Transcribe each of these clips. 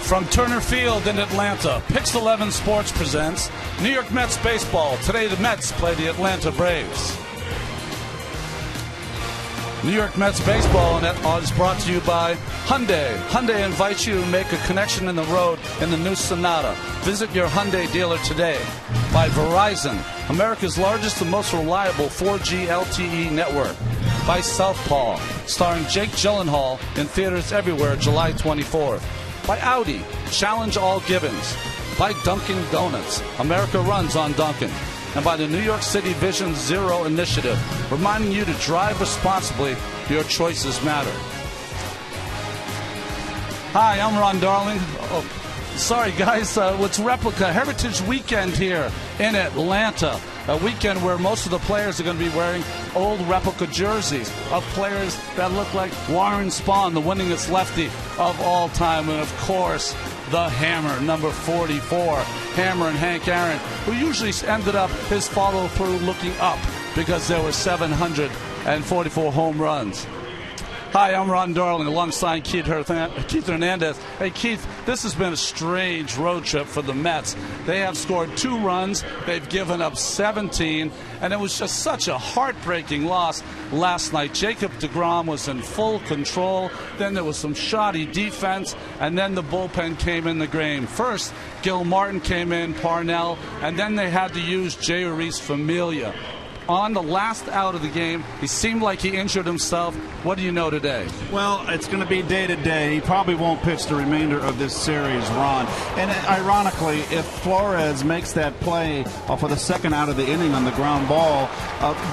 From Turner Field in Atlanta, Pix 11 Sports presents New York Mets baseball. Today the Mets play the Atlanta Braves. New York Mets baseball is brought to you by Hyundai. Hyundai invites you to make a connection in the road in the new Sonata. Visit your Hyundai dealer today. By Verizon, America's largest and most reliable 4G LTE network. By Southpaw, starring Jake Gyllenhaal in theaters everywhere July 24th. By Audi, challenge all givens. By Dunkin' Donuts, America runs on Dunkin'. And by the New York City Vision Zero Initiative, reminding you to drive responsibly. Your choices matter. Hi, I'm Ron Darling. Sorry, guys. It's Replica Heritage Weekend here in Atlanta. A weekend where most of the players are going to be wearing old replica jerseys of players that look like Warren Spahn, the winningest lefty of all time. And, of course, the Hammer, number 44, Hammer and Hank Aaron, who usually ended up his follow-through looking up because there were 744 home runs. Hi, I'm Ron Darling alongside Keith Hernandez. Hey, Keith, this has been a strange road trip for the Mets. They have scored 2 runs. They've given up 17, and it was just such a heartbreaking loss last night. Jacob deGrom was in full control. Then there was some shoddy defense, and then the bullpen came in the game. First, Gil Martin came in, Parnell, and then they had to use Jeurys Familia. On the last out of the game, he seemed like he injured himself. What do you know today? Well, it's going to be day to day. He probably won't pitch the remainder of this series, Ron. And ironically, if Flores makes that play for the second out of the inning on the ground ball,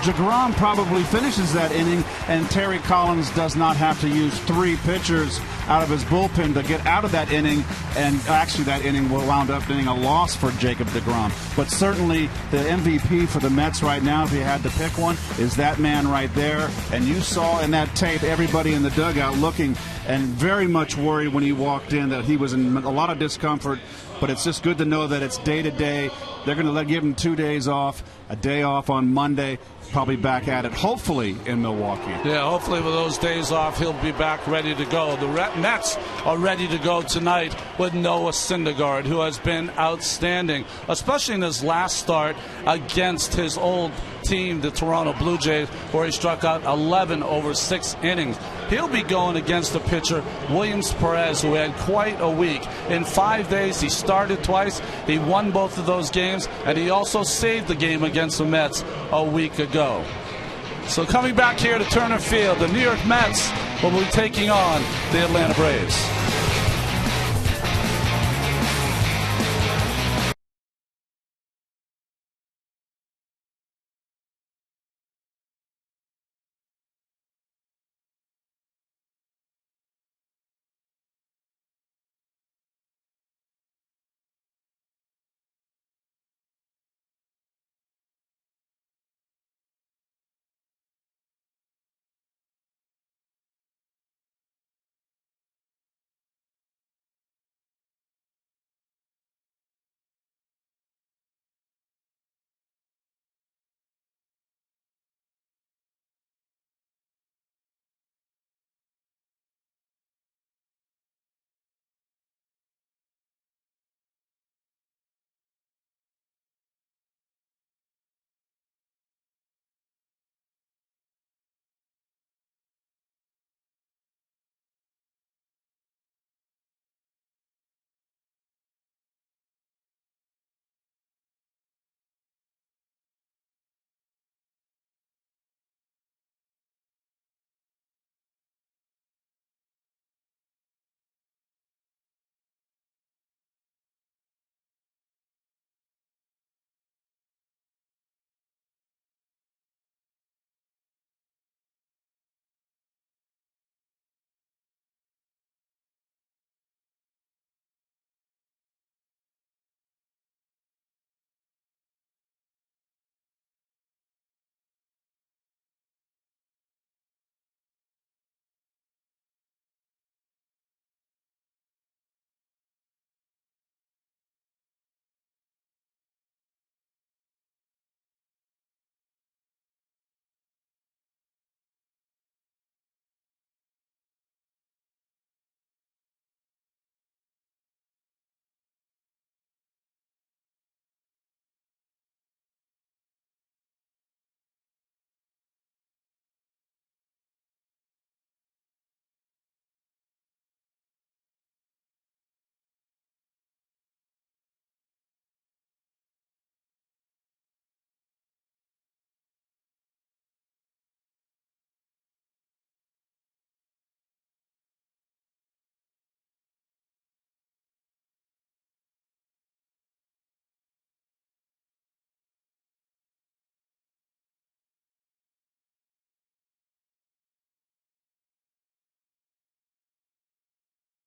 deGrom probably finishes that inning, and Terry Collins does not have to use 3 pitchers out of his bullpen to get out of that inning, and actually that inning will wound up being a loss for Jacob deGrom. But certainly the MVP for the Mets right now, if you had to pick one, is that man right there. And you saw in that tape everybody in the dugout looking and very much worried when he walked in, that he was in a lot of discomfort. But it's just good to know that it's day to day. They're going to give him 2 days off, a day off on Monday, probably back at it, hopefully in Milwaukee. Yeah, hopefully with those days off, he'll be back ready to go. The Mets are ready to go tonight with Noah Syndergaard, who has been outstanding, especially in his last start against his old team, the Toronto Blue Jays, where he struck out 11 over 6 innings. He'll be going against the pitcher, Williams Perez, who had quite a week. In 5 days, he started twice. He won both of those games, and he also saved the game against the Mets a week ago. So coming back here to Turner Field, the New York Mets will be taking on the Atlanta Braves.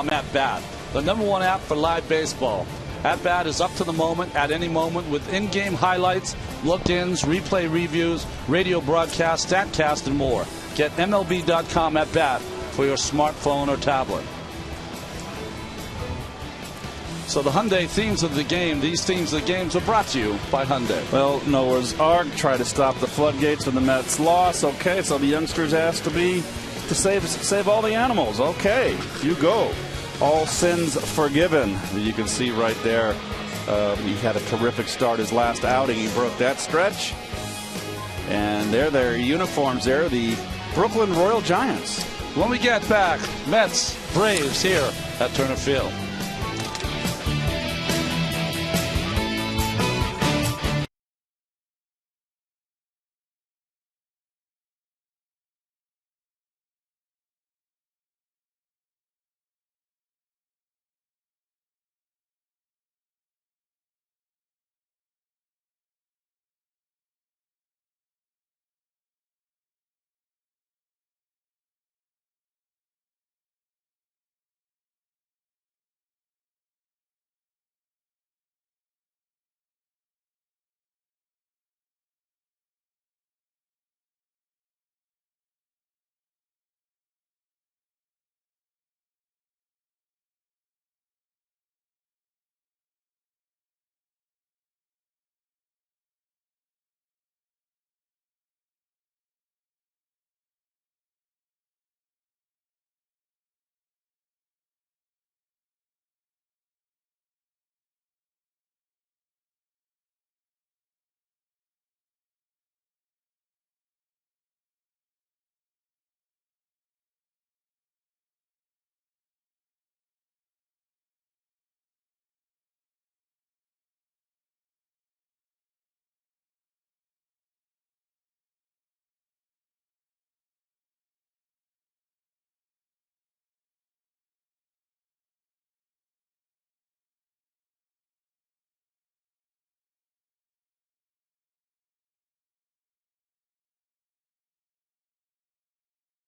At Bat, the #1 app for live baseball. At Bat is up to the moment, at any moment, with in-game highlights, look-ins, replay reviews, radio broadcasts, StatCast, and more. Get MLB.com At Bat for your smartphone or tablet. So the Hyundai themes of the game, these themes of the games are brought to you by Hyundai. Well, Noah's Ark tried to stop the floodgates when the Mets lost. Okay, so the youngsters asked to save all the animals. Okay, you go. All sins forgiven. You can see right there, he had a terrific start his last outing. He broke that stretch. And their uniforms there, the Brooklyn Royal Giants. When we get back, Mets, Braves here at Turner Field.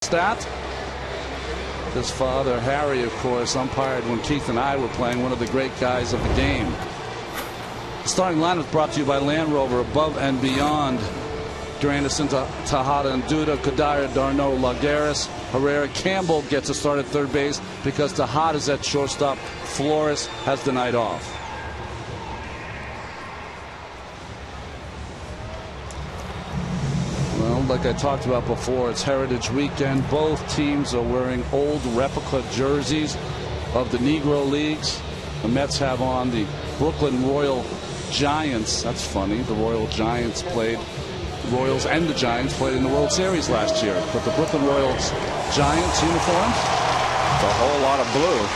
Stat. His father, Harry, of course, umpired when Keith and I were playing, one of the great guys of the game. The starting lineup brought to you by Land Rover, above and beyond. Duranison, Tejada, and Duda, Kadire, Darno, Lagares, Herrera. Campbell gets a start at third base because Tejada's at shortstop. Flores has the night off. Well, like I talked about before, it's Heritage Weekend. Both teams are wearing old replica jerseys of the Negro Leagues. The Mets have on the Brooklyn Royal Giants. That's funny. The Royal Giants played, Royals and the Giants played in the World Series last year. But the Brooklyn Royals Giants uniforms, it's a whole lot of blue.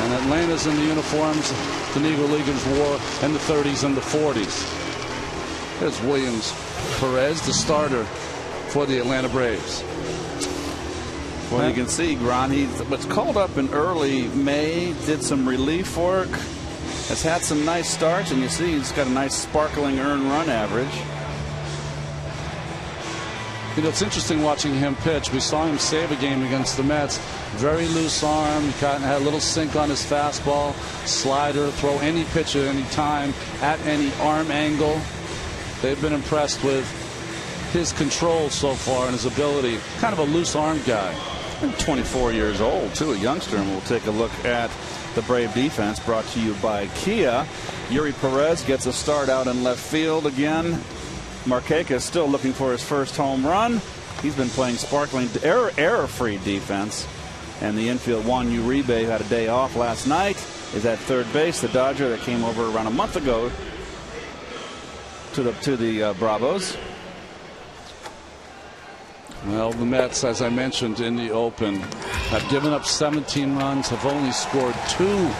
And Atlanta's in the uniforms the Negro Leaguers wore in the 30s and the 40s. There's Williams Perez, the starter for the Atlanta Braves. Well, you can see, Gron, he was called up in early May, did some relief work, has had some nice starts, and you see he's got a nice sparkling earned run average. You know, it's interesting watching him pitch. We saw him save a game against the Mets. Very loose arm. He kind of had a little sink on his fastball, slider, throw any pitch at any time, at any arm angle. They've been impressed with his control so far and his ability. Kind of a loose arm guy. And 24 years old, too, a youngster. And we'll take a look at the Brave defense, brought to you by Kia. Yuri Perez gets a start out in left field again. Marquez is still looking for his first home run. He's been playing sparkling, error-free defense. And the infield, Juan Uribe, who had a day off last night, is at third base. The Dodger that came over around a month ago to the Bravos. Well, the Mets, as I mentioned in the open, have given up 17 runs, have only scored 2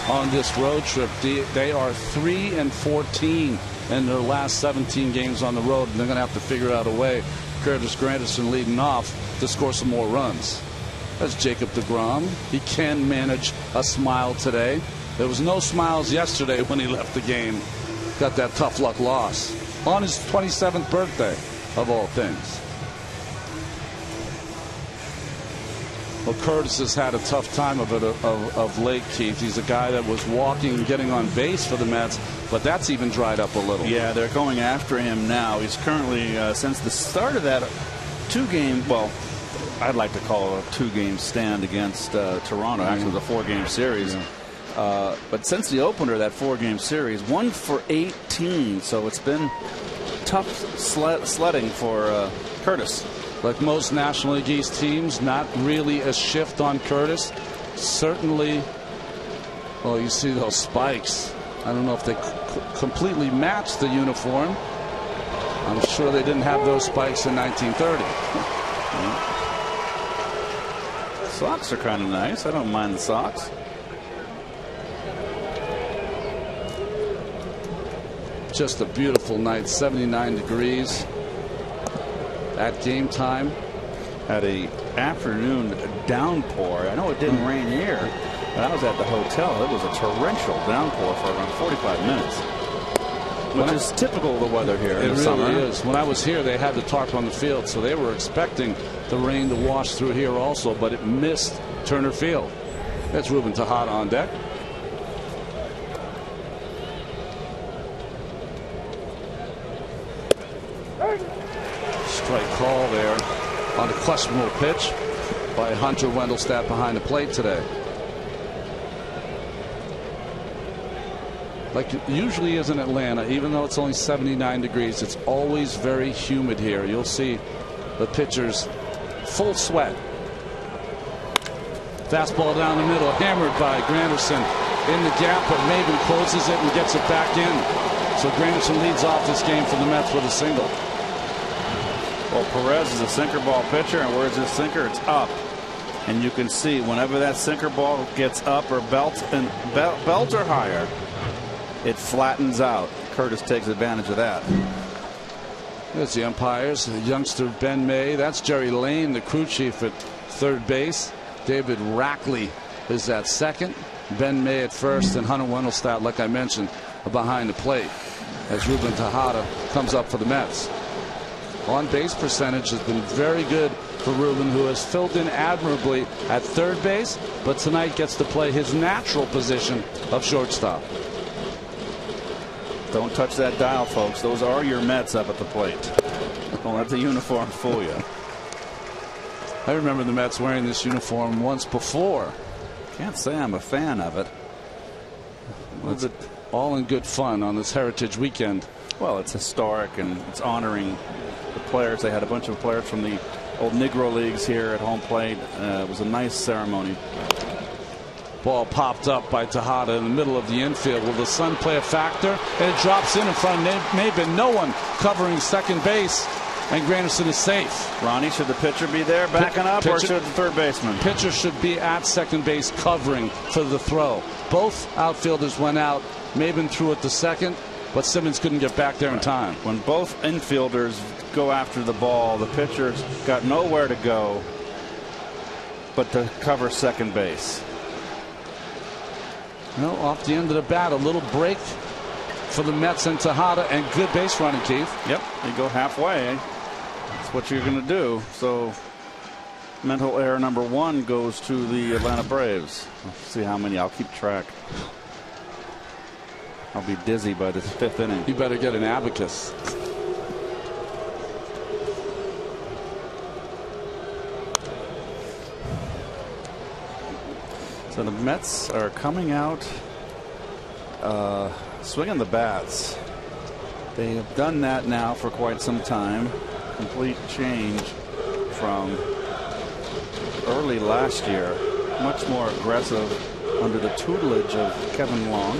on this road trip. They are 3-14 in their last 17 games on the road, and they're going to have to figure out a way. Curtis Granderson leading off to score some more runs. That's Jacob deGrom. He can manage a smile today. There was no smiles yesterday when he left the game. Got that tough luck loss on his 27th birthday, of all things. Well, Curtis has had a tough time of it of late, Keith. He's a guy that was walking and getting on base for the Mets, but that's even dried up a little. Yeah, they're going after him now. He's currently, since the start of that 2-game, well, I'd like to call it a 2-game stand against Toronto. Actually, it was a 4-game series. Yeah. But since the opener, that 4-game series, 1 for 18. So it's been tough sledding for Curtis. Like most National League East teams, not really a shift on Curtis. Certainly, well, you see those spikes. I don't know if they completely match the uniform. I'm sure they didn't have those spikes in 1930. Socks are kind of nice. I don't mind the socks. Just a beautiful night, 79 degrees. At game time. Had a afternoon downpour. I know it didn't rain here, but I was at the hotel. It was a torrential downpour for around 45 minutes, which is typical of the weather here in the summer. It really is. When I was here, they had the tarp on the field, so they were expecting the rain to wash through here also, but it missed Turner Field. That's Ruben Tejada on deck. Strike call there on a questionable pitch by Hunter Wendelstedt behind the plate today. Like it usually is in Atlanta, even though it's only 79 degrees, it's always very humid here. You'll see the pitchers full sweat. Fastball down the middle, hammered by Granderson in the gap, but Maben closes it and gets it back in. So Granderson leads off this game for the Mets with a single. Well, Perez is a sinker ball pitcher, and where's his sinker? It's up. And you can see whenever that sinker ball gets up or belt or higher, it flattens out. Curtis takes advantage of that. There's the umpires. The youngster Ben May. That's Jerry Lane, the crew chief at third base. David Rackley is at second. Ben May at first, and Hunter Wendelstedt, like I mentioned, behind the plate as Ruben Tejada comes up for the Mets. On base percentage has been very good for Ruben, who has filled in admirably at third base, but tonight gets to play his natural position of shortstop. Don't touch that dial, folks. Those are your Mets up at the plate. Don't let the uniform fool you. I remember the Mets wearing this uniform once before. Can't say I'm a fan of it. It's all in good fun on this Heritage Weekend. Well, it's historic and it's honoring the players. They had a bunch of players from the old Negro Leagues here at home plate. It was a nice ceremony. Ball popped up by Tejada in the middle of the infield. Will the sun play a factor? And it drops in front of Maben. No one covering second base. And Granderson is safe. Ronnie, should the pitcher be there backing up, or should the third baseman? Pitcher should be at second base covering for the throw. Both outfielders went out. Maben threw it to second, but Simmons couldn't get back there in time. When both infielders go after the ball, the pitcher's got nowhere to go but to cover second base. Well, off the end of the bat, a little break for the Mets and Tejada, and good base running, Keith. Yep, you go halfway. That's what you're going to do. So mental error number 1 goes to the Atlanta Braves. Let's see how many. I'll keep track. I'll be dizzy by the 5th inning. You better get an abacus. So the Mets are coming out swinging the bats. They have done that now for quite some time. Complete change from early last year. Much more aggressive under the tutelage of Kevin Long.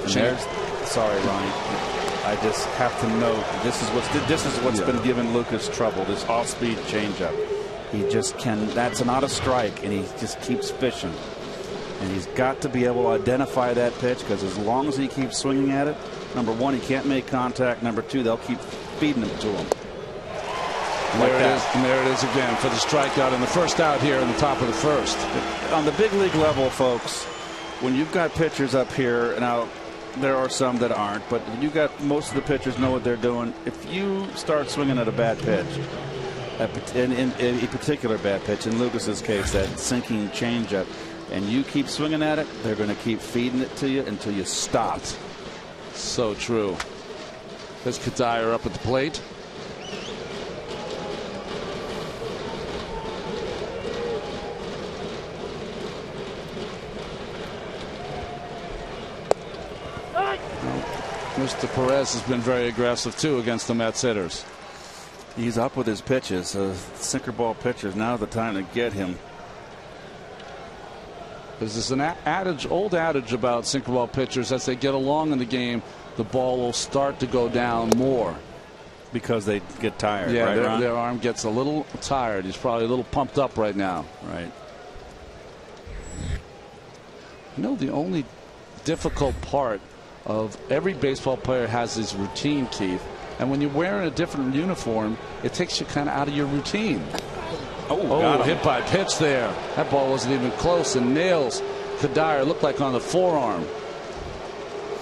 And sorry, Ronnie. I just have to note this is what's been giving Lucas trouble. This off-speed changeup. He just can. That's not a strike, and he just keeps fishing. And he's got to be able to identify that pitch, because as long as he keeps swinging at it, number 1, he can't make contact. Number 2, they'll keep feeding it to him. And there it is again for the strikeout and the first out here in the top of the first. On the big league level, folks, when you've got pitchers up here, now there are some that aren't, but you got most of the pitchers know what they're doing. If you start swinging at a bad pitch, in a particular bad pitch. In Lucas's case, that sinking changeup, and you keep swinging at it, they're going to keep feeding it to you until you stop. So true. There's Kadire up at the plate. Mr. Perez has been very aggressive too against the Mets hitters. He's up with his pitches. Sinker ball pitchers. Now's the time to get him. There's an old adage about sinker ball pitchers. As they get along in the game, the ball will start to go down more because they get tired. Yeah, right, their arm gets a little tired. He's probably a little pumped up right now. Right. You know, the only difficult part of every baseball player has his routine, Keith. And when you're wearing a different uniform, it takes you kind of out of your routine. Oh, hit by pitch there. That ball wasn't even close, and nails Kadire. Looked like on the forearm.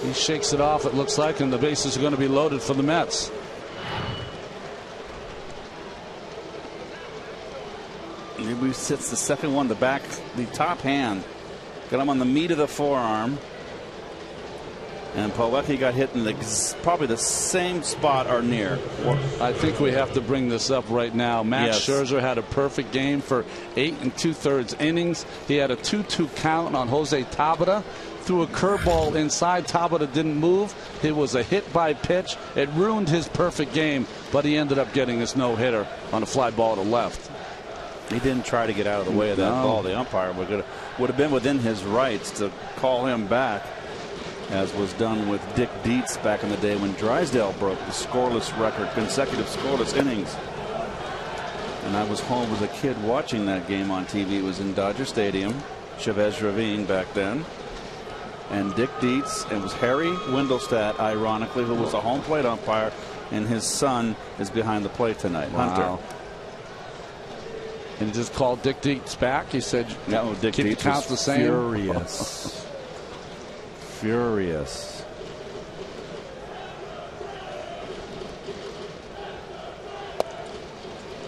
He shakes it off, it looks like, and the bases are going to be loaded for the Mets. Maybe sits the second one, the top hand. Got him on the meat of the forearm. And Plawecki got hit in probably the same spot or near. I think we have to bring this up right now. Max Scherzer had a perfect game for 8 2/3 innings. He had a 2-2 count on Jose Tabata. Threw a curveball inside. Tabata didn't move. It was a hit by pitch. It ruined his perfect game, but he ended up getting his no-hitter on a fly ball to left. He didn't try to get out of the way of that ball. The umpire would have been within his rights to call him back, as was done with Dick Dietz back in the day when Drysdale broke the scoreless record, consecutive scoreless innings. And I was home as a kid watching that game on TV. It was in Dodger Stadium, Chavez Ravine back then. And Dick Dietz, it was Harry Wendelstedt, ironically, who was a home plate umpire, and his son is behind the plate tonight, Hunter. And he just called Dick Dietz back. He said, no, Dick keep Dietz the count the same. Furious. Furious.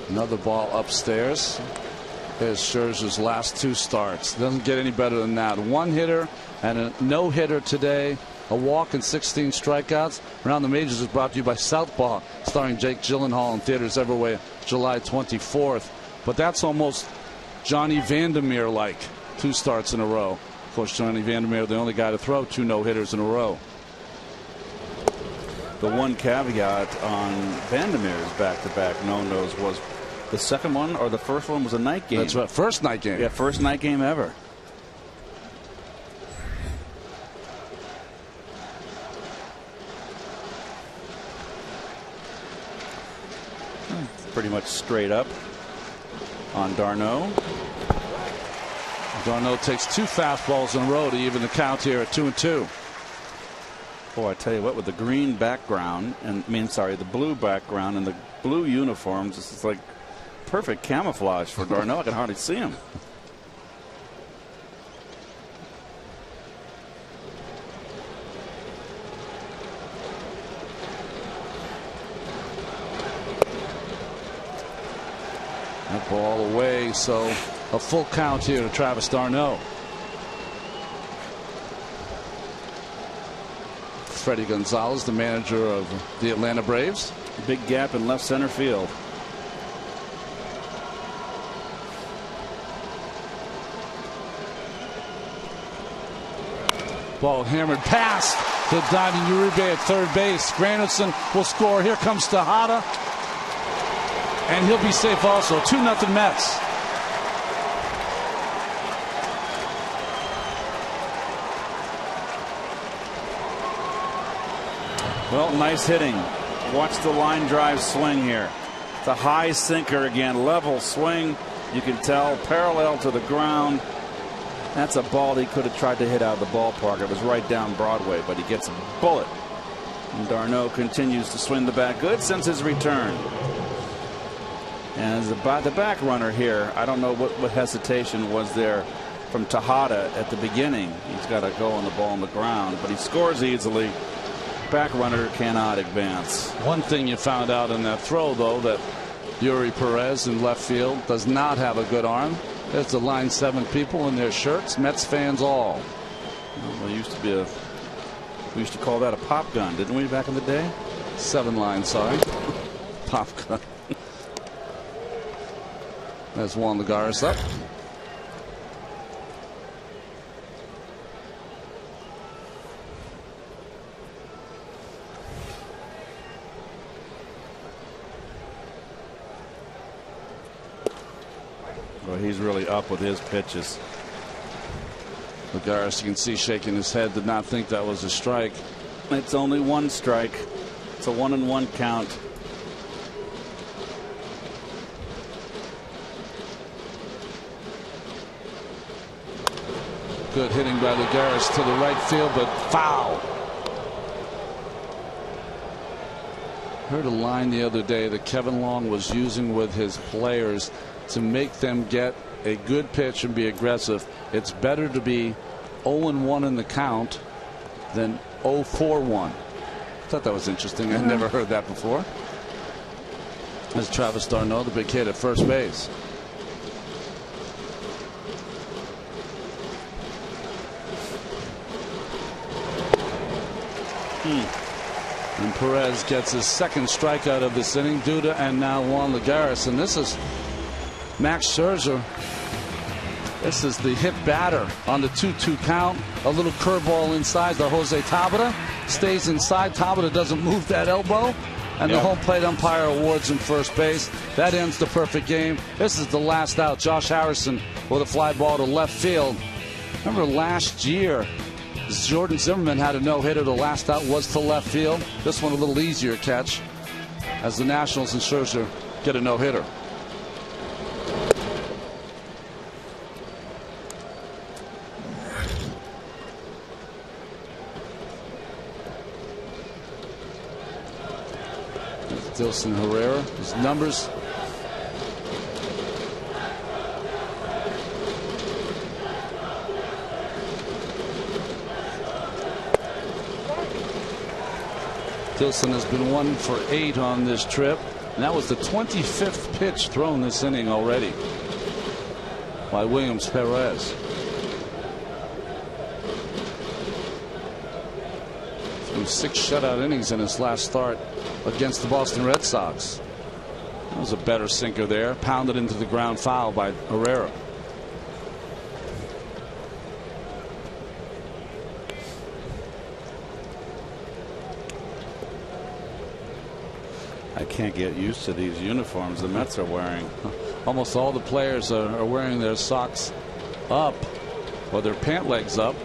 Another ball upstairs. There's Scherzer's last 2 starts. Doesn't get any better than that. 1 hitter and a no-hitter today. A walk and 16 strikeouts. Around the Majors is brought to you by Southpaw, starring Jake Gyllenhaal in theaters everywhere July 24th. But that's almost Johnny Vandermeer-like. 2 starts in a row. Of course, Johnny Vandermeer, the only guy to throw 2 no-hitters in a row. The one caveat on Vandermeer's back-to-back no-nos was the second one or the first one was a night game. That's right. First night game. Yeah, first night game ever. Pretty much straight up on d'Arnaud. d'Arnaud takes 2 fastballs in a row to even the count here at 2-2. Boy, I tell you what, with the green background and the blue background and the blue uniforms, this is like perfect camouflage for d'Arnaud. I can hardly see him. That ball away, so a full count here to Travis d'Arnaud. Freddie Gonzalez, the manager of the Atlanta Braves. Big gap in left center field. Ball hammered past to Donnie Uribe at third base. Granderson will score. Here comes Tejada. And he'll be safe also. 2-0 Mets. Well, nice hitting. Watch the line drive swing here. It's a high sinker again. Level swing. You can tell parallel to the ground. That's a ball he could have tried to hit out of the ballpark. It was right down Broadway, but he gets a bullet. And d'Arnaud continues to swing the bat good since his return. And the back runner here, I don't know what hesitation was there from Tejada at the beginning. He's got to go on the ball on the ground, but he scores easily. Back runner cannot advance. One thing you found out in that throw, though, that Yuri Perez in left field does not have a good arm. There's the line 7 people in their shirts. Mets fans all. Well, we used to call that a pop gun, didn't we, back in the day? 7 line, sorry. Pop gun. There's Juan Lagares up. Well, he's really up with his pitches. Lagares, you can see shaking his head, did not think that was a strike. It's only 1 strike. It's a 1-1 count. Good hitting by Lagares to the right field, but foul. Heard a line the other day that Kevin Long was using with his players to make them get a good pitch and be aggressive. It's better to be 0-1 in the count than 0-4-1. I thought that was interesting. I'd never heard that before. As Travis d'Arnaud, the big hit at first base. And Perez gets his 2nd strikeout of this inning. Duda and now Juan Lagares. And this is Max Scherzer. This is the hit batter on the 2-2 count. A little curveball inside the Jose Tabata. Stays inside. Tabata doesn't move that elbow. And the home plate umpire awards him first base. That ends the perfect game. This is the last out. Josh Harrison with a fly ball to left field. Remember last year, Jordan Zimmerman had a no-hitter. The last out was to left field. This one a little easier catch as the Nationals and Scherzer get a no-hitter. Dilson Herrera, his numbers. Dilson has been 1 for 8 on this trip, and that was the 25th pitch thrown this inning already by Williams Perez. Threw 6 shutout innings in his last start against the Boston Red Sox. That was a better sinker there, pounded into the ground, foul by Herrera. I can't get used to these uniforms the Mets are wearing. Almost all the players are wearing their socks up or their pant legs up.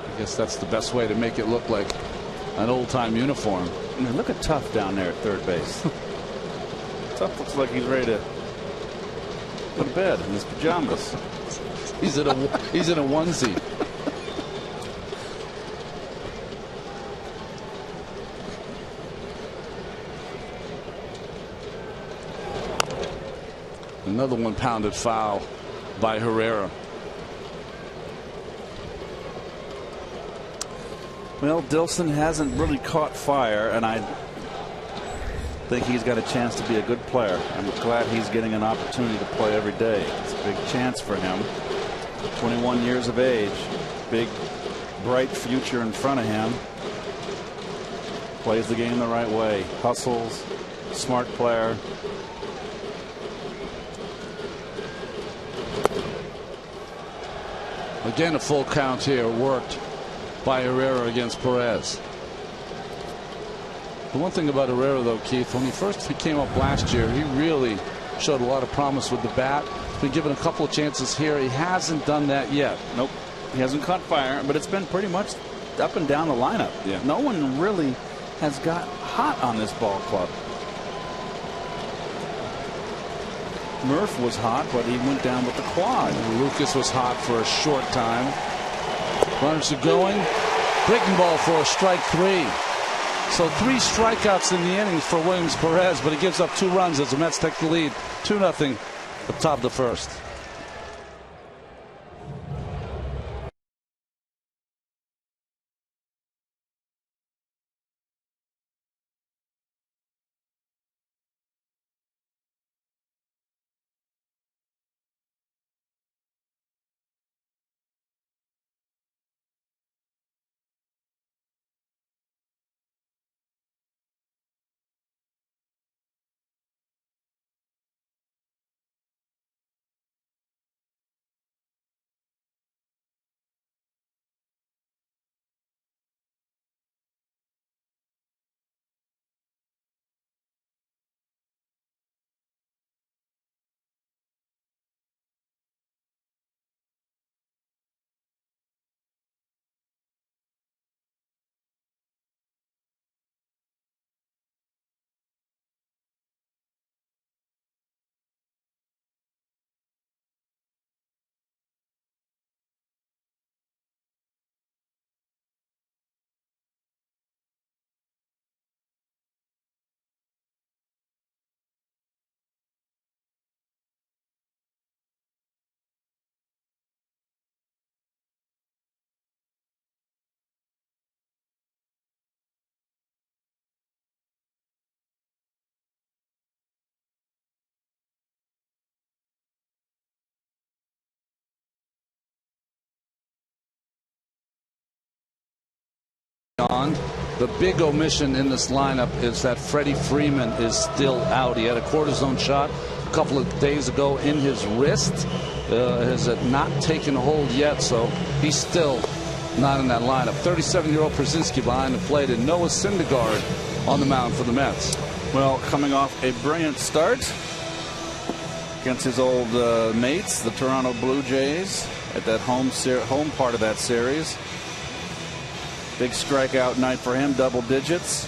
I guess that's the best way to make it look like an old-time uniform. I mean, look at Tuff down there at third base. Tuff looks like he's ready to go to bed in his pajamas. He's in a onesie. Another one pounded foul by Herrera. Well, Dilson hasn't really caught fire, and I think he's got a chance to be a good player. I'm glad he's getting an opportunity to play every day. It's a big chance for him. 21 years of age, big, bright future in front of him. Plays the game the right way, hustles, smart player. Again, a full count here worked by Herrera against Perez. The one thing about Herrera, though, Keith, when he first came up last year, he really showed a lot of promise with the bat. He's been given a couple of chances here. He hasn't done that yet. Nope. He hasn't caught fire, but it's been pretty much up and down the lineup. Yeah. No one really has got hot on this ball club. Murph was hot, but he went down with the quad. Lucas was hot for a short time. Runners are going. Breaking ball for a strike 3. So 3 strikeouts in the innings for Williams Perez, but he gives up 2 runs as the Mets take the lead 2-0 at the top of the first. on. The big omission in this lineup is that Freddie Freeman is still out. He had a cortisone shot a couple of days ago in his wrist. Has not taken hold yet, so he's still not in that lineup. 37-year-old Przinsky behind the plate, and Noah Syndergaard on the mound for the Mets. Well, coming off a brilliant start against his old mates, the Toronto Blue Jays, at that home part of that series. Big strikeout night for him, double digits,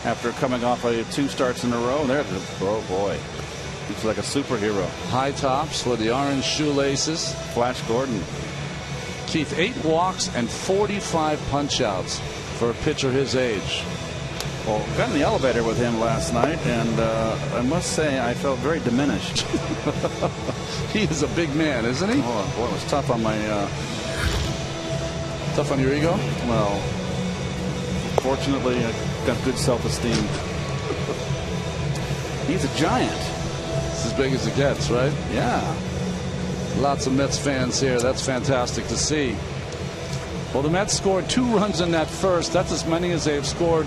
after coming off 2 starts in a row. There, oh boy, looks like a superhero. High tops for the orange shoelaces. Flash Gordon. Keith, 8 walks and 45 punch-outs for a pitcher his age. Well, got in the elevator with him last night, and I must say I felt very diminished. He is a big man, isn't he? Oh boy, it was tough on my. Tough on your ego? Well, fortunately, I got good self-esteem. He's a giant. It's as big as it gets, right? Yeah. Lots of Mets fans here. That's fantastic to see. Well, the Mets scored 2 runs in that first. That's as many as they've scored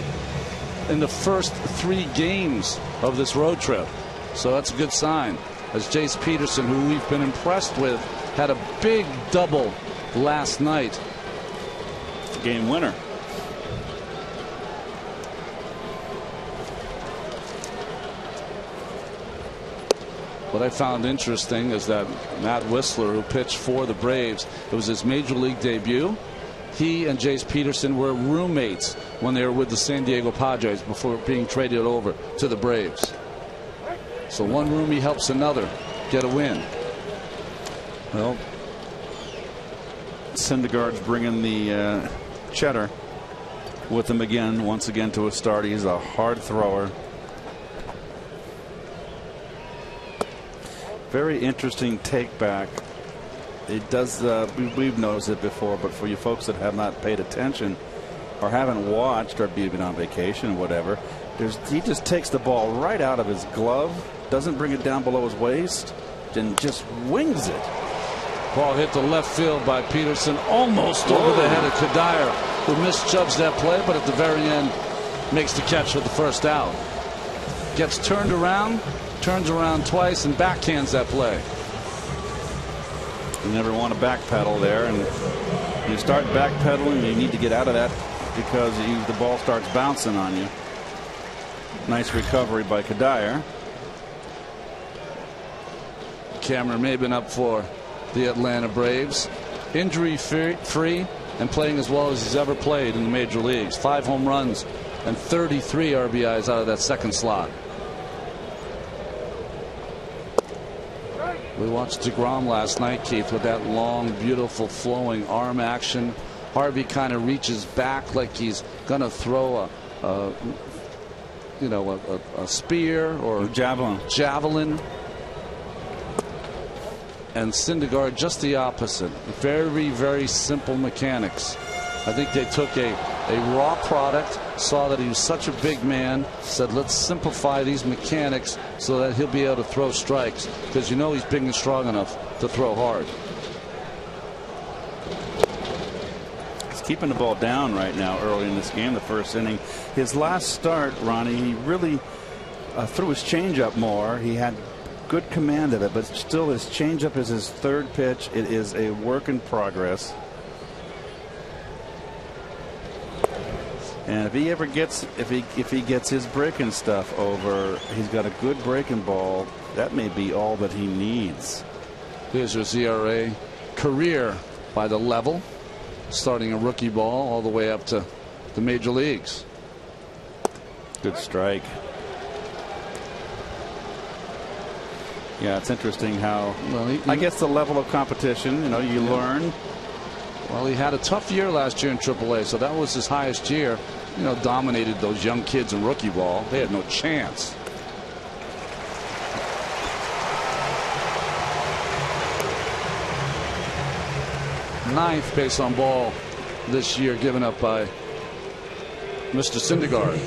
in the first 3 games of this road trip. So that's a good sign. As Jace Peterson, who we've been impressed with, had a big double last night. Game winner. What I found interesting is that Matt Whistler, who pitched for the Braves, it was his major league debut. He and Jace Peterson were roommates when they were with the San Diego Padres before being traded over to the Braves. So one roomie helps another get a win. Well, Syndergaard's bringing the cheddar with him again, once again to a start. He's a hard thrower. Very interesting take back. It does. We've noticed it before, but for you folks that have not paid attention or haven't watched, or been on vacation or whatever, he just takes the ball right out of his glove, doesn't bring it down below his waist, and just wings it. Ball hit the left field by Peterson, almost over the head of Kadire, who misjudged that play, but at the very end makes the catch for the first out. Gets turned around, turns around twice, and backhands that play. You never want to backpedal there, and you start backpedaling, you need to get out of that because the ball starts bouncing on you. Nice recovery by Kadire. Cameron Maybin up for the Atlanta Braves, injury free and playing as well as he's ever played in the major leagues. 5 home runs and 33 RBIs out of that second slot. We watched DeGrom last night, Keith, with that long, beautiful, flowing arm action. Harvey kind of reaches back like he's going to throw a spear or javelin. And Syndergaard just the opposite. Very, very simple mechanics. I think they took a raw product, saw that he was such a big man, said let's simplify these mechanics so that he'll be able to throw strikes, because he's big and strong enough to throw hard. He's keeping the ball down right now early in this game, the first inning. His last start, Ronnie, he really threw his changeup more. He had good command of it, but still his changeup is his 3rd pitch. It is a work in progress. And if he ever gets if he gets his breaking stuff over, he's got a good breaking ball. That may be all that he needs. Here's your ZRA career by the level, starting a rookie ball all the way up to the major leagues. Good strike. Yeah, it's interesting how, I guess the level of competition, you learn. Well, he had a tough year last year in AAA, so that was his highest year. Dominated those young kids in rookie ball. They had no chance. Ninth base on ball this year given up by Mr. Syndergaard.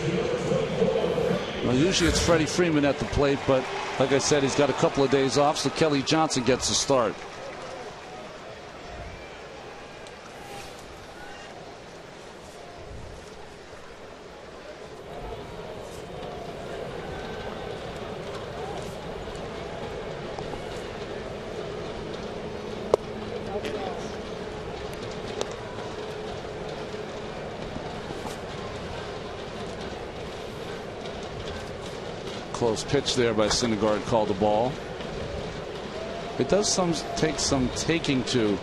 Well, usually it's Freddie Freeman at the plate, but like I said, he's got a couple of days off, so Kelly Johnson gets the start. close pitch there by Syndergaard, called the ball. It does take some taking to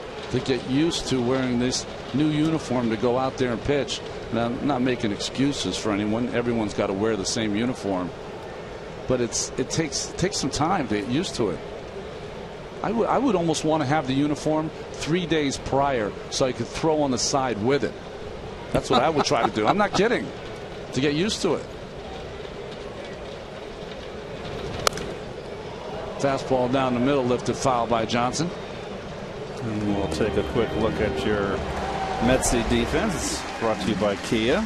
get used to wearing this new uniform to go out there and pitch. Now, I'm not making excuses for anyone. Everyone's got to wear the same uniform, but it takes some time to get used to it. I would almost want to have the uniform 3 days prior so I could throw on the side with it. That's what I would try to do. I'm not kidding. To get used to it. Fastball down the middle, lifted foul by Johnson. And we'll take a quick look at your Metsy defense. Brought to you by Kia.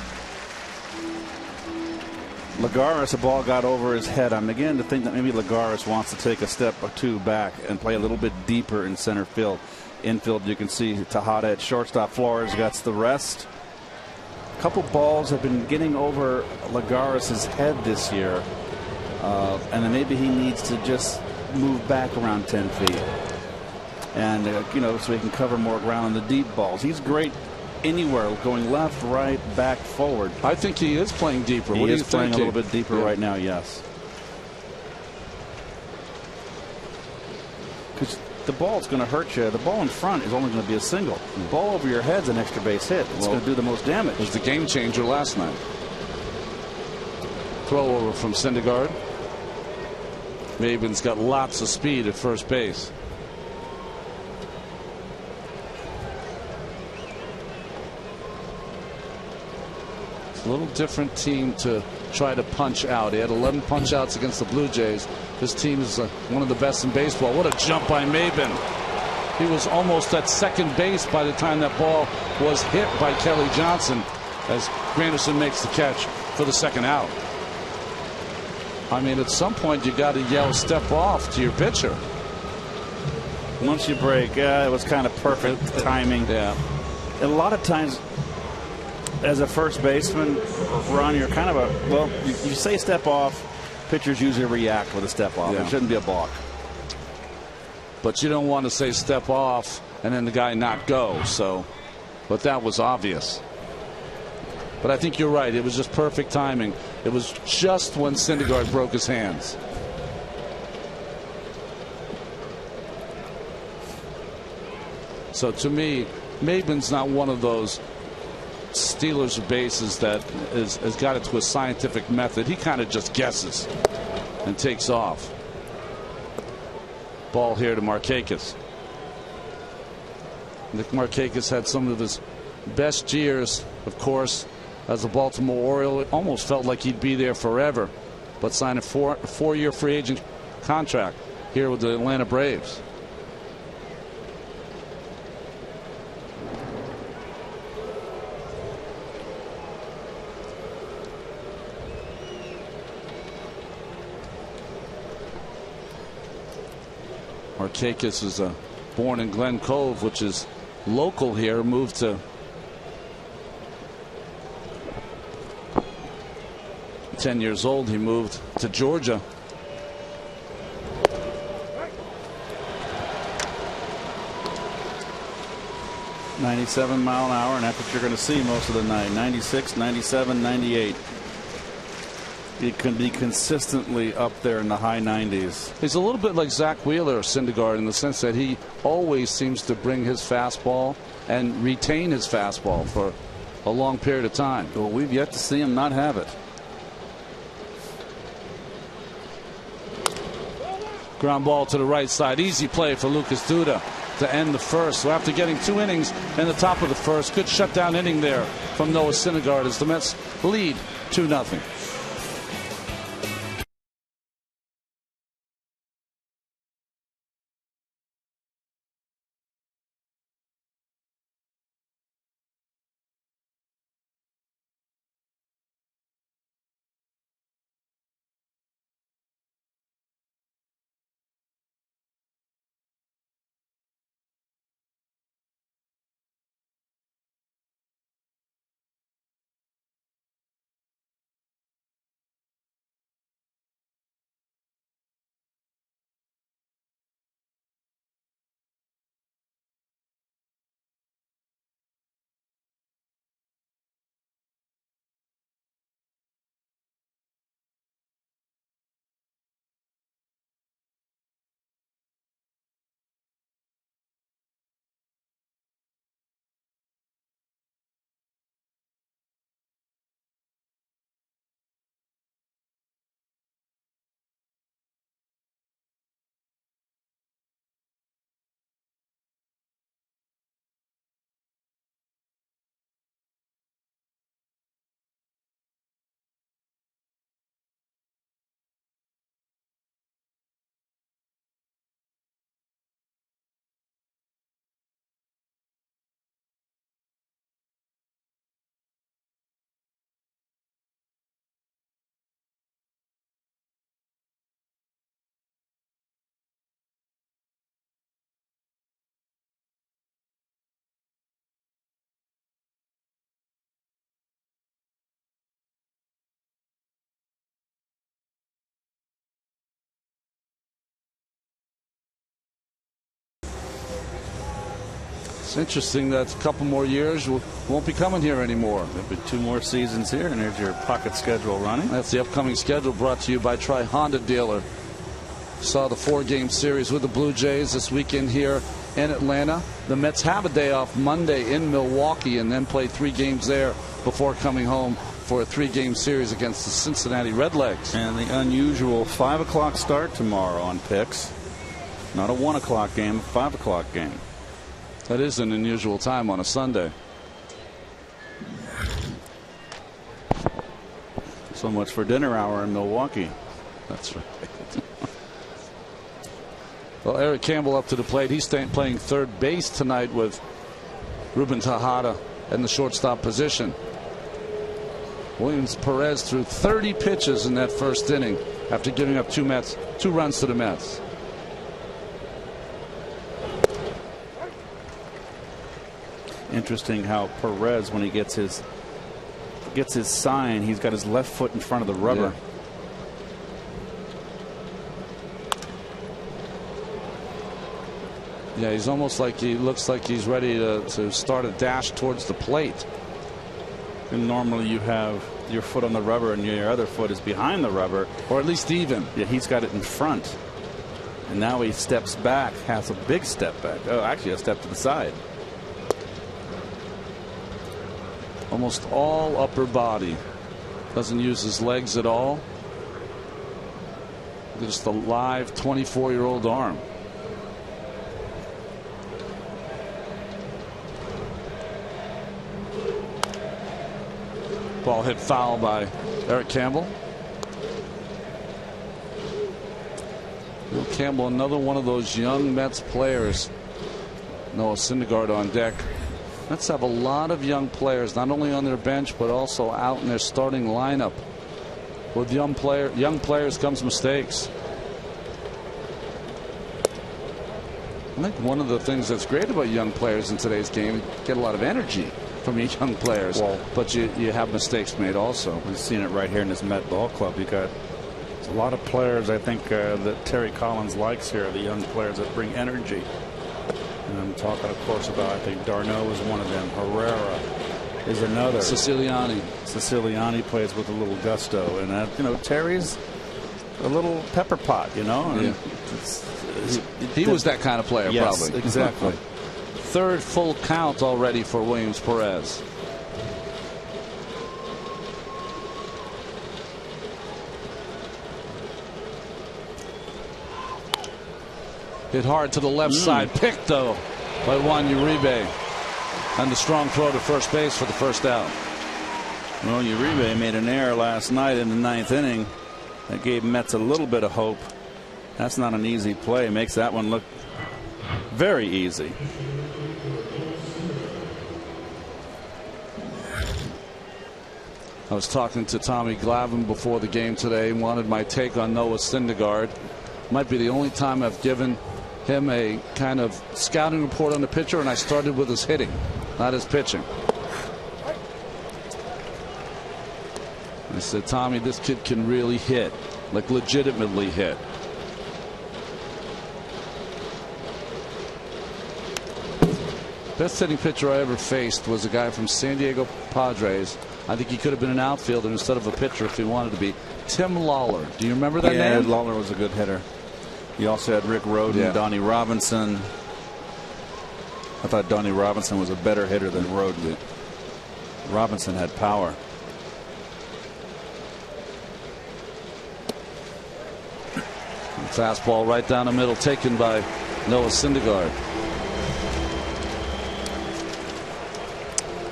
Lagares, the ball got over his head. I'm beginning to think that maybe Lagares wants to take a step or two back and play a little bit deeper in center field. Infield, you can see Tejada at shortstop. Flores gets the rest. A couple balls have been getting over Lagares' head this year. And then maybe he needs to just move back around 10 feet. And, so he can cover more ground on the deep balls. He's great anywhere, going left, right, back, forward. I think he is playing deeper. He is playing a little bit deeper right now, yes. Because the ball's going to hurt you. The ball in front is only going to be a single. The ball over your head's an extra base hit. It's going to do the most damage. It was the game changer last night. Throw over from Syndergaard. Maven's got lots of speed at first base. It's a little different team to try to punch out. He had 11 punch outs against the Blue Jays. This team is one of the best in baseball. What a jump by Maven. He was almost at second base by the time that ball was hit by Kelly Johnson as Granderson makes the catch for the second out. I mean, at some point you got to yell step off to your pitcher. Once you break, it was kind of perfect timing. Yeah. A lot of times as a first baseman, Ron, you're kind of you say step off, pitchers usually react with a step off. Yeah. It shouldn't be a balk. But you don't want to say step off and then the guy not go. But that was obvious. But I think you're right. It was just perfect timing. It was just when Syndergaard broke his hands. So to me, Maven's not one of those stealers of bases that has got it to a scientific method. He kind of just guesses and takes off. Ball here to Markakis. Nick Markakis had some of his best years, of course, as a Baltimore Oriole. It almost felt like he'd be there forever, but signed a four-year free agent contract here with the Atlanta Braves. Markakis is born in Glen Cove, which is local here, moved to ten years old. He moved to Georgia. .97 mile an hour, and that's what you're going to see most of the night. 96, 97, 98. It can be consistently up there in the high 90s. He's a little bit like Zach Wheeler or Syndergaard in the sense that he always seems to bring his fastball and retain his fastball for a long period of time. Well, we've yet to see him not have it. Ground ball to the right side. Easy play for Lucas Duda to end the first. So after getting 2 innings in the top of the first, good shutdown inning there from Noah Syndergaard as the Mets lead 2-0. It's interesting that a couple more years won't be coming here anymore. There'll be 2 more seasons here, and there's your pocket schedule running. That's the upcoming schedule brought to you by Tri Honda Dealer. Saw the 4-game series with the Blue Jays this weekend here in Atlanta. The Mets have a day off Monday in Milwaukee and then play 3 games there before coming home for a 3-game series against the Cincinnati Redlegs. And the unusual 5 o'clock start tomorrow on picks. Not a 1 o'clock game, a 5 o'clock game. That is an unusual time on a Sunday. So much for dinner hour in Milwaukee. That's right. Well, Eric Campbell up to the plate. He's playing third base tonight with Ruben Tejada in the shortstop position. Williams Perez threw 30 pitches in that first inning after giving up 2 runs to the Mets. Interesting how Perez, when he gets his sign, he's got his left foot in front of the rubber. Yeah. Yeah, he's almost like he looks like he's ready to start a dash towards the plate. And normally you have your foot on the rubber and your other foot is behind the rubber. Or at least even. Yeah, he's got it in front. And now he steps back, has a big step back. Oh, actually a step to the side. Almost all upper body. Doesn't use his legs at all. Just a live 24-year-old arm. Ball hit foul by Eric Campbell. Campbell, another one of those young Mets players. Noah Syndergaard on deck. Mets have a lot of young players, not only on their bench, but also out in their starting lineup. With young players comes mistakes. I think one of the things that's great about young players in today's game, you get a lot of energy from young players, but you have mistakes made also. We've seen it right here in this Met Ball Club. You got a lot of players, I think, that Terry Collins likes here, the young players that bring energy. And I'm talking, of course, about, I think Darno is one of them. Herrera is another. Siciliani plays with a little gusto, and Terry's a little pepper pot, And he was that kind of player, yes, probably. Exactly. Third full count already for Williams Perez. Hit hard to the left side. Picked, though, by Juan Uribe. And the strong throw to first base for the first out. Well, Uribe made an error last night in the 9th inning. That gave Mets a little bit of hope. That's not an easy play. Makes that one look very easy. I was talking to Tommy Glavine before the game today. Wanted my take on Noah Syndergaard. Might be the only time I've given him a kind of scouting report on the pitcher, and I started with his hitting, not his pitching. I said, Tommy, this kid can really hit, like legitimately hit. Best hitting pitcher I ever faced was a guy from San Diego Padres. I think he could have been an outfielder instead of a pitcher if he wanted to be. Tim Lawler. Do you remember that name? Yeah, Lawler was a good hitter. You also had Rick Rhoden, Donnie Robinson. I thought Donnie Robinson was a better hitter than Rhoden. Robinson had power. Fastball right down the middle, taken by Noah Syndergaard.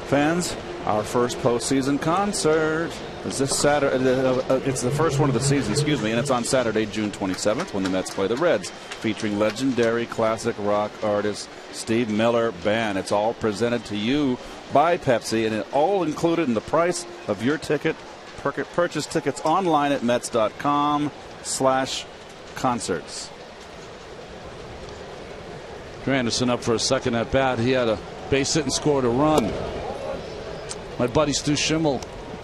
Fans, our first postseason concert is this Saturday. It's the first one of the season, and it's on Saturday, June 27th, when the Mets play the Reds, featuring legendary classic rock artist Steve Miller Band. It's all presented to you by Pepsi, and it all included in the price of your ticket. Purchase tickets online at Mets.com/concerts. Granderson up for a second at bat. He had a base hit and scored a run. My buddy Stu Schimmel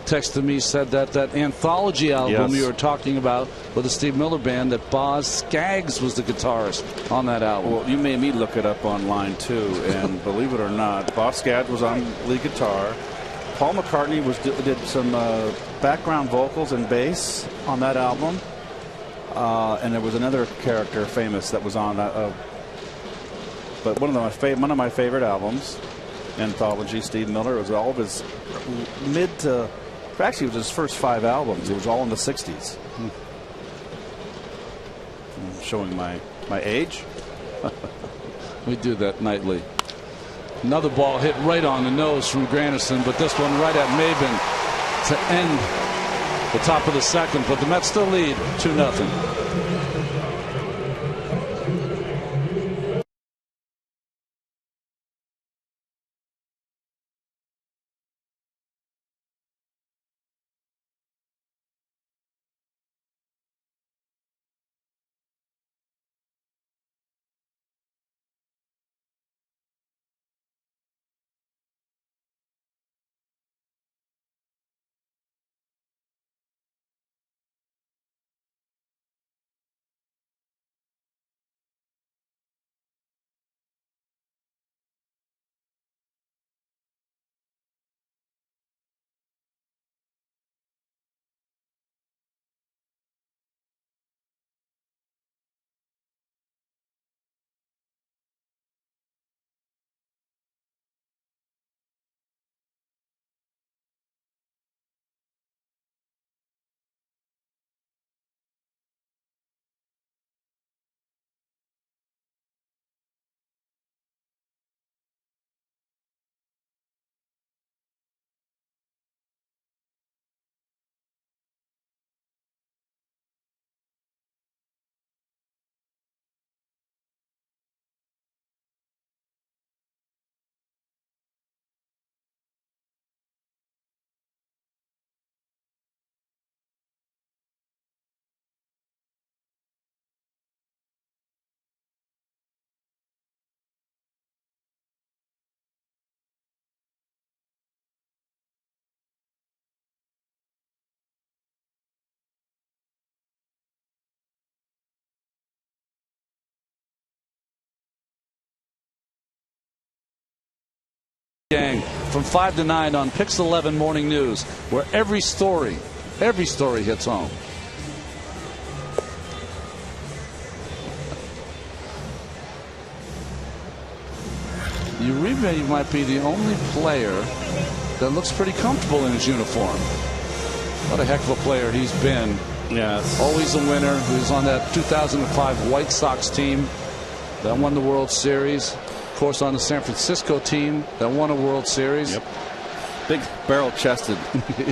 texted me, said that anthology album you were talking about with the Steve Miller Band, that Boz Scaggs was the guitarist on that album. Well, you made me look it up online too, and believe it or not, Boz Scaggs was on lead guitar. Paul McCartney did some background vocals and bass on that album, and there was another character famous that was on that. But one of my favorite albums, anthology, Steve Miller, was all of his actually, it was his first 5 albums. It was all in the 60s. I'm showing my age. We do that nightly. Another ball hit right on the nose from Granderson, but this one right at Maben to end the top of the second. But the Mets still lead 2-0. Gang from 5 to 9 on Pix 11 Morning News, where every story hits home. Uribe might be the only player that looks pretty comfortable in his uniform. What a heck of a player he's been. Yes. Always a winner. He was on that 2005 White Sox team that won the World Series. Of course, on the San Francisco team that won a World Series. Yep. Big barrel-chested.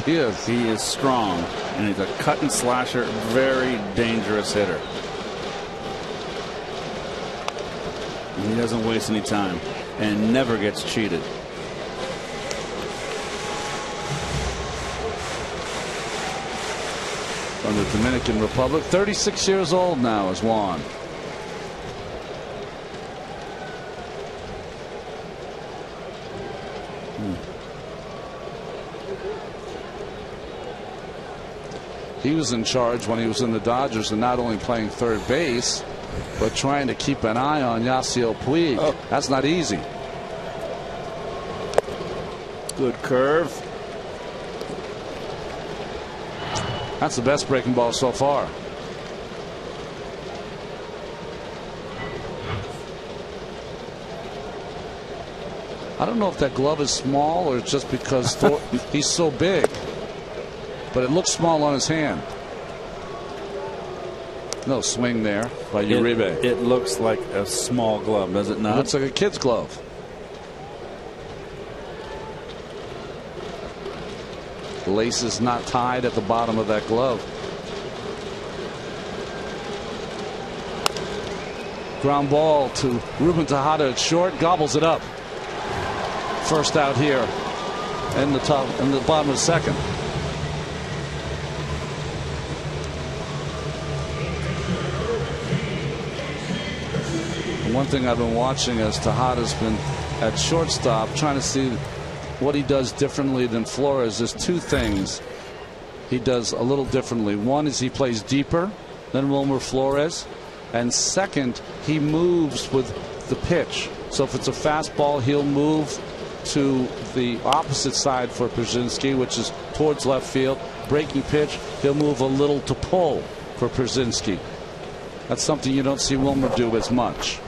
He is. He is strong, and he's a cut and slasher, very dangerous hitter. And he doesn't waste any time and never gets cheated. From the Dominican Republic, 36 years old now is Juan. He was in charge when he was in the Dodgers, and not only playing third base, but trying to keep an eye on Yasiel Puig. Oh. That's not easy. Good curve. That's the best breaking ball so far. I don't know if that glove is small or it's just because he's so big. But it looks small on his hand. No swing there by Uribe. It looks like a small glove, does it not? It looks like a kid's glove. The lace is not tied at the bottom of that glove. Ground ball to Ruben Tejada at short, gobbles it up. First out here in the bottom of the second. One thing I've been watching as Tejada's been at shortstop, trying to see what he does differently than Flores, there's two things he does a little differently. One is he plays deeper than Wilmer Flores, and second, he moves with the pitch. So if it's a fastball, he'll move to the opposite side for Pierzynski, which is towards left field. Breaking pitch, he'll move a little to pull for Pierzynski. That's something you don't see Wilmer do as much.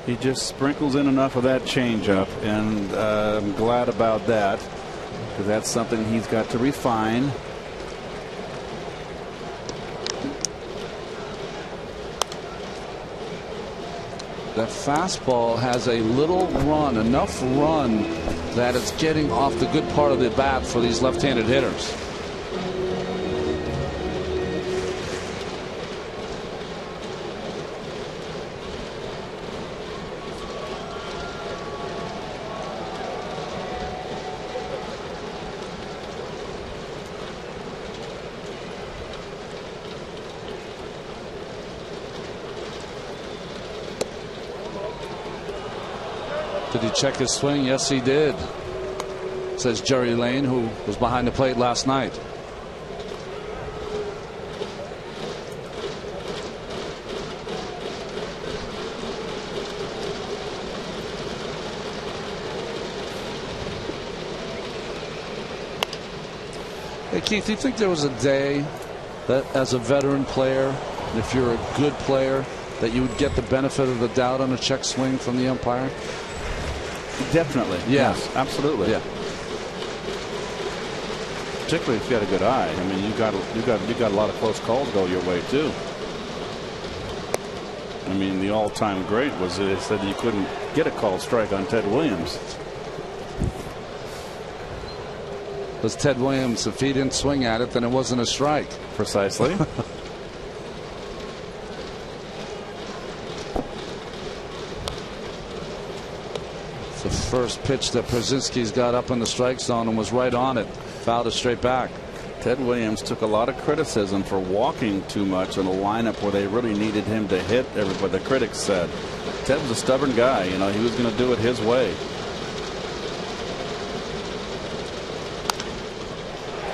He just sprinkles in enough of that changeup, and I'm glad about that, because that's something he's got to refine. That fastball has a little run, enough run that it's getting off the good part of the bat for these left-handed hitters. Did he check his swing? Yes, he did, says Jerry Lane, who was behind the plate last night. Hey, Keith, do you think there was a day that as a veteran player, if you're a good player, that you would get the benefit of the doubt on a check swing from the umpire? Definitely. Yeah. Yes, absolutely. Yeah. Particularly if you had a good eye. I mean, you got a lot of close calls go your way too. I mean, the all-time great was it said you couldn't get a called strike on Ted Williams. Because Ted Williams, if he didn't swing at it, then it wasn't a strike. Precisely. The first pitch that Pierzynski's got up in the strike zone and was right on it. Fouled it straight back. Ted Williams took a lot of criticism for walking too much in a lineup where they really needed him to hit everybody. The critics said Ted was a stubborn guy. You know, he was going to do it his way.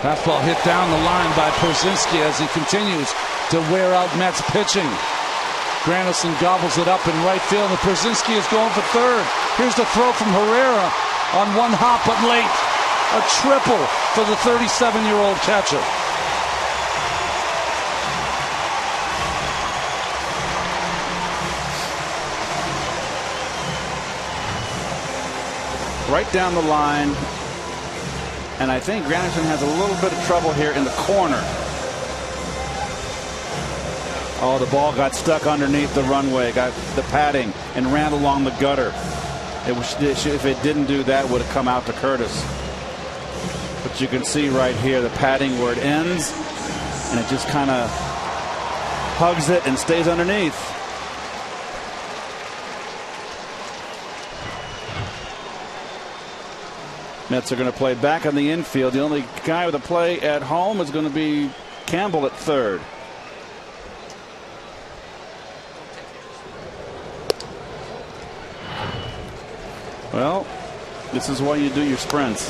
Fastball hit down the line by Pierzynski as he continues to wear out Mets pitching. Granderson gobbles it up in right field, and Pierzynski is going for third. Here's the throw from Herrera on one hop but late. A triple for the 37-year-old catcher. Right down the line, and I think Granderson has a little bit of trouble here in the corner. Oh, the ball got stuck underneath the runway, got the padding, and ran along the gutter. If it didn't do that, it would have come out to Curtis. But you can see right here the padding where it ends, and it just kind of hugs it and stays underneath. Mets are going to play back on the infield. The only guy with a play at home is going to be Campbell at third. Well, this is why you do your sprints.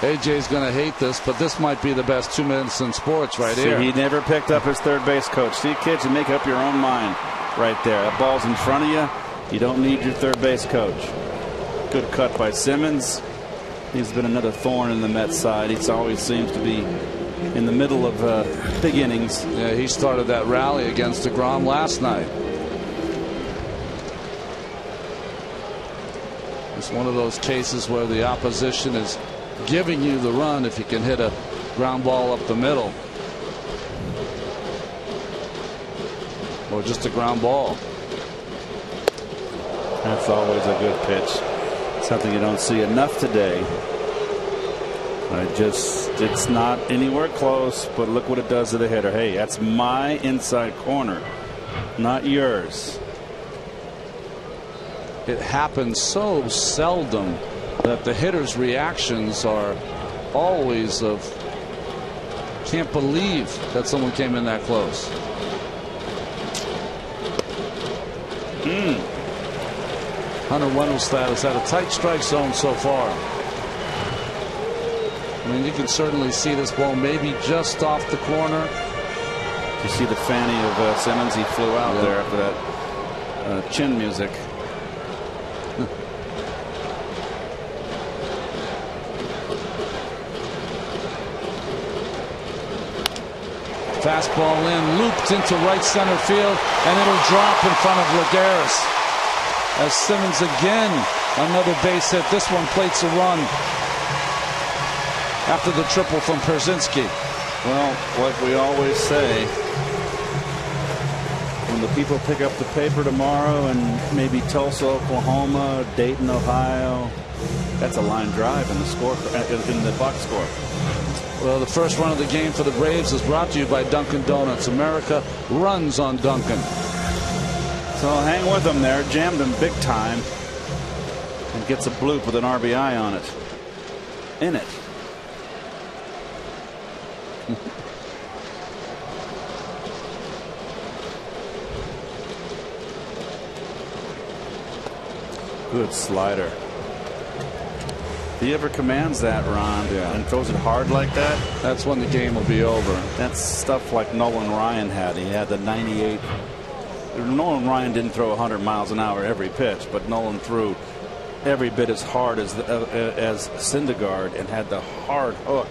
AJ's going to hate this, but this might be the best 2 minutes in sports right here. He never picked up his third base coach. See, kids, you make up your own mind right there. That ball's in front of you. You don't need your third base coach. Good cut by Simmons. He's been another thorn in the Mets side. He always seems to be in the middle of big innings. Yeah, he started that rally against DeGrom last night. It's one of those cases where the opposition is giving you the run if you can hit a ground ball up the middle. Or just a ground ball. That's always a good pitch. Something you don't see enough today. It's not anywhere close, but look what it does to the hitter. Hey, that's my inside corner, not yours. It happens so seldom that the hitters' reactions are always of can't believe that someone came in that close. 101 status at a tight strike zone so far. I mean, you can certainly see this ball maybe just off the corner. You see the fanny of Simmons. He flew out there after that chin music. Fastball in, looped into right center field, and it'll drop in front of Lagares. As Simmons again, another base hit. This one plates a run after the triple from Pierzynski. Well, like we always say, when the people pick up the paper tomorrow and maybe Tulsa, Oklahoma, Dayton, Ohio, that's a line drive in the score, in the box score. Well, the first run of the game for the Braves is brought to you by Dunkin' Donuts. America runs on Dunkin'. So hang with them there. Jammed them big time. And gets a bloop with an RBI on it. In it. Good slider. If he ever commands that, Ron, and throws it hard like that, that's when the game will be over. That's stuff like Nolan Ryan had. He had the 98. Nolan Ryan didn't throw 100 miles an hour every pitch, but Nolan threw every bit as hard as Syndergaard and had the hard hook.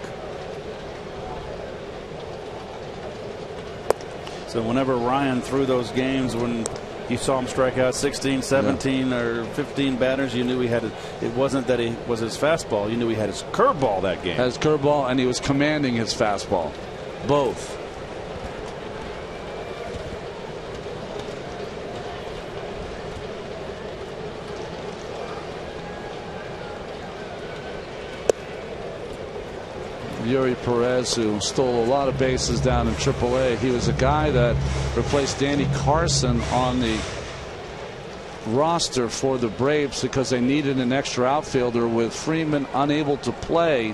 So whenever Ryan threw those games, when you saw him strike out 16, 17, or 15 batters, you knew he had it. It wasn't that he was his fastball. You knew he had his curveball that game. His curveball, and he was commanding his fastball. Both. Yuri Perez, who stole a lot of bases down in AAA. He was a guy that replaced Danny Carson on the roster for the Braves because they needed an extra outfielder. With Freeman unable to play,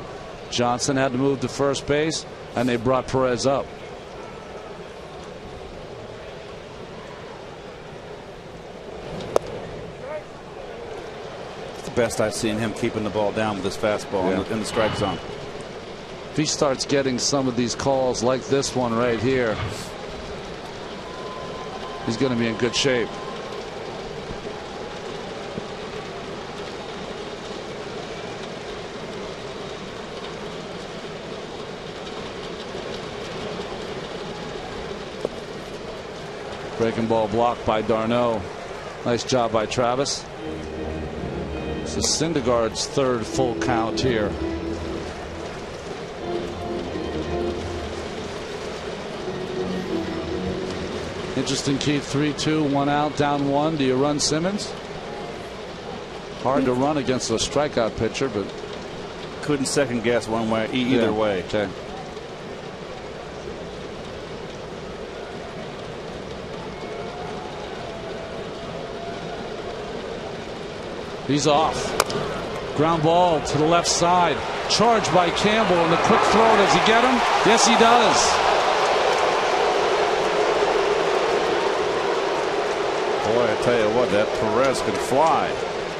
Johnson had to move to first base, and they brought Perez up. It's the best I've seen him keeping the ball down with his fastball in the strike zone. If he starts getting some of these calls like this one right here, he's going to be in good shape. Breaking ball blocked by d'Arnaud. Nice job by Travis. This is Syndergaard's third full count here. Interesting, Keith. 3-2, 1 out, down 1. Do you run Simmons? Hard to run against a strikeout pitcher, but couldn't second guess one way, either way. Okay. He's off. Ground ball to the left side. Charged by Campbell, and the quick throw. Does he get him? Yes, he does. Boy, I tell you what, that Perez can fly.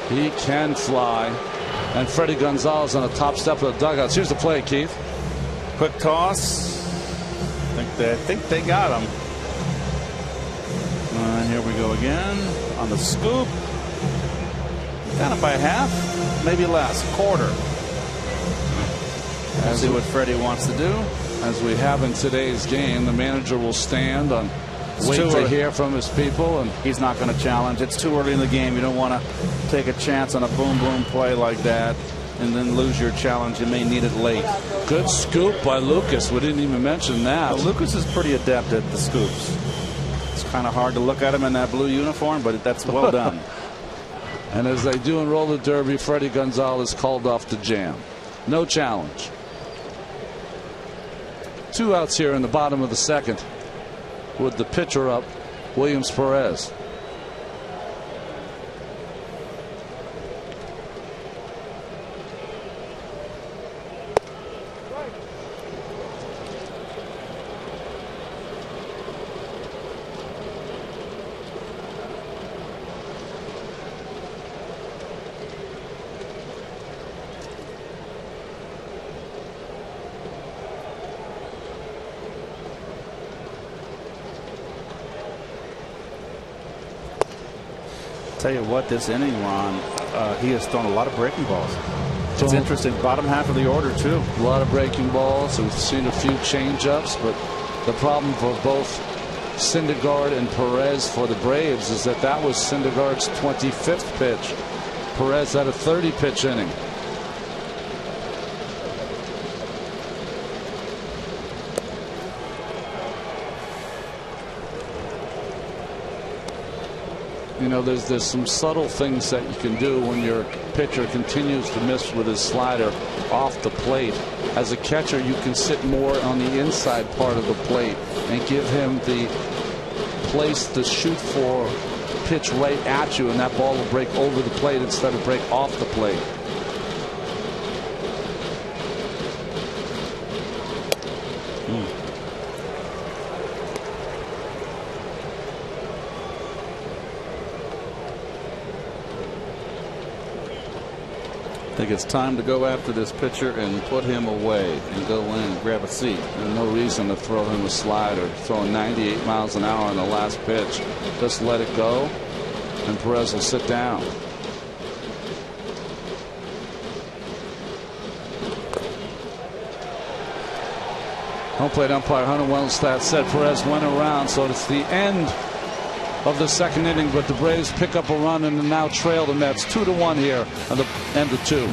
He can fly. And Freddie Gonzalez on the top step of the dugouts. Here's the play, Keith. Quick toss. I think they got him. Here we go again on the scoop. Down it by half, maybe less, quarter. Let's see what Freddie wants to do. As we have in today's game, the manager will stand on. Wait to hear from his people, and he's not going to challenge. It's too early in the game. You don't want to take a chance on a boom play like that and then lose your challenge. You may need it late. Good scoop by Lucas. We didn't even mention that. Well, Lucas is pretty adept at the scoops. It's kind of hard to look at him in that blue uniform, but that's well done. And as they do in roller derby, Freddie Gonzalez called off the jam. No challenge. 2 outs here in the bottom of the second, with the pitcher up, Williams Perez. Tell you what, this inning, Ron, he has thrown a lot of breaking balls. It's interesting. Bottom half of the order, too. A lot of breaking balls. We've seen a few change-ups, but the problem for both Syndergaard and Perez for the Braves is that was Syndergaard's 25th pitch. Perez had a 30-pitch inning. You know, there's some subtle things that you can do when your pitcher continues to miss with his slider off the plate. As a catcher, you can sit more on the inside part of the plate and give him the place to shoot for pitch right at you, and that ball will break over the plate instead of break off the plate. I think it's time to go after this pitcher and put him away and go in and grab a seat. There's no reason to throw him a slider. Throwing 98 miles an hour on the last pitch. Just let it go, and Perez will sit down. Home plate umpire Hunter Wellstat said Perez went around, so it's the end of the second inning, but the Braves pick up a run and now trail the Mets 2-1 here at the end of 2.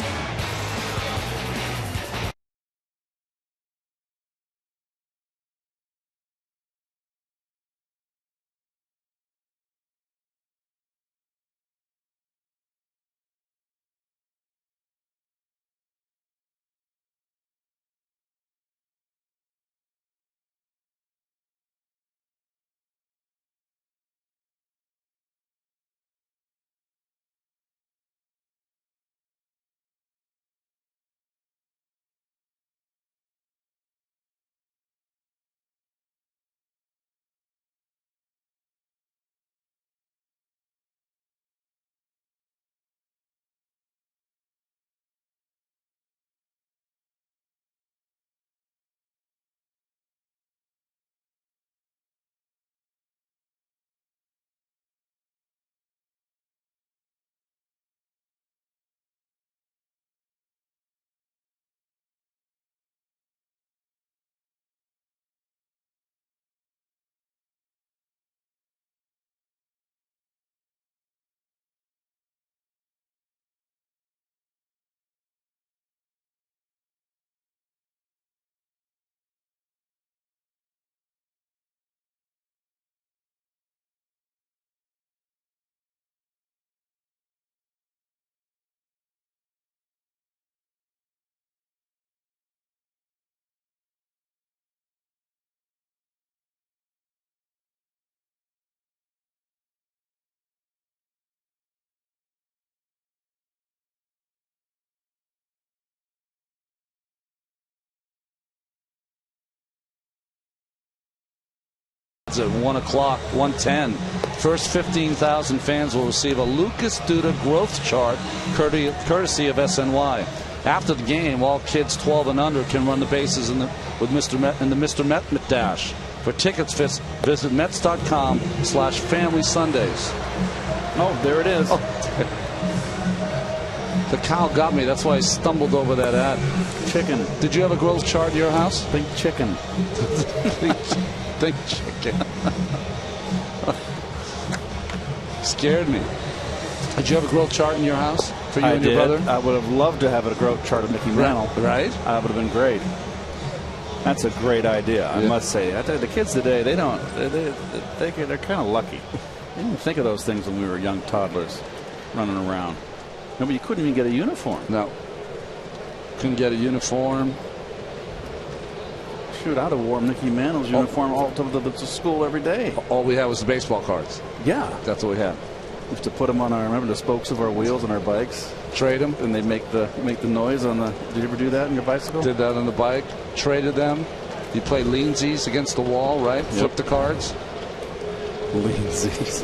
At 1 o'clock, 1:10. First 15,000 fans will receive a Lucas Duda growth chart courtesy of SNY. After the game, all kids 12 and under can run the bases with Mr. Met in the Mr. Met Dash. For tickets, visit Mets.com/Family Sundays. Oh, there it is. Oh. The cow got me. That's why I stumbled over that ad. Chicken. Did you have a growth chart in your house? Think chicken. Think chicken. Scared me. Did you have a growth chart in your house for you and your brother? I would have loved to have a growth chart of Mickey Mantle. Right? That would have been great. That's a great idea, I must say. I tell you, the kids today, they're kind of lucky. They didn't think of those things when we were young toddlers running around. No, but you couldn't even get a uniform. No. Couldn't get a uniform. Shoot, I'd have worn Mickey Mantle's uniform all to school every day. All we had was the baseball cards. Yeah. That's what we had. We used to put them on remember the spokes of our wheels on our bikes? Trade them. And they make the noise on the, did you ever do that on your bicycle? Did that on the bike. Traded them. You play leansies against the wall, right? Yep. Flip the cards. Leansies.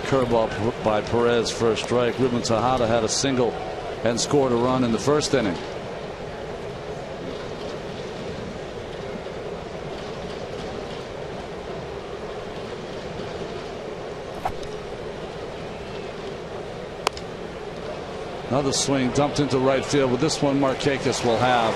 Curveball by Perez, first strike. Ruben Tejada had a single and scored a run in the first inning. Another swing dumped into right field, but this one Markakis will have.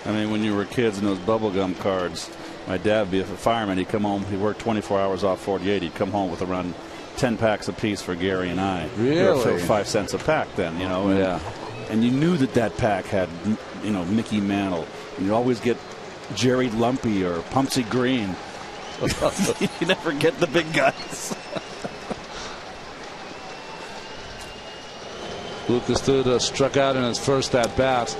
I mean, when you were kids in those bubblegum cards, my dad would be a fireman. He'd come home. He worked 24 hours off 48. He'd come home with around 10 packs apiece for Gary and I. Really? 5 cents a pack then, you know. Yeah. And you knew that pack had, you know, Mickey Mantle. And you always get Jerry Lumpy or Pumpsy Green. You never get the big guys. Lucas Duda struck out in his first at bat.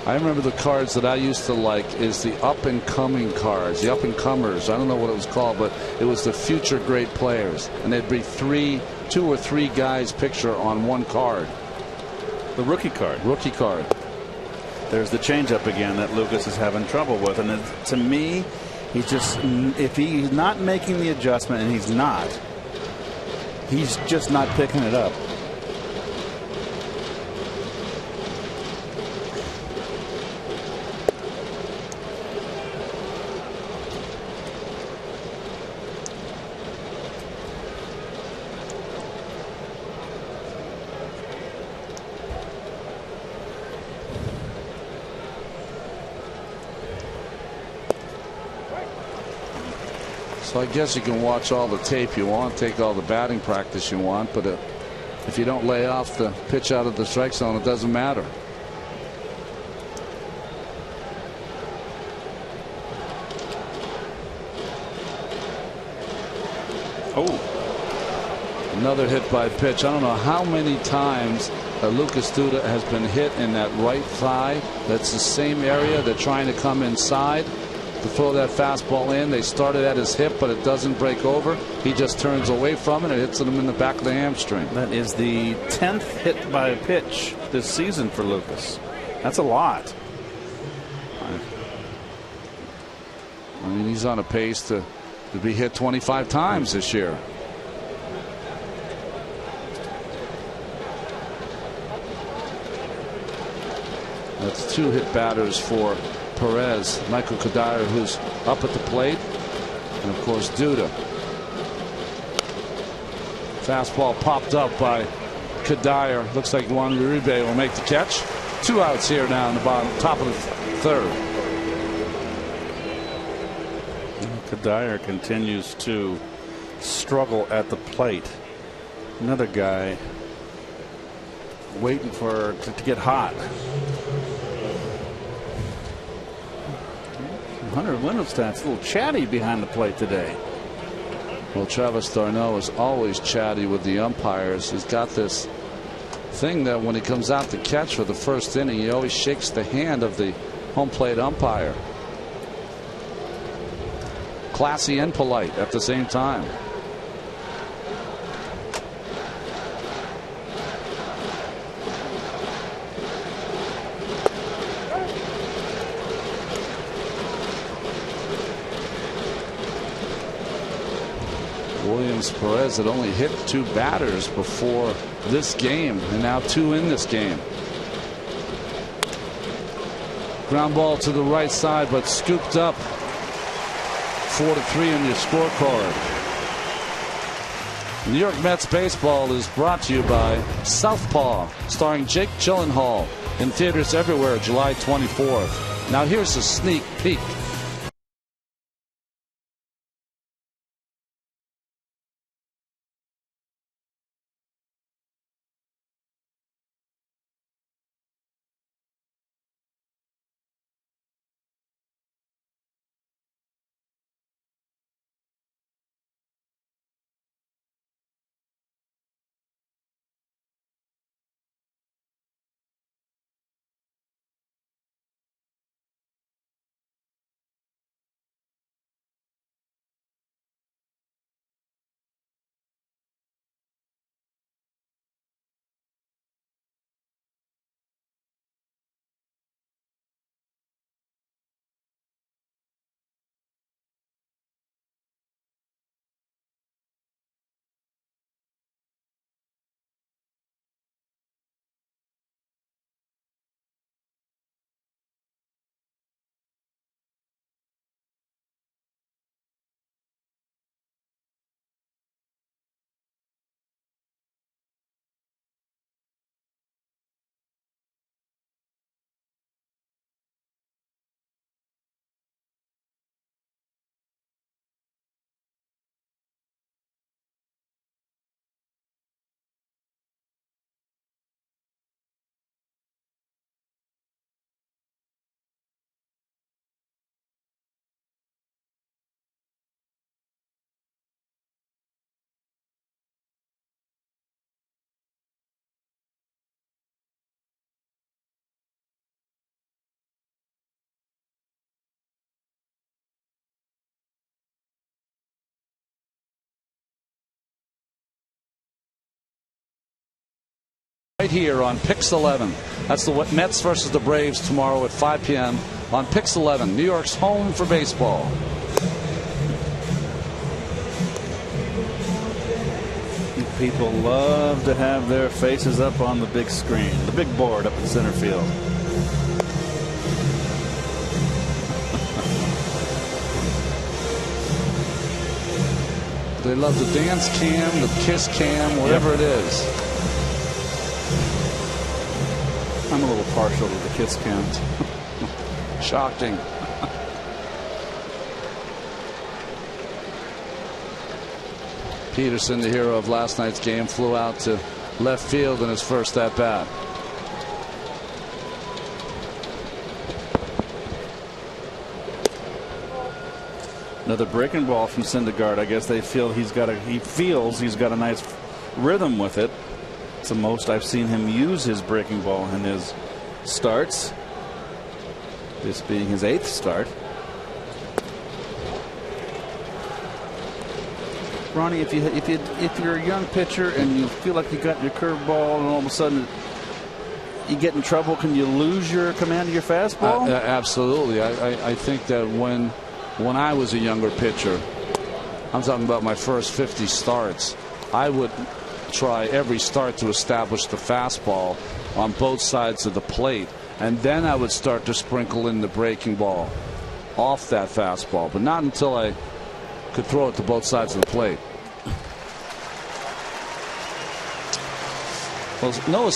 I remember the cards that I used to like is the up and coming cards, the up and comers. I don't know what it was called, but it was the future great players, and there'd be 2 or 3 guys picture on one card. The rookie card. Rookie card. There's the changeup again that Lucas is having trouble with, and to me, he's just, if he's not making the adjustment, and he's just not picking it up. So I guess you can watch all the tape you want, take all the batting practice you want, but if you don't lay off the pitch out of the strike zone, it doesn't matter. Oh. Another hit by pitch. I don't know how many times Lucas Duda has been hit in that right thigh. That's the same area. They're trying to come inside to throw that fastball in. They started at his hip, but it doesn't break over. He just turns away from it and hits him in the back of the hamstring. That is the 10th hit by a pitch this season for Lucas. That's a lot. I mean, he's on a pace to be hit 25 times this year. That's 2 hit batters for Perez. Michael Kadire, who's up at the plate, and of course Duda. Fastball popped up by Kadire. Looks like Juan Uribe will make the catch. 2 outs here now in the top of the 3rd. Kadire continues to struggle at the plate. Another guy waiting to get hot. Hunter Windelstadt's a little chatty behind the plate today. Well, Travis d'Arnaud is always chatty with the umpires. He's got this thing that when he comes out to catch for the first inning, he always shakes the hand of the home plate umpire. Classy and polite at the same time. Williams Perez had only hit 2 batters before this game, and now 2 in this game. Ground ball to the right side, but scooped up. 4-3 on your scorecard. New York Mets baseball is brought to you by Southpaw, starring Jake Gyllenhaal, in theaters everywhere July 24th. Now here's a sneak peek Right here on Pix 11. That's the Mets versus the Braves tomorrow at 5 p.m. on Pix 11, New York's home for baseball. People love to have their faces up on the big screen, the big board up in center field. They love the dance cam, the kiss cam, whatever it is. I'm a little partial to the kiss cam. Shocking. Peterson, the hero of last night's game, flew out to left field in his first at bat. Another breaking ball from Syndergaard. I guess they feel he feels he's got a nice rhythm with it. It's the most I've seen him use his breaking ball in his starts. This being his 8th start. Ronnie, if you're a young pitcher and you feel like you got your curveball and all of a sudden you get in trouble, can you lose your command of your fastball? Absolutely. I think that when I was a younger pitcher, I'm talking about my first 50 starts, I would try every start to establish the fastball on both sides of the plate, and then I would start to sprinkle in the breaking ball off that fastball, but not until I could throw it to both sides of the plate. Well, Noah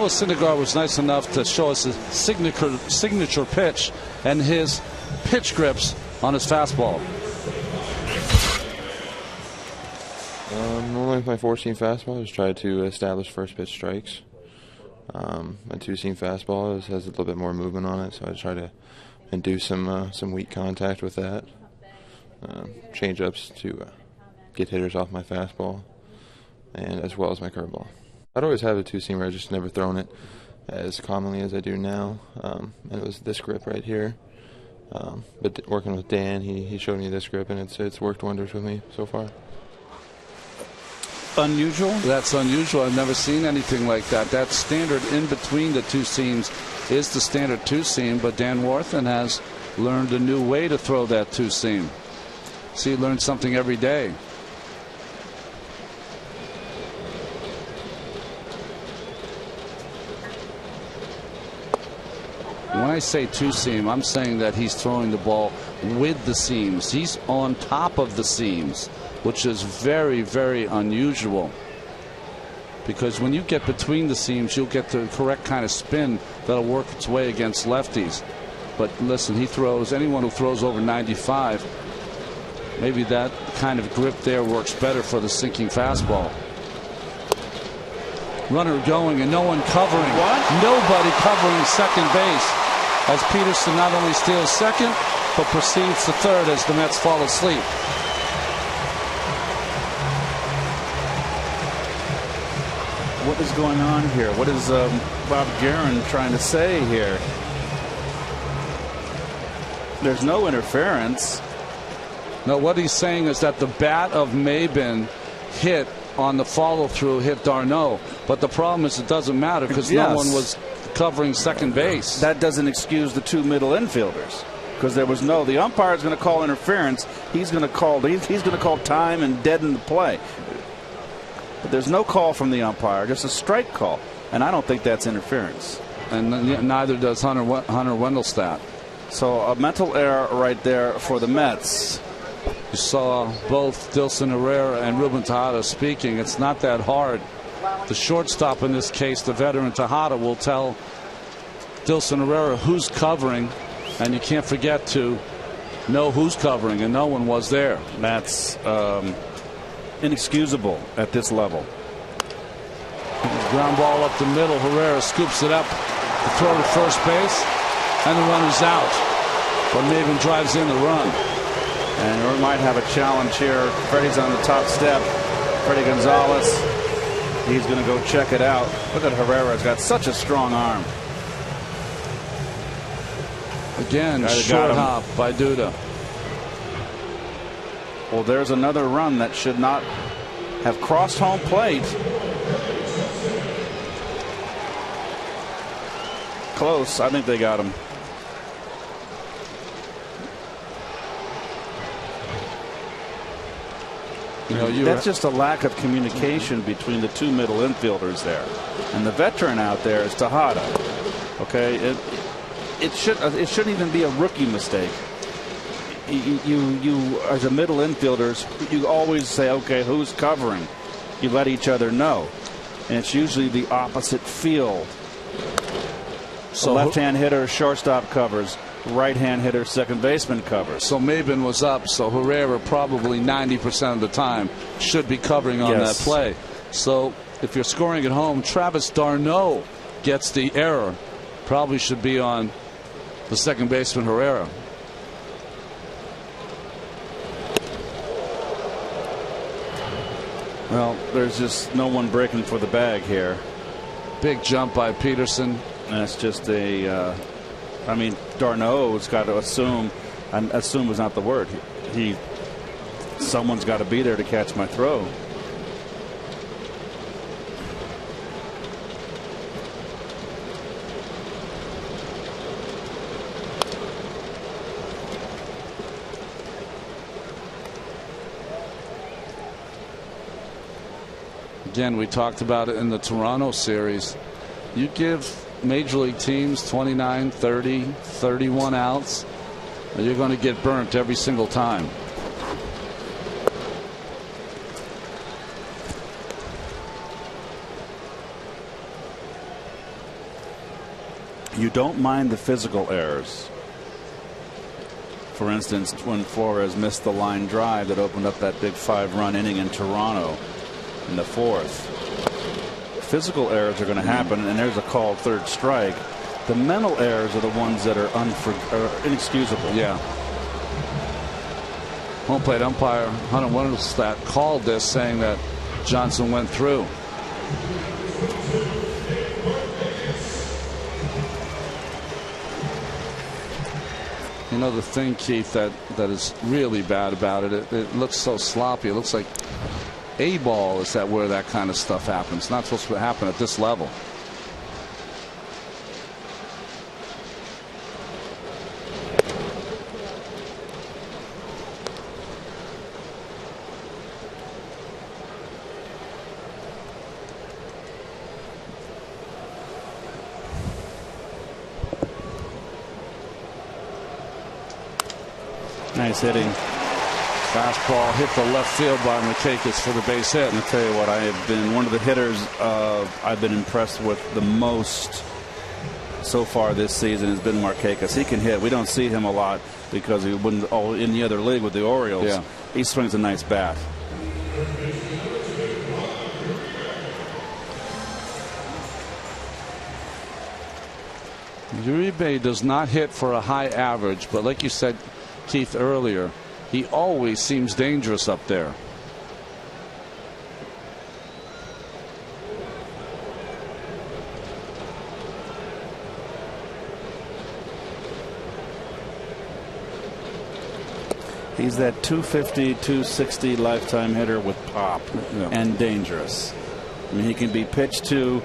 Syndergaard was nice enough to show us his signature pitch and his pitch grips on his fastball. Normally with my 4-seam fastball, I just try to establish first pitch strikes. My 2-seam fastball has a little bit more movement on it, so I try to induce some weak contact with that. Change-ups to get hitters off my fastball, and as well as my curveball. I'd always have a 2-seamer, I just never thrown it as commonly as I do now. And it was this grip right here. But working with Dan, he showed me this grip, and it's worked wonders with me so far. Unusual? That's unusual. I've never seen anything like that. That standard in between the 2 seams is the standard 2-seam, but Dan Warthen has learned a new way to throw that 2-seam. See, he learns something every day. When I say 2-seam, I'm saying that he's throwing the ball with the seams. He's on top of the seams, which is very, very unusual. Because when you get between the seams, you'll get the correct kind of spin that'll work its way against lefties. But listen, anyone who throws over 95, maybe that kind of grip there works better for the sinking fastball. Runner going and no one covering. What? Nobody covering second base, as Peterson not only steals second, but proceeds to third as the Mets fall asleep. What is going on here? What is Bob Guerin trying to say here? There's no interference. No, what he's saying is that the bat of Maben hit on the follow-through, hit d'Arnaud. But the problem is it doesn't matter because no one was covering second base. That doesn't excuse the 2 middle infielders, because the umpire is going to call interference. He's going to call time and deaden the play. But there's no call from the umpire, just a strike call, and I don't think that's interference. And neither does Hunter Wendelstedt. So a mental error right there for the Mets. You saw both Dilson Herrera and Ruben Tejada speaking. It's not that hard. The shortstop in this case, the veteran Tejada, will tell Dilson Herrera who's covering, and you can't forget to know who's covering, and no one was there. That's inexcusable at this level. Ground ball up the middle. Herrera scoops it up to throw to first base, and the runner's out. But Maben drives in the run. And we might have a challenge here. Freddie's on the top step. Freddie Gonzalez. He's going to go check it out. Look at Herrera. He's got such a strong arm. Again, short hop by Duda. Well, there's another run that should not have crossed home plate. close. I think they got him. That's just a lack of communication between the two middle infielders there, and the veteran out there is Tejada. Okay, it shouldn't even be a rookie mistake. You as a middle infielders, you always say, okay, who's covering? You let each other know, and it's usually the opposite field. So left-hand hitter, shortstop covers. Right-hand hitter, second baseman covers. So Maben was up, so Herrera probably 90% of the time should be covering on that play. So if you're scoring at home, Travis d'Arnaud gets the error. Probably should be on the second baseman, Herrera. Well, there's just no one breaking for the bag here. Big jump by Peterson. That's just a I mean, d'Arnaud's got to assume, and assume is not the word. Someone's got to be there to catch my throw. Again, we talked about it in the Toronto series. You give major league teams 29, 30, 31 outs, and you're going to get burnt every single time. You don't mind the physical errors. For instance, when Flores missed the line drive that opened up that big 5-run inning in Toronto in the 4th. Physical errors are going to happen, and there's a called third strike. The mental errors are the ones that are inexcusable. Yeah. Home plate umpire Hunter Winterstadt called this, saying that Johnson went through. You know the thing, Keith, that is really bad about it. It looks so sloppy. It looks like A-ball is that where that kind of stuff happens. It's not supposed to happen at this level. Nice hitting. Fastball hit the left field by Markakis for the base hit. I'll tell you what, I have been one of the hitters I've been impressed with the most so far this season has been Markakis. He can hit. We don't see him a lot because he wouldn't in the other league with the Orioles. Yeah. He swings a nice bat. Uribe does not hit for a high average, but like you said, Keith, earlier, he always seems dangerous up there. He's that 250, 260 lifetime hitter with pop and dangerous. I mean, he can be pitched to,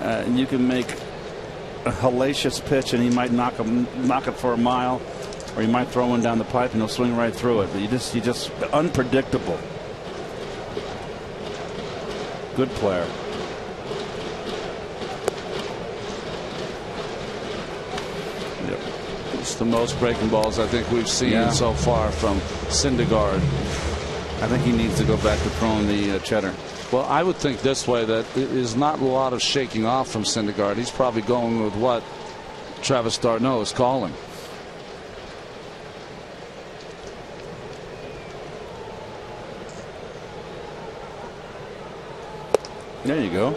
and you can make a hellacious pitch, and he might knock it for a mile. Or you might throw one down the pipe and he'll swing right through it. But you just unpredictable. Good player. Yep. It's the most breaking balls I think we've seen so far from Syndergaard. I think he needs to go back to throwing the cheddar. Well, I would think this way, that it is not a lot of shaking off from Syndergaard. He's probably going with what Travis d'Arnaud is calling. There you go.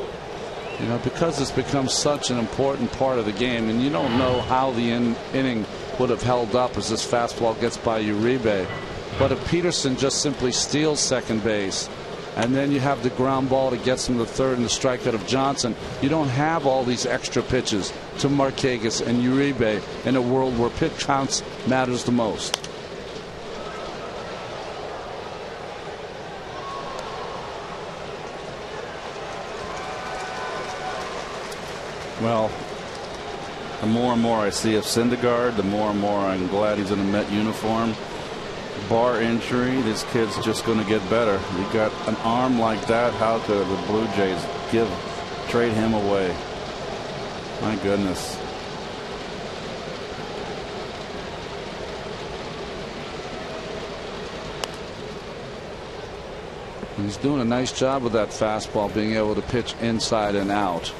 You know, because it's become such an important part of the game, and you don't know how the inning would have held up as this fastball gets by Uribe. But if Peterson just simply steals second base, and then you have the ground ball to get him to third and the strikeout of Johnson, you don't have all these extra pitches to Markakis and Uribe in a world where pitch counts matters the most. Well, The more and more I see of Syndergaard, the more and more I'm glad he's in a Met uniform. Bar injury, this kid's just going to get better. He got an arm like that. How could the Blue Jays trade him away? My goodness. He's doing a nice job with that fastball, being able to pitch inside and out.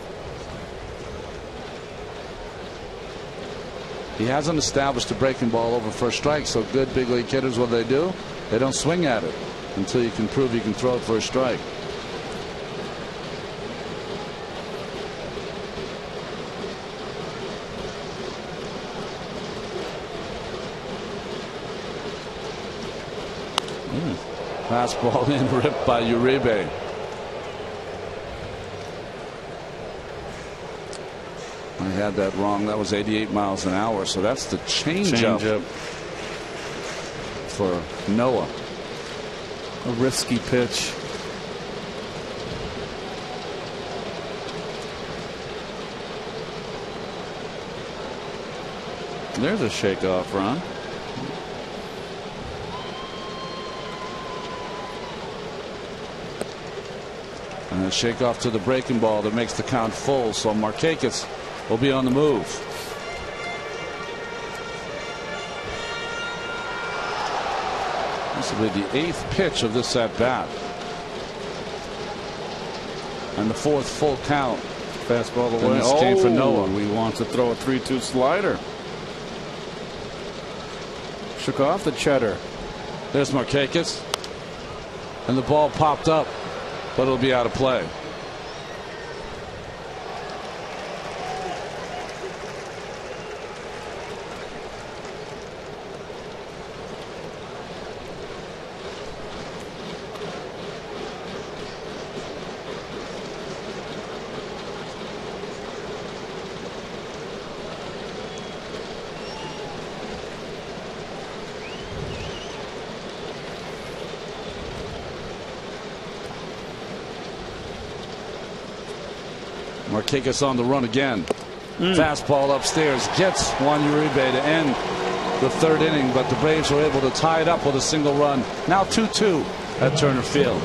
He hasn't established a breaking ball over first strike, so good big league hitters, what do? They don't swing at it until you can prove you can throw it for a strike. Fastball in, ripped by Uribe. I had that wrong. That was 88 miles an hour. So that's the changeup for Noah. A risky pitch. There's a shakeoff run. And a shakeoff to the breaking ball that makes the count full. So Markakis will be on the move. This will be the 8th pitch of this at bat. And the 4th full count. Fastball away. And this came for Noah. He wants to throw a 3-2 slider. Shook off the cheddar. There's Markakis. And the ball popped up, but it'll be out of play. Markakis on the run again. Fastball upstairs gets Juan Uribe to end the 3rd inning, but the Braves were able to tie it up with a single run. Now 2-2 at Turner Field.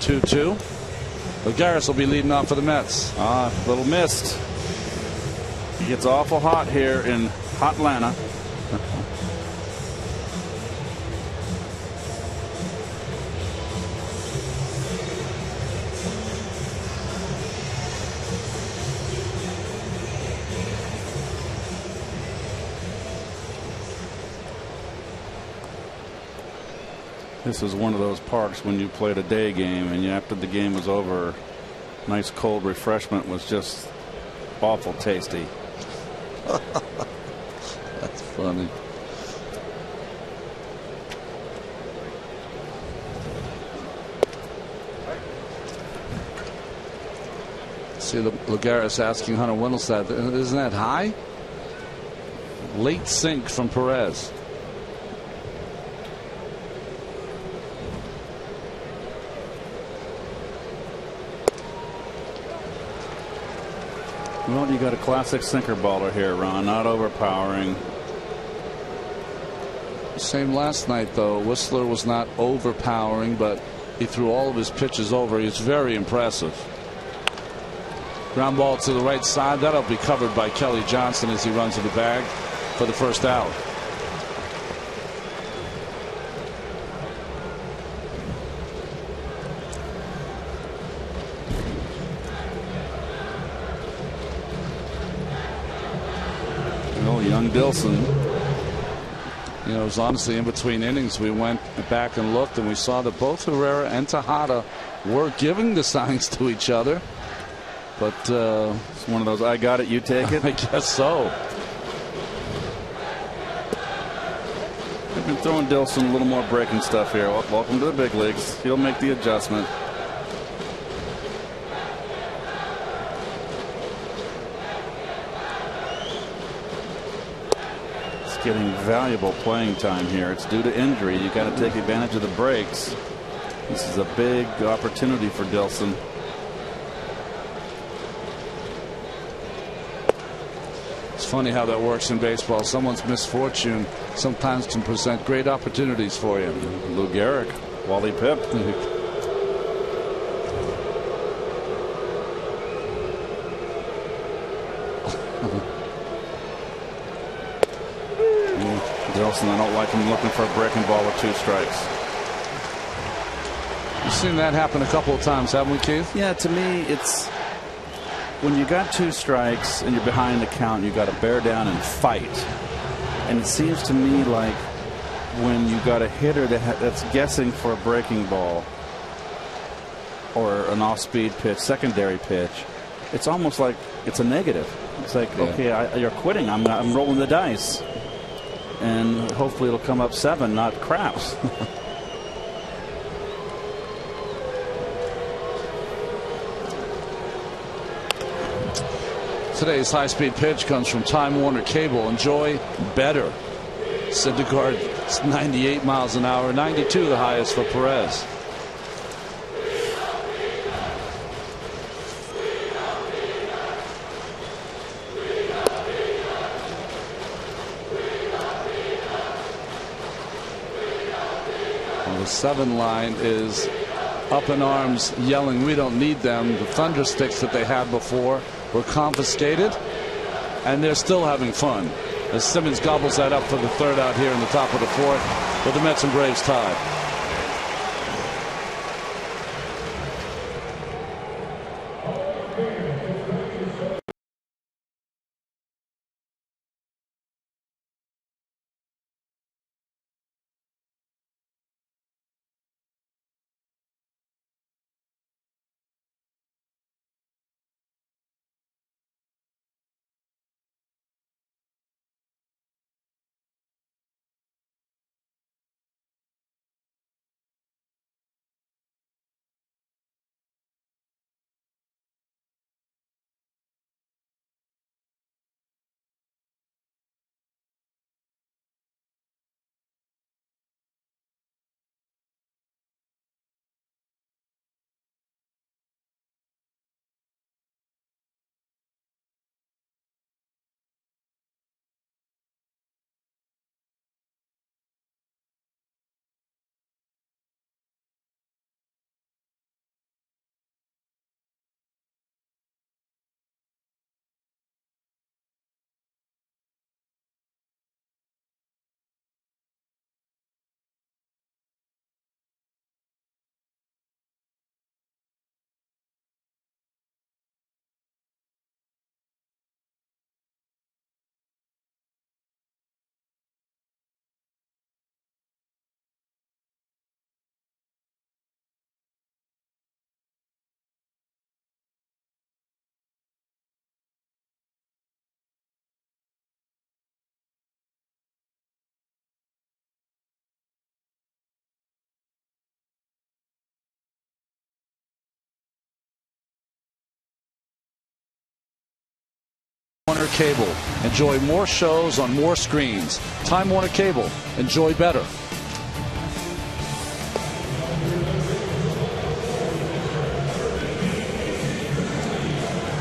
Two. Lagares will be leading off for the Mets. Little missed. He gets awful hot here in Hotlanta. This was one of those parks when you played a day game and after the game was over, nice cold refreshment was just awful tasty. That's funny. See, Lagares asking Hunter Windelstead, isn't that high? Late sink from Perez. Well, you got a classic sinker baller here, Ron. Not overpowering. Same last night, though. Whistler was not overpowering, but he threw all of his pitches over. He's very impressive. Ground ball to the right side. That'll be covered by Kelly Johnson as he runs to the bag for the first out. Young Dilson. You know, it was honestly in between innings. We went back and looked, and we saw that both Herrera and Tejada were giving the signs to each other. But it's one of those I got it, you take it. I guess so. They've been throwing Dilson a little more breaking stuff here. Welcome to the big leagues. He'll make the adjustment. Getting valuable playing time here. It's due to injury. You got to take advantage of the breaks. This is a big opportunity for Dilson. It's funny how that works in baseball. Someone's misfortune sometimes can present great opportunities for you. Lou Gehrig, Wally Pipp. Dilson, I don't like him looking for a breaking ball with 2 strikes. You've seen that happen a couple of times, haven't we, Keith? Yeah, to me, it's when you got 2 strikes and you're behind the count, you got to bear down and fight. And it seems to me like when you got a hitter that's guessing for a breaking ball or an off-speed pitch, secondary pitch, it's almost like it's a negative. It's like, okay, you're quitting. I'm rolling the dice. And hopefully it'll come up 7, not craps. Today's high-speed pitch comes from Time Warner Cable. Enjoy better. Syndergaard, 98 miles an hour, 92 the highest for Perez. The 7 line is up in arms yelling, we don't need them. The thunder sticks that they had before were confiscated, and they're still having fun as Simmons gobbles that up for the 3rd out here in the top of the 4th with the Mets and Braves tied. Warner Cable. Enjoy more shows on more screens. Time Warner Cable. Enjoy better.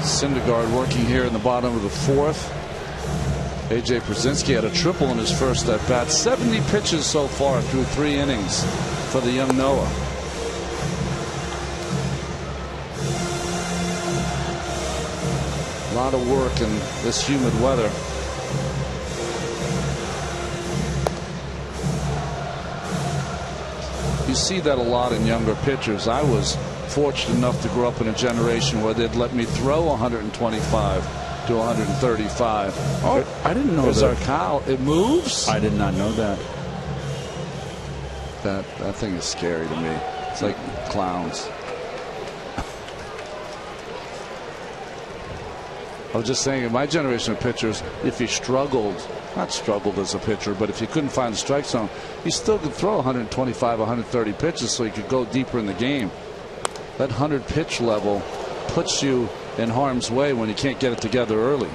Syndergaard working here in the bottom of the fourth. A.J. Pierzynski had a triple in his first at bat. 70 pitches so far through 3 innings for the young Noah. A lot of work in this humid weather. You see that a lot in younger pitchers. I was fortunate enough to grow up in a generation where they'd let me throw 125 to 135. Oh, I didn't know There's that. our cow. It moves. I did not know that. That thing is scary to me. It's like clowns. I was just saying, in my generation of pitchers, if you not struggled as a pitcher, but if you couldn't find the strike zone, you still could throw 125, 130 pitches so you could go deeper in the game. That 100 pitch level puts you in harm's way when you can't get it together early.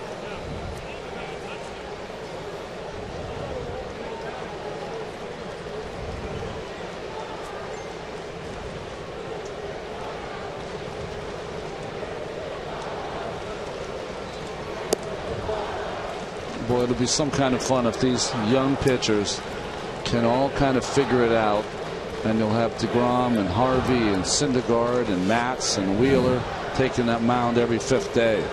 Boy, it'll be some kind of fun if these young pitchers can all kind of figure it out. And you'll have DeGrom and Harvey and Syndergaard and Matz and Wheeler taking that mound every 5th day.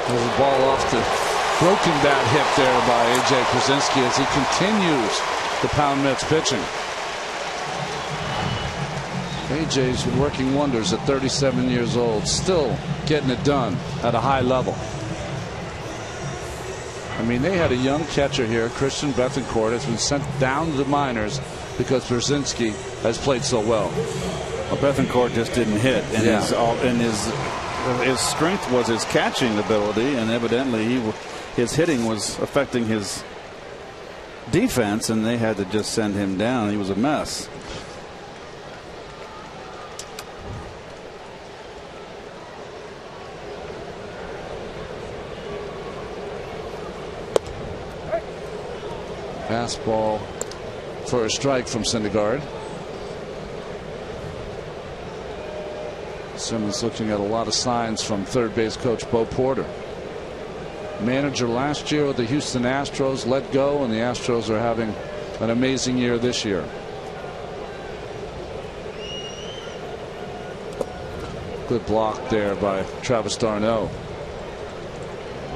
There's a ball off the broken bat hit there by A.J. Pierzynski as he continues to pound Mets pitching. A.J.'s working wonders at 37 years old, still getting it done at a high level. I mean, they had a young catcher here, Christian Bethancourt, has been sent down to the minors because Pierzynski has played so well. Well, Bethancourt just didn't hit, and his strength was his catching ability, and evidently his hitting was affecting his defense, and they had to just send him down. He was a mess. Fastball for a strike from Syndergaard. Simmons looking at a lot of signs from third base coach Bo Porter. Manager last year with the Houston Astros, let go, and the Astros are having an amazing year this year. Good block there by Travis d'Arnaud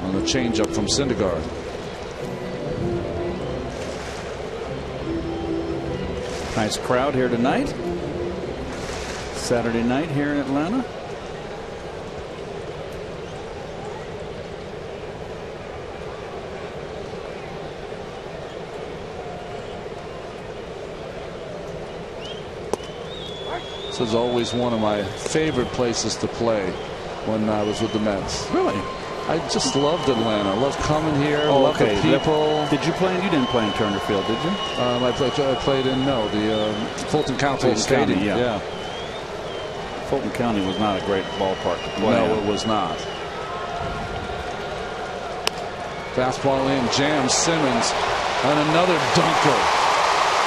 on the changeup from Syndergaard. Nice crowd here tonight. Saturday night here in Atlanta. This is always one of my favorite places to play when I was with the Mets. Really? I just loved Atlanta. I loved coming here. Loved the people. Did you play? You didn't play in Turner Field, did you? I played in the Fulton County Stadium. Yeah. Fulton County was not a great ballpark to play. No, it was not. Fastball in, jams Simmons, and another dunker.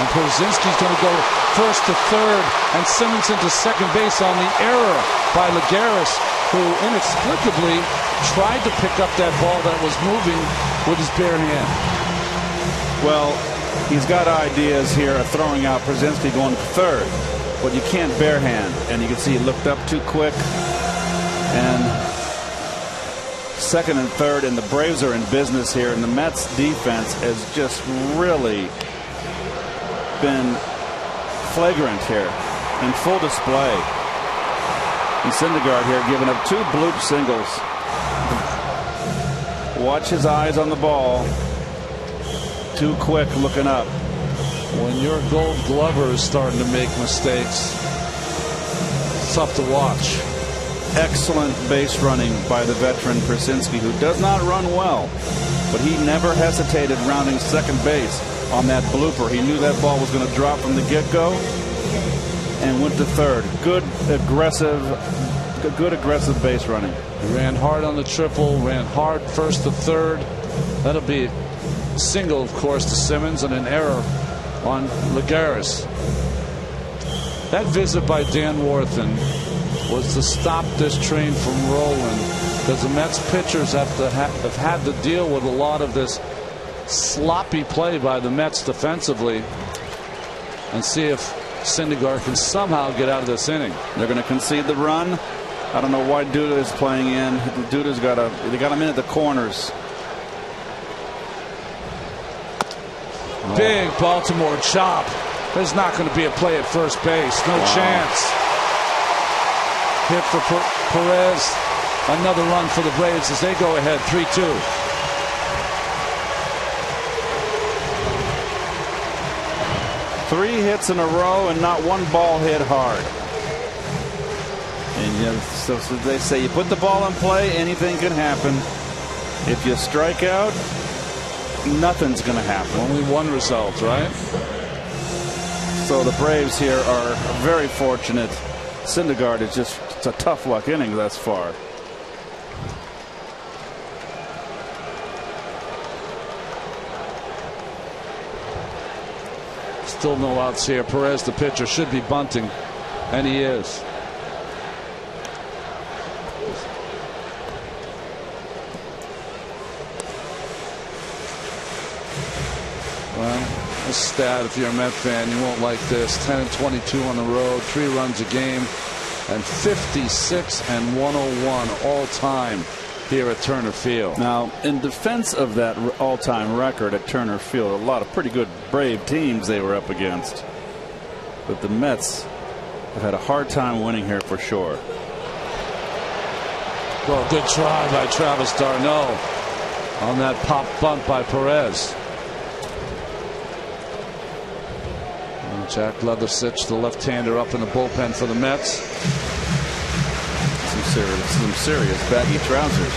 And Pierzynski's going to go first to third, and Simmons into second base on the error by Lagares, who inexplicably tried to pick up that ball that was moving with his bare hand. Well, he's got ideas here of throwing out Pierzynski going to third, but you can't barehand, and you can see he looked up too quick. And second and third, and the Braves are in business here, and the Mets defense has just really been flagrant here, in full display. And Syndergaard here giving up 2 bloop singles. Watch his eyes on the ball. Too quick looking up. When your Gold Glover is starting to make mistakes, It's tough to watch. Excellent base running by the veteran Krasinski, who does not run well, but he never hesitated rounding second base on that blooper. He knew that ball was going to drop from the get-go and went to third. Good aggressive base running. He ran hard on the triple, ran hard first to third. That'll be a single, of course, to Simmons, and an error on Lagares. That visit by Dan Worthen was to stop this train from rolling, because the Mets pitchers have had to deal with a lot of this sloppy play by the Mets defensively, and see if Syndergaard can somehow get out of this inning. They're going to concede the run. I don't know why Duda is playing in. Duda's got they got him in at the corners. Big Baltimore chop. There's not going to be a play at first base. No chance. Hit for Perez. Another run for the Braves as they go ahead 3-2. Three hits in a row and not one ball hit hard. And so they say you put the ball in play, anything can happen. If you strike out, nothing's going to happen. Only one result, right? So the Braves here are very fortunate. Syndergaard is just, it's a tough luck inning thus far. Still no outs here. Perez, the pitcher, should be bunting, and he is. Well, a stat, if you're a Met fan, you won't like this. 10-22 on the road, 3 runs a game, and 56 and 101 all time here at Turner Field. Now, in defense of that all-time record at Turner Field, a lot of pretty good Brave teams they were up against, but the Mets have had a hard time winning here for sure. Well, good try by Travis d'Arnaud on that pop bunt by Perez. Jack Leathersich, the left-hander, up in the bullpen for the Mets. Some serious baggy trousers.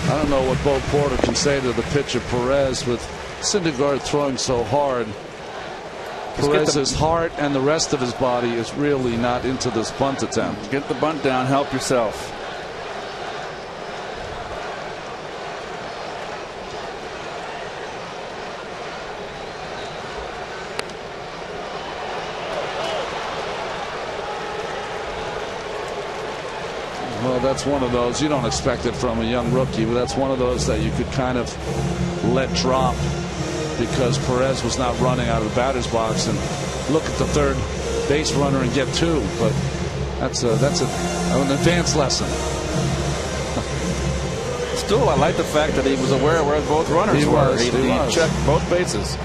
I don't know what Bo Porter can say to the pitcher Perez with Syndergaard throwing so hard. Perez's heart and the rest of his body is really not into this bunt attempt. Get the bunt down, help yourself. Well, that's one of those you don't expect it from a young rookie, but that's one of those that you could kind of let drop because Perez was not running out of the batter's box, and look at the third base runner and get 2. But that's an advanced lesson. Still, I like the fact that he was aware of where both runners were. He checked both bases.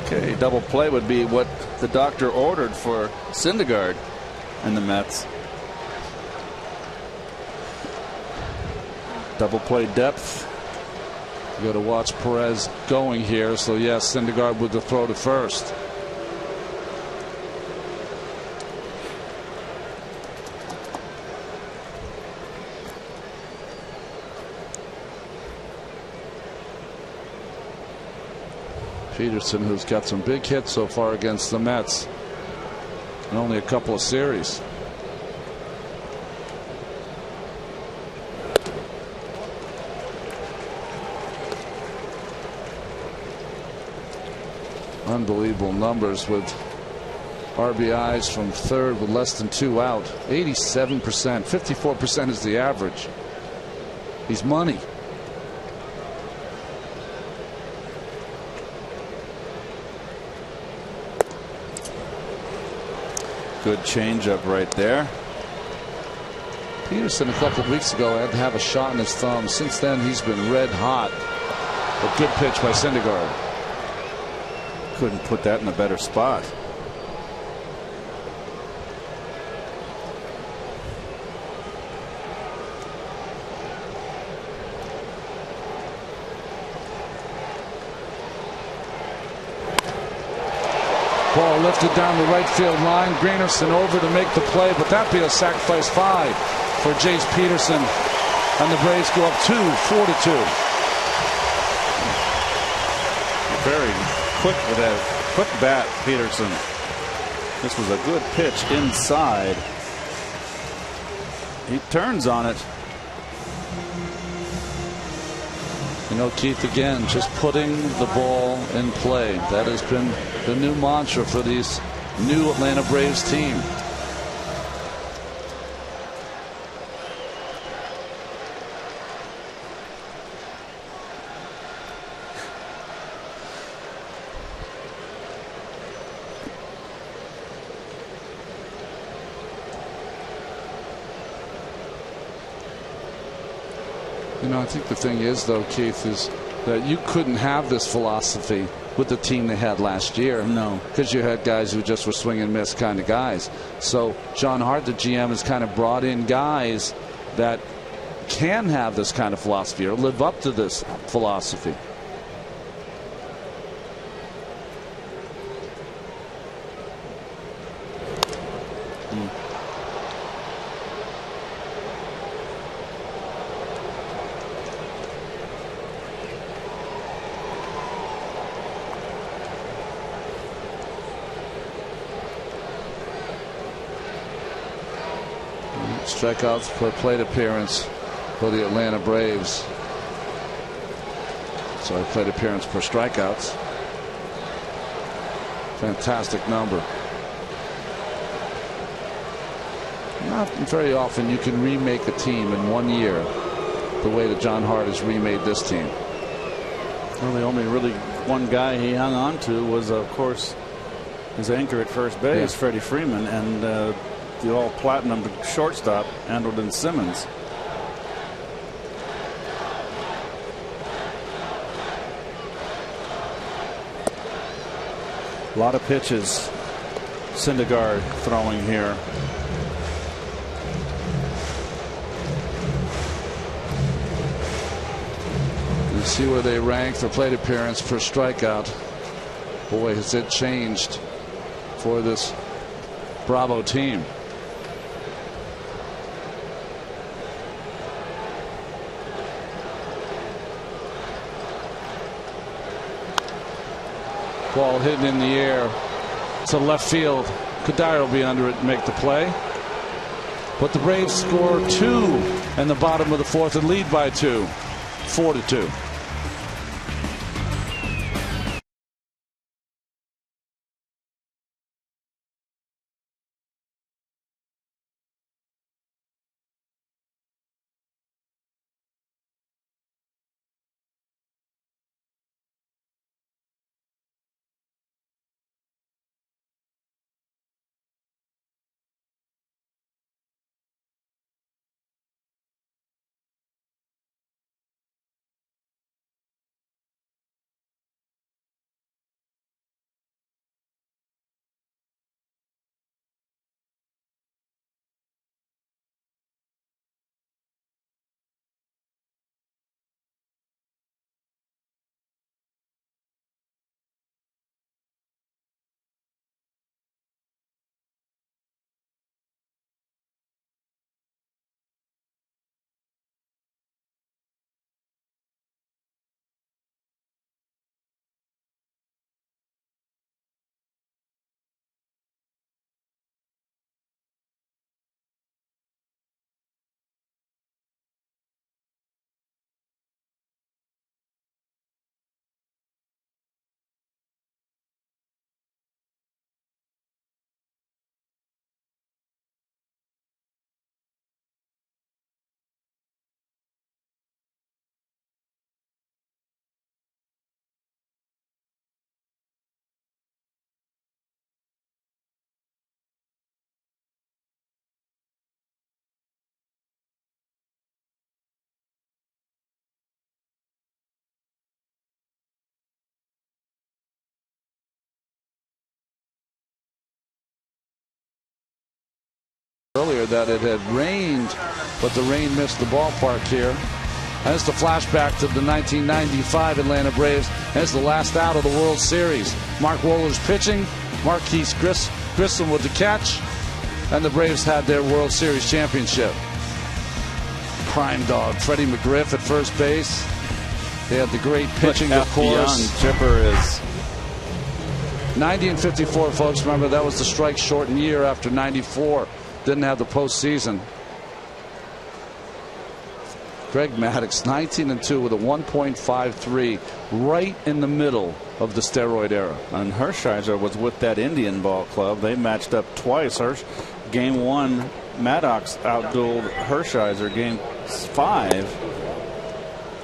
Okay, double play would be what the doctor ordered for Syndergaard and the Mets. Double play depth. You got to watch Perez going here. So yes, Syndergaard with the throw to first. Peterson, who's got some big hits so far against the Mets in only a couple of series. Unbelievable numbers with RBIs from third with less than 2 out. 87%, 54% is the average. He's money. Good changeup right there. Peterson a couple of weeks ago had to have a shot in his thumb. Since then he's been red hot. A good pitch by Syndergaard. Couldn't put that in a better spot. Ball lifted down the right field line. Greenerson over to make the play, but that'd be a sacrifice fly for Jace Peterson. And the Braves go up 4-2. Very quick with that quick bat, Peterson. This was a good pitch inside. He turns on it. You know, Keith, again, just putting the ball in play. That has been the new mantra for these new Atlanta Braves team. You know, I think the thing is, though, Keith, is that you couldn't have this philosophy with the team they had last year. No. Because you had guys who just were swing and miss kind of guys. So John Hart, the GM, has kind of brought in guys that can have this kind of philosophy or live up to this philosophy. Strikeouts per plate appearance for the Atlanta Braves. Sorry, plate appearance per strikeouts. Fantastic number. Not very often you can remake a team in 1 year the way that John Hart has remade this team. Well, the only really one guy he hung on to was, of course, his anchor at first base, Freddie Freeman, and the all-platinum shortstop, Andrelton Simmons. A lot of pitches. Syndergaard throwing here. You see where they rank for plate appearance per strikeout. Boy, has it changed for this Bravo team. Ball hidden in the air to left field. Kadire will be under it and make the play. But the Braves score 2 in the bottom of the 4th and lead by 2, 4-2. Earlier that it had rained, but the rain missed the ballpark here. That's the flashback to the 1995 Atlanta Braves. That's the last out of the World Series. Mark Wohler's pitching. Marquise Grissom with the catch, and the Braves had their World Series championship. Crime dog Freddie McGriff at first base. They had the great pitching, of course. Chipper is 90 and 54, folks. Remember, that was the strike-shortened year after 94. Didn't have the postseason. Greg Maddux, 19 and 2 with a 1.53, right in the middle of the steroid era. And Hershiser was with that Indian ball club. They matched up twice. Game 1, Maddox outdueled Hershiser. Game 5,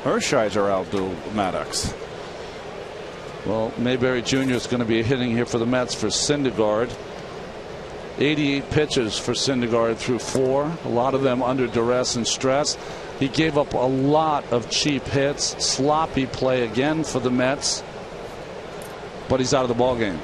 Hershiser outdueled Maddox. Well, Mayberry Jr. is going to be hitting here for the Mets for Syndergaard. 88 pitches for Syndergaard through 4, a lot of them under duress and stress. He gave up a lot of cheap hits, sloppy play again for the Mets, but he's out of the ball game.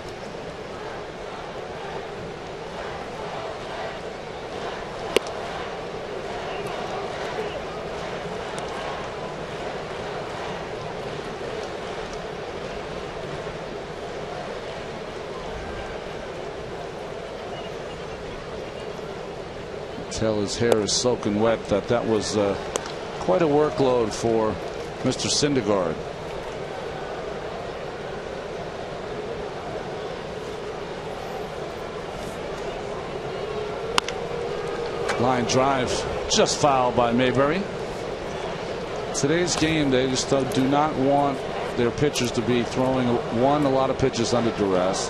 Tell his hair is soaking wet. That was quite a workload for Mr. Syndergaard. Line drive just fouled by Mayberry. Today's game, they just do not want their pitchers to be throwing, one, a lot of pitches under duress,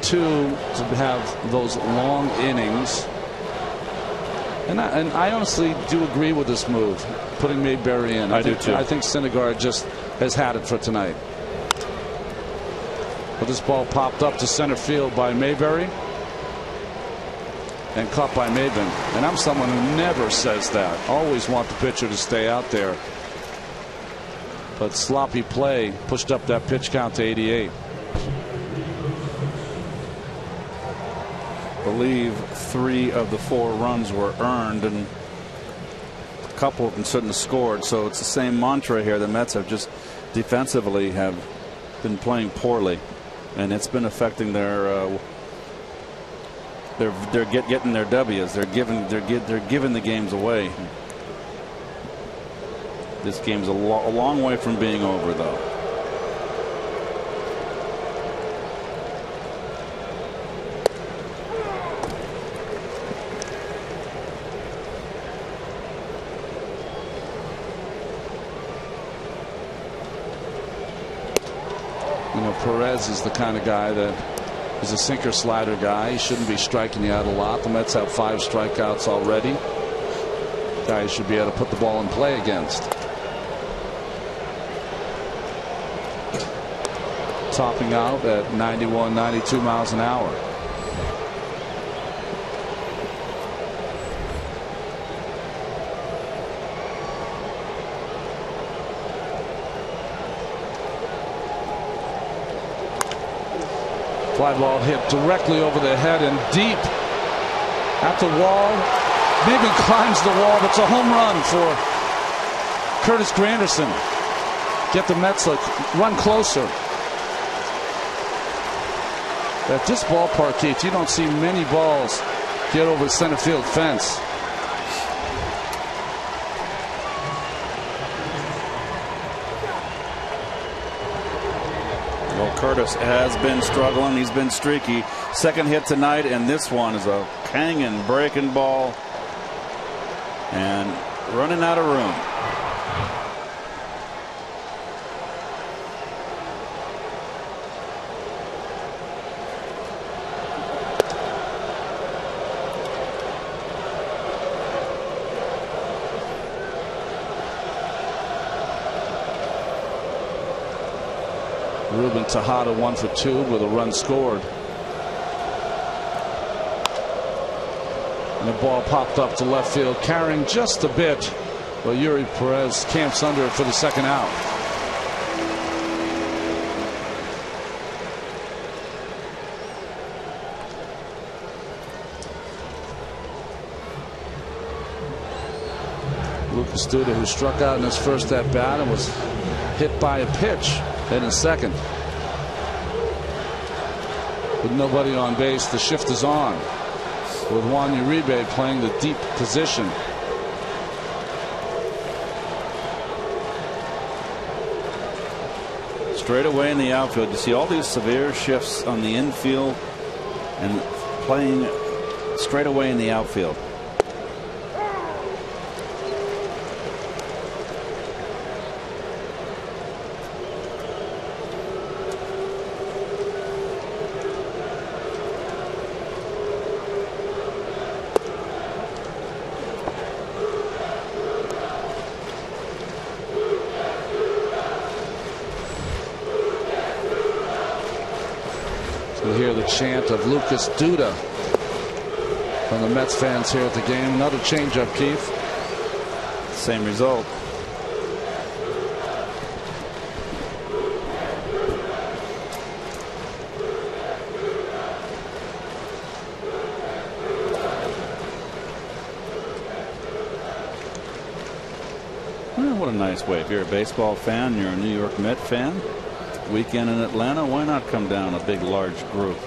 two, to have those long innings. And I honestly do agree with this move, putting Mayberry in. I do too. I think Syndergaard just has had it for tonight. But this ball popped up to center field by Mayberry and caught by Maben. And I'm someone who never says that. Always want the pitcher to stay out there. But sloppy play pushed up that pitch count to 88. I believe 3 of the 4 runs were earned, and a couple of them shouldn't have scored. So it's the same mantra here. The Mets have just defensively have been playing poorly, and it's been affecting their getting their W's. They're giving the games away. This game's a long way from being over, though. Perez is the kind of guy that is a sinker slider guy. He shouldn't be striking you out a lot. The Mets have 5 strikeouts already. Guy should be able to put the ball in play against. Topping out at 91, 92 miles an hour. Fly ball hit directly over the head and deep at the wall. Maybe climbs the wall, but it's a home run for Curtis Granderson. Get the Mets a run closer. At this ballpark, Keith, you don't see many balls get over the center field fence. Curtis has been struggling. He's been streaky. Second hit tonight, and this one is a hanging, breaking ball, and running out of room. Ruben Tejada 1 for 2 with a run scored. And the ball popped up to left field, carrying just a bit. Well, Yuri Perez camps under it for the second out. Lucas Duda, who struck out in his first at bat and was hit by a pitch in his second. With nobody on base, the shift is on. With Juan Uribe playing the deep position. Straight away in the outfield. You see all these severe shifts on the infield and playing straight away in the outfield. You'll hear the chant of Lucas Duda from the Mets fans here at the game. Another changeup, Keith. Same result. Well, what a nice way. If you're a baseball fan, you're a New York Met fan, weekend in Atlanta, why not come down a big, large group?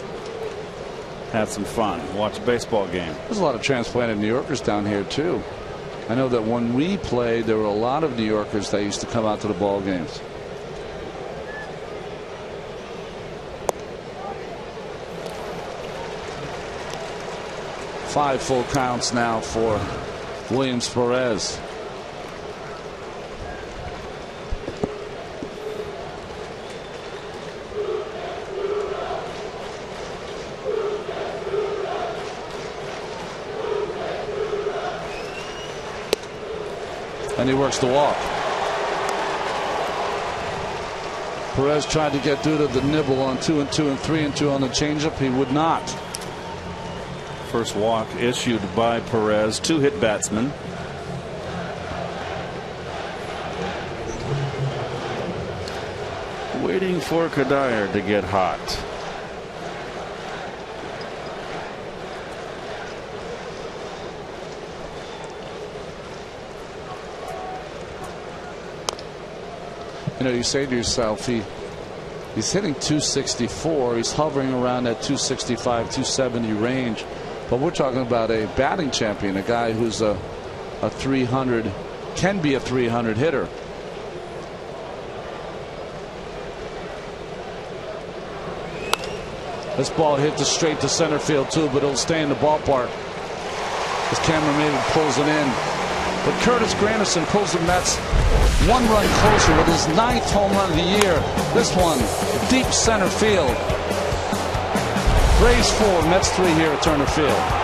Have some fun. Watch a baseball game. There's a lot of transplanted New Yorkers down here, too. I know that when we played, there were a lot of New Yorkers that used to come out to the ball games. Five full counts now for Williams Perez. And he works the walk. Perez tried to get Duda the nibble on 2-2 and 3-2 on the changeup. He would not. First walk issued by Perez. Two-hit batsman. Waiting for Kadire to get hot. You know, you say to yourself, he's hitting 264. He's hovering around that 265, 270 range. But we're talking about a batting champion, a guy who's a 300, can be a 300 hitter. This ball hit straight to center field too, but it'll stay in the ballpark. This camera maybe pulls it in. But Curtis Granderson pulls the Mets one run closer with his 9th home run of the year. This one deep center field. Braves 4, Mets 3 here at Turner Field.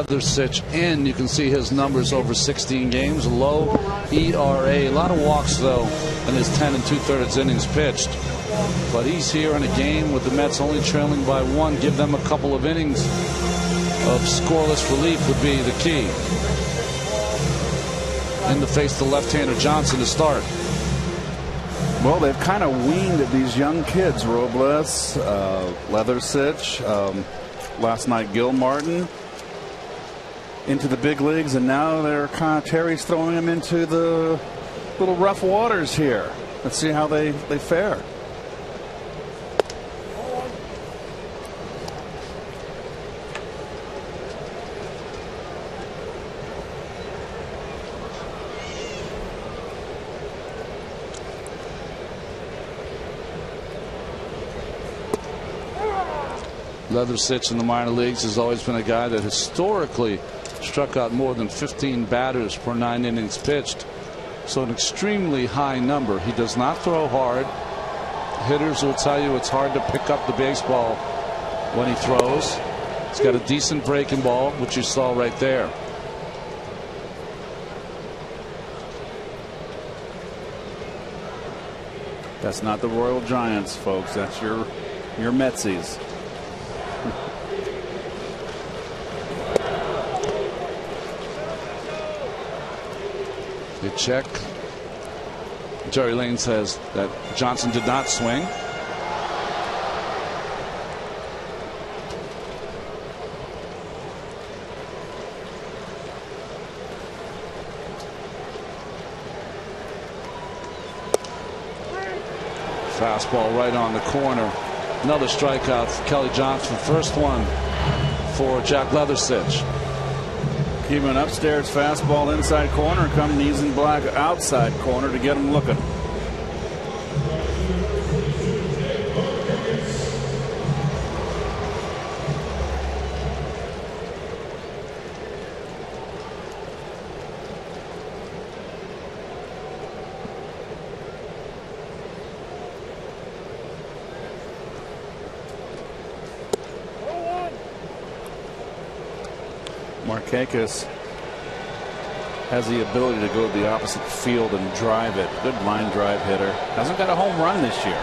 Leatherstich in. You can see his numbers over 16 games. Low ERA. A lot of walks, though, in his 10 2/3 innings pitched. But he's here in a game with the Mets only trailing by 1. Give them a couple of innings of scoreless relief would be the key. In the face, the left-hander Johnson to start. Well, they've kind of weaned at these young kids. Robles, Leatherstich, last night Gil Martin into the big leagues, and now they're kind of Terry's throwing them into the little rough waters here. Let's see how they fare. Leatherstich in the minor leagues has always been a guy that historically struck out more than 15 batters per 9 innings pitched. So an extremely high number. He does not throw hard. Hitters will tell you it's hard to pick up the baseball when he throws. He's got a decent breaking ball, which you saw right there. That's not the Royal Giants, folks. That's your Metsies. They check. Jerry Lane says that Johnson did not swing. Fastball right on the corner. Another strikeout for Kelly Johnson. First one for Jack Leatherstich. Even upstairs fastball inside corner. Come knees and black outside corner to get him looking. Markakis has the ability to go to the opposite field and drive it. Good line drive hitter. Hasn't got a home run this year.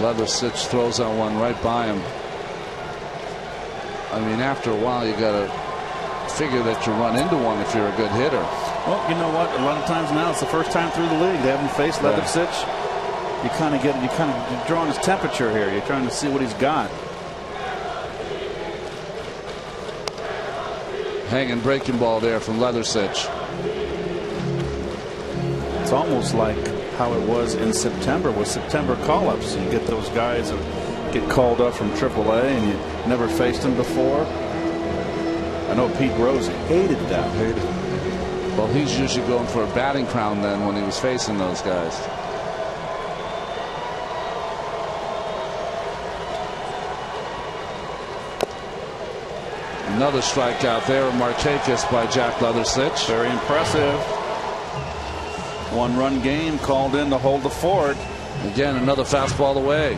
Leatherstich throws that one right by him. I mean, after a while, you got to figure that you run into one if you're a good hitter. Well, you know what? A lot of times now it's the first time through the league they haven't faced Leatherstich. You kind of you're drawing his temperature here. You're trying to see what he's got. Hanging breaking ball there from Leatherstich. It's almost like how it was in September with September call-ups. You get those guys that get called up from AAA and you never faced them before. I know Pete Rose hated that. Well, he's usually going for a batting crown then when he was facing those guys. Another strikeout there, Markakis by Jack Leatherstich. Very impressive. One-run game called in to hold the fort. Again, another fastball away.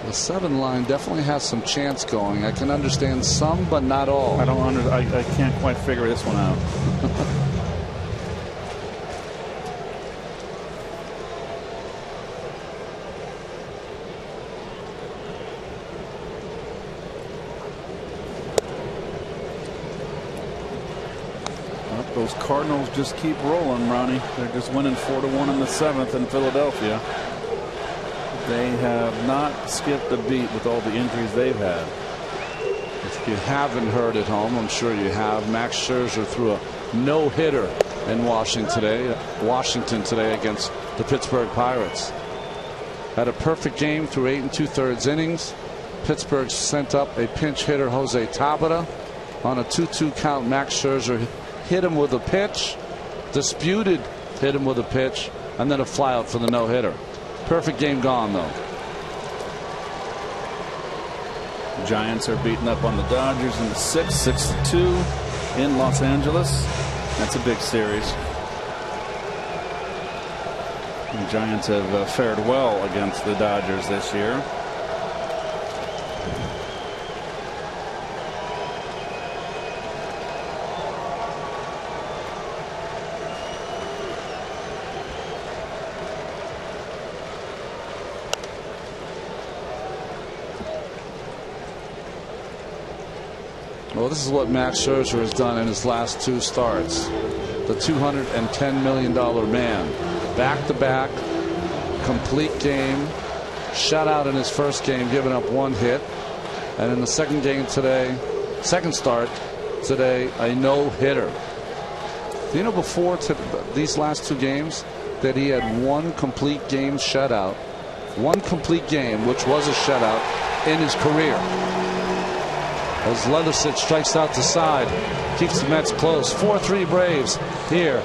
The 7 line definitely has some chance going. I can understand some, but not all. I can't quite figure this one out. Those Cardinals just keep rolling, Ronnie. They're just winning 4-1 in the 7th in Philadelphia. They have not skipped a beat with all the injuries they've had. If you haven't heard at home, I'm sure you have, Max Scherzer threw a no-hitter in Washington today against the Pittsburgh Pirates. Had a perfect game through 8 2/3 innings. Pittsburgh sent up a pinch hitter, Jose Tabata. On a 2-2 count, Max Scherzer hit him with a pitch, disputed, hit him with a pitch, and then a flyout for the no-hitter. Perfect game gone, though. The Giants are beating up on the Dodgers in the 6-2 in Los Angeles. That's a big series. The Giants have fared well against the Dodgers this year. Well, this is what Max Scherzer has done in his last 2 starts. The $210 million man. Back-to-back, complete game, shutout in his first game, giving up 1 hit. And in the second start today, a no-hitter. Do you know before these last 2 games that he had 1 complete game shutout? 1 complete game, which was a shutout in his career. As Leathersit strikes out to side, keeps the Mets close. 4-3 Braves here.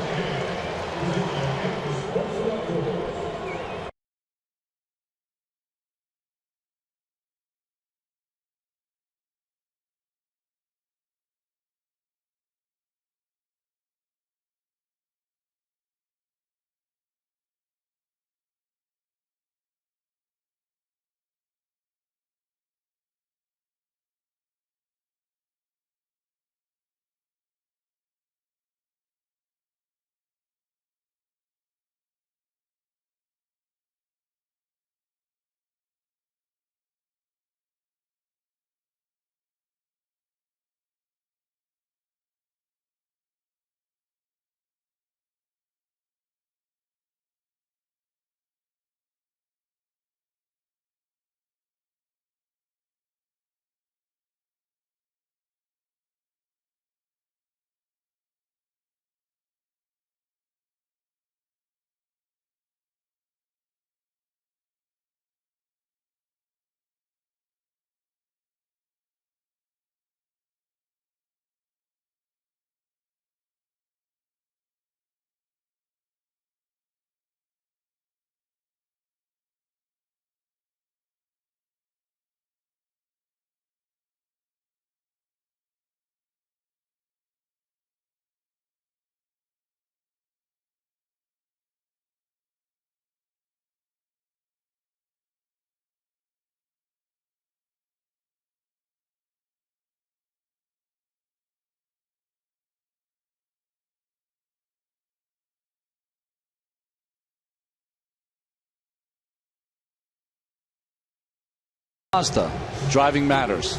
Mazda, driving matters.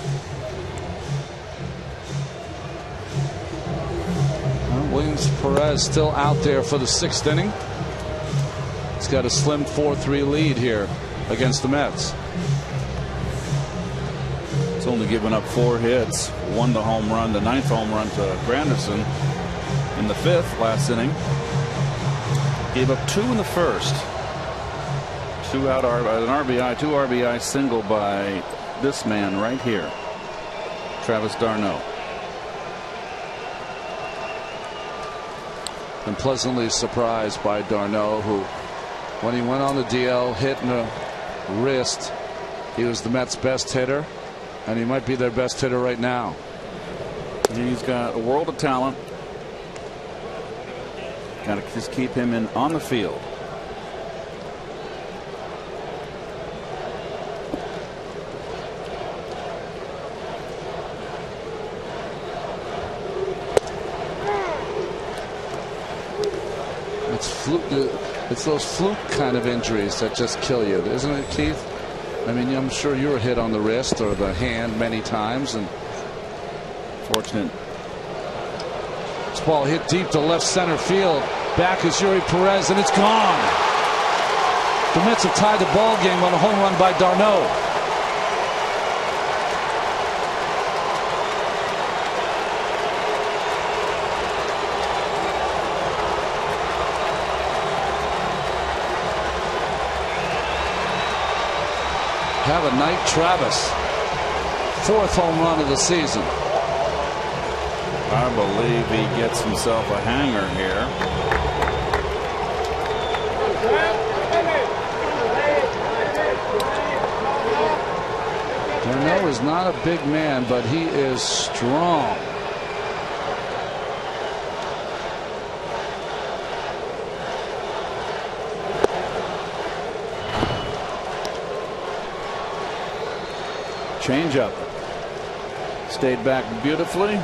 Williams Perez still out there for the 6th inning. He's got a slim 4-3 lead here against the Mets. It's only given up 4 hits, 1 the home run, the 9th home run to Granderson in the 5th last inning. Gave up 2 in the 1st. 2 out, an RBI, 2 RBI single by this man right here, Travis d'Arnaud. I'm pleasantly surprised by d'Arnaud, who, when he went on the DL, hit in the wrist, he was the Mets' best hitter, and he might be their best hitter right now. He's got a world of talent. Got to just keep him on the field. It's those fluke kind of injuries that just kill you, isn't it, Keith? I mean, I'm sure you were hit on the wrist or the hand many times, and fortunate. This ball hit deep to left center field. Back is Yuri Perez, and it's gone. The Mets have tied the ball game on a home run by d'Arnaud. have a night, Travis. 4th home run of the season. I believe he gets himself a hanger here. Darno is not a big man, but he is strong. Changeup. Stayed back beautifully.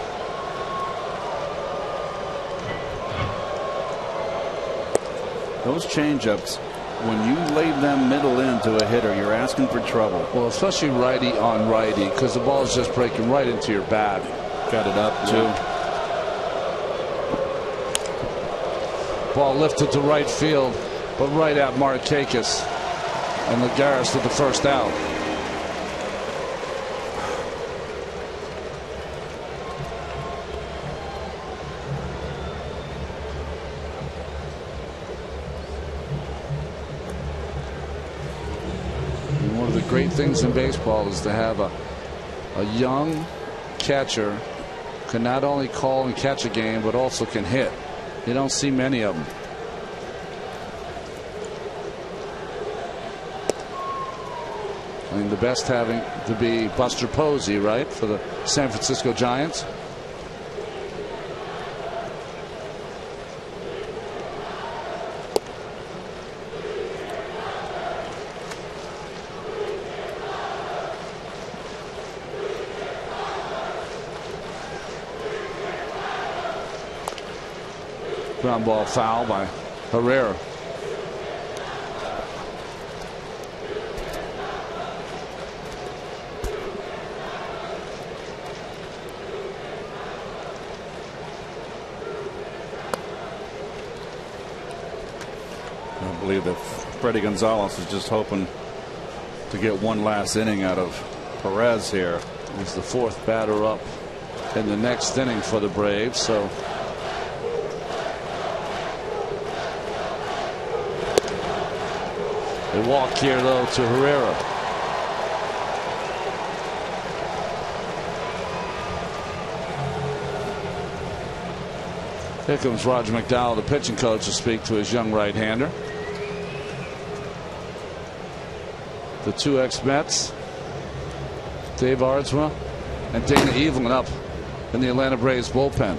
Those changeups, when you lay them middle into a hitter, you're asking for trouble. Well, especially righty on righty, because the ball is just breaking right into your bat. Got it up, too. Ball lifted to right field, but right at Markakis. And Lagares with the first out. Great things in baseball is to have a young catcher who can not only call and catch a game but also can hit. You don't see many of them. I mean, the best having to be Buster Posey, right, for the San Francisco Giants. Ground ball foul by Herrera. I believe that Freddie Gonzalez is just hoping to get one last inning out of Perez here. He's the 4th batter up in the next inning for the Braves, so a walk here, though, to Herrera. Here comes Roger McDowell, the pitching coach, to speak to his young right-hander. The 2 ex-Mets, Dave Ardsma and Dana Evelyn, up in the Atlanta Braves bullpen.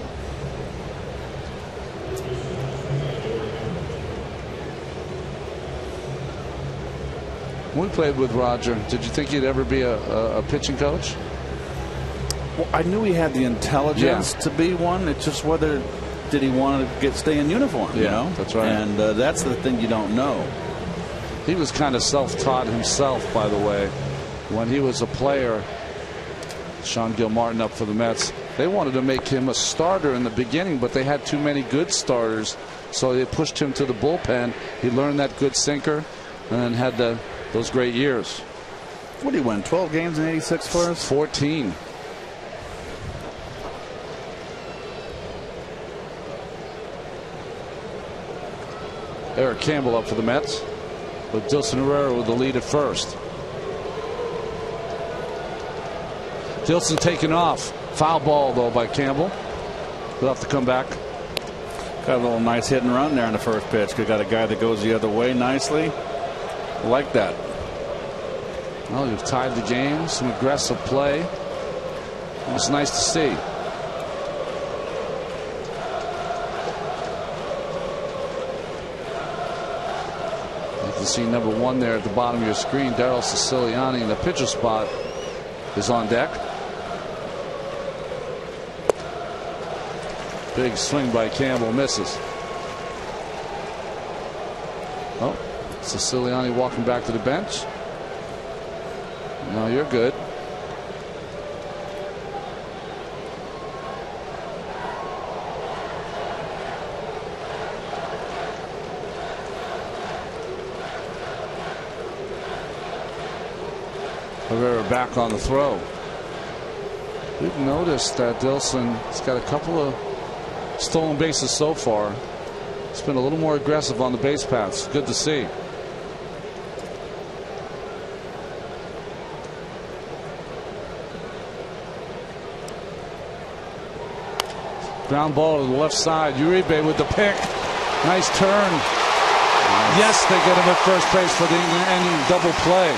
When we played with Roger, did you think he'd ever be a pitching coach? Well, I knew he had the intelligence to be one. It's just whether did he want to stay in uniform. Yeah, you know? That's right. And that's the thing you don't know. He was kind of self-taught himself, by the way. When he was a player, Sean Gilmartin up for the Mets, they wanted to make him a starter in the beginning, but they had too many good starters, so they pushed him to the bullpen. He learned that good sinker and then had those great years. What did he win? 12 games in 86 for us? 14. Eric Campbell up for the Mets, with Dilson Herrera with the lead at first. Dilson taken off. Foul ball, though, by Campbell. He'll have to come back. Got a little nice hit and run there in the first pitch. Got a guy that goes the other way nicely. Like that. Well, you've tied the game. Some aggressive play. It's nice to see. You can see number 1 there at the bottom of your screen. Daryl Siciliani in the pitcher spot is on deck. Big swing by Campbell, misses. Oh, Siciliani walking back to the bench. No, you're good. Herrera back on the throw. We've noticed that Dilson's got a couple of stolen bases so far. It's been a little more aggressive on the base paths. Good to see. Ground ball to the left side. Uribe with the pick. Nice turn. Yes, they get him at first base for the inning double play.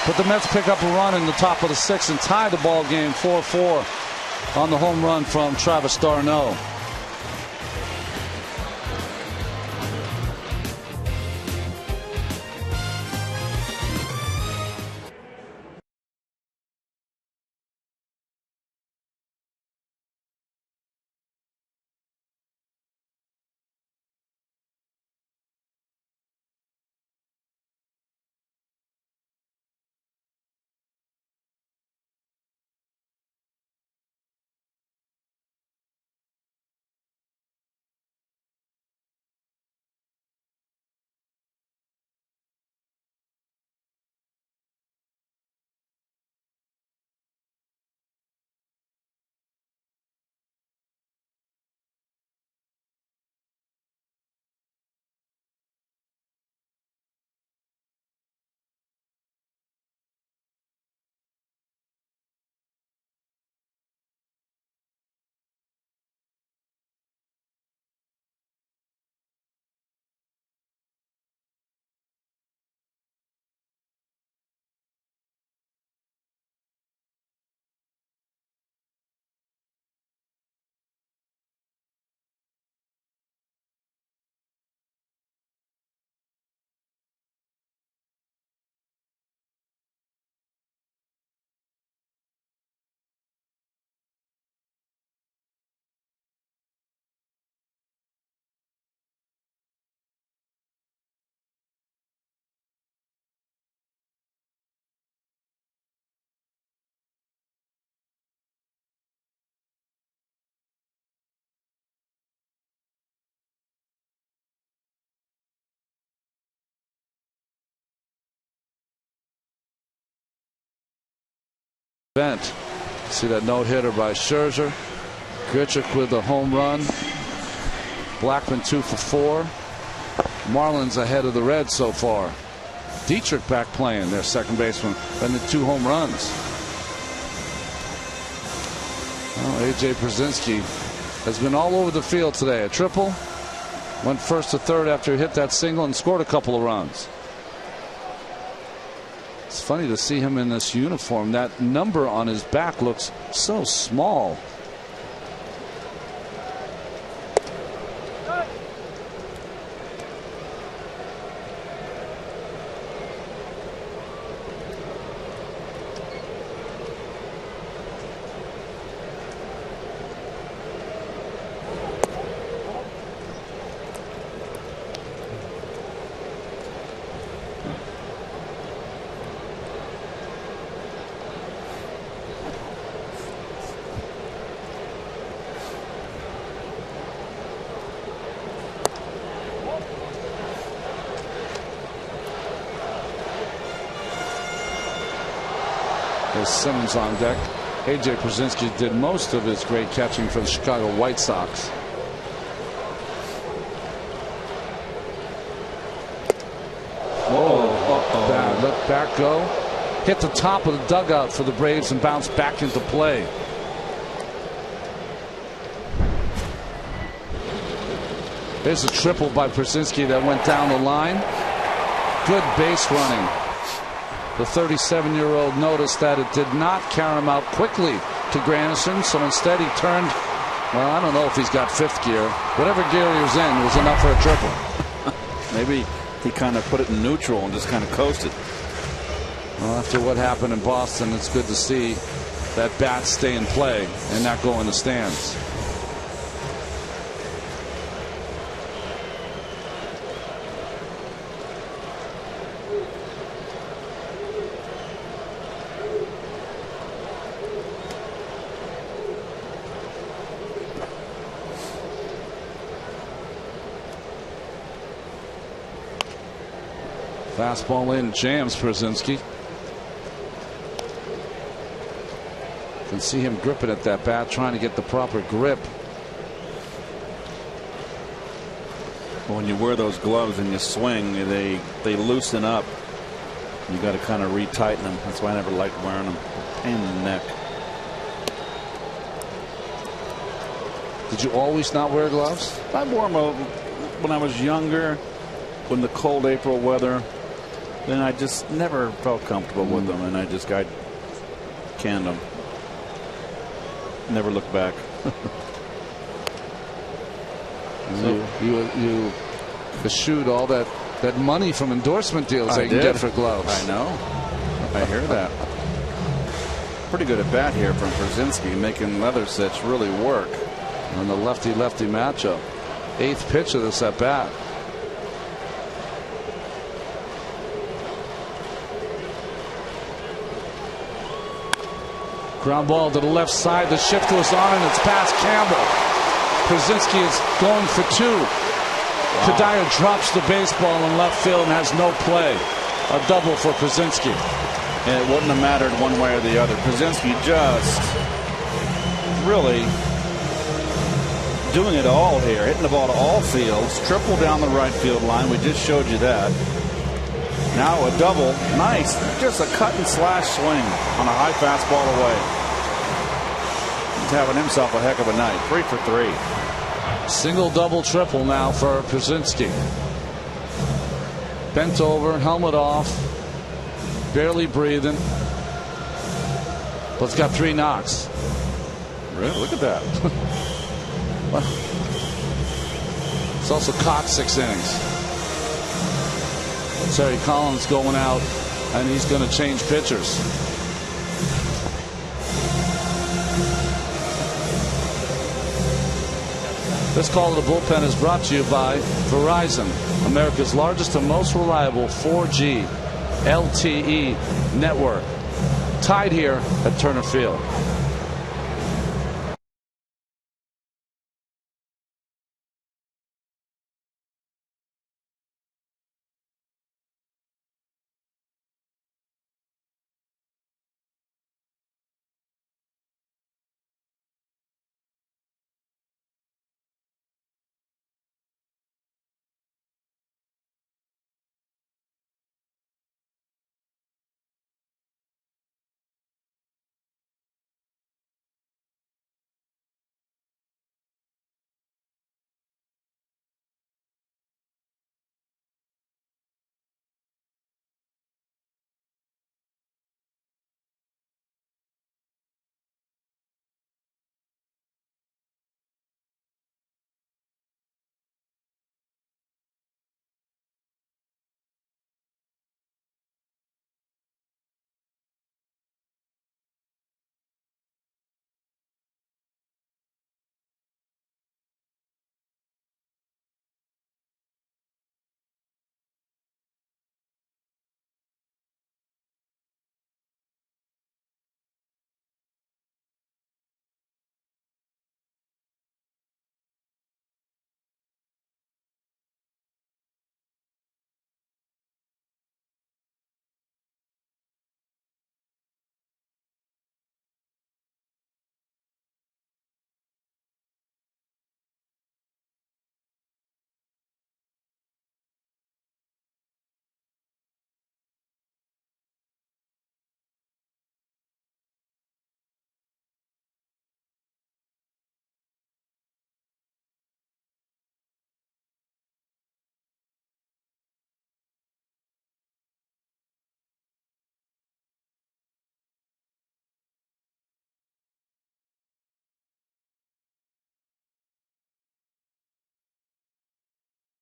But the Mets pick up a run in the top of the 6th and tie the ball game 4-4 on the home run from Travis d'Arnaud. See that no-hitter by Scherzer. Grichuk with a home run. Blackmon 2 for 4. Marlins ahead of the Reds so far. Dietrich back playing, their second baseman, and the 2 home runs. Well, A.J. Pierzynski has been all over the field today. A triple. Went first to third after he hit that single and scored a couple of runs. It's funny to see him in this uniform. That number on his back looks so small. Simmons on deck. A.J. Pierzynski did most of his great catching for the Chicago White Sox. Bad. Let back go. Hit the top of the dugout for the Braves and bounce back into play. There's a triple by Pierzynski that went down the line. Good base running. The 37-year-old noticed that it did not carry him out quickly to Granderson, so instead he turned, well, I don't know if he's got 5th gear. Whatever gear he was in was enough for a triple. Maybe he kind of put it in neutral and just kind of coasted. Well, after what happened in Boston, it's good to see that bat stay in play and not go in the stands. Fastball in, jams Pierzynski. Can see him gripping at that bat, trying to get the proper grip. Well, when you wear those gloves and you swing, they loosen up. You got to kind of retighten them. That's why I never liked wearing them. Pain in the neck. Did you always not wear gloves? I wore them when I was younger, when the cold April weather. Then I just never felt comfortable with them, and I canned them. Never looked back. So you eschewed all that money from endorsement deals they can get for gloves. I know. I hear that. Pretty good at bat here from Brzezinski, making Leatherstich really work. On the lefty-lefty matchup. 8th pitch of this at bat. Ground ball to the left side. The shift was on, and it's past Campbell. Brzezinski is going for 2. Wow. Kadire drops the baseball in left field and has no play. A double for Brzezinski. And it wouldn't have mattered one way or the other. Brzezinski just really doing it all here. Hitting the ball to all fields. Triple down the right field line. We just showed you that. Now a double. Nice. Just a cut and slash swing on a high fastball away. He's having himself a heck of a night. 3 for 3. Single, double, triple now for Brzezinski. Bent over, helmet off, barely breathing. But it's got 3 knocks. Really? Look at that. It's also caught 6 innings. Terry Collins going out, and he's going to change pitchers. This call to the bullpen is brought to you by Verizon, America's largest and most reliable 4G LTE network. Tied here at Turner Field.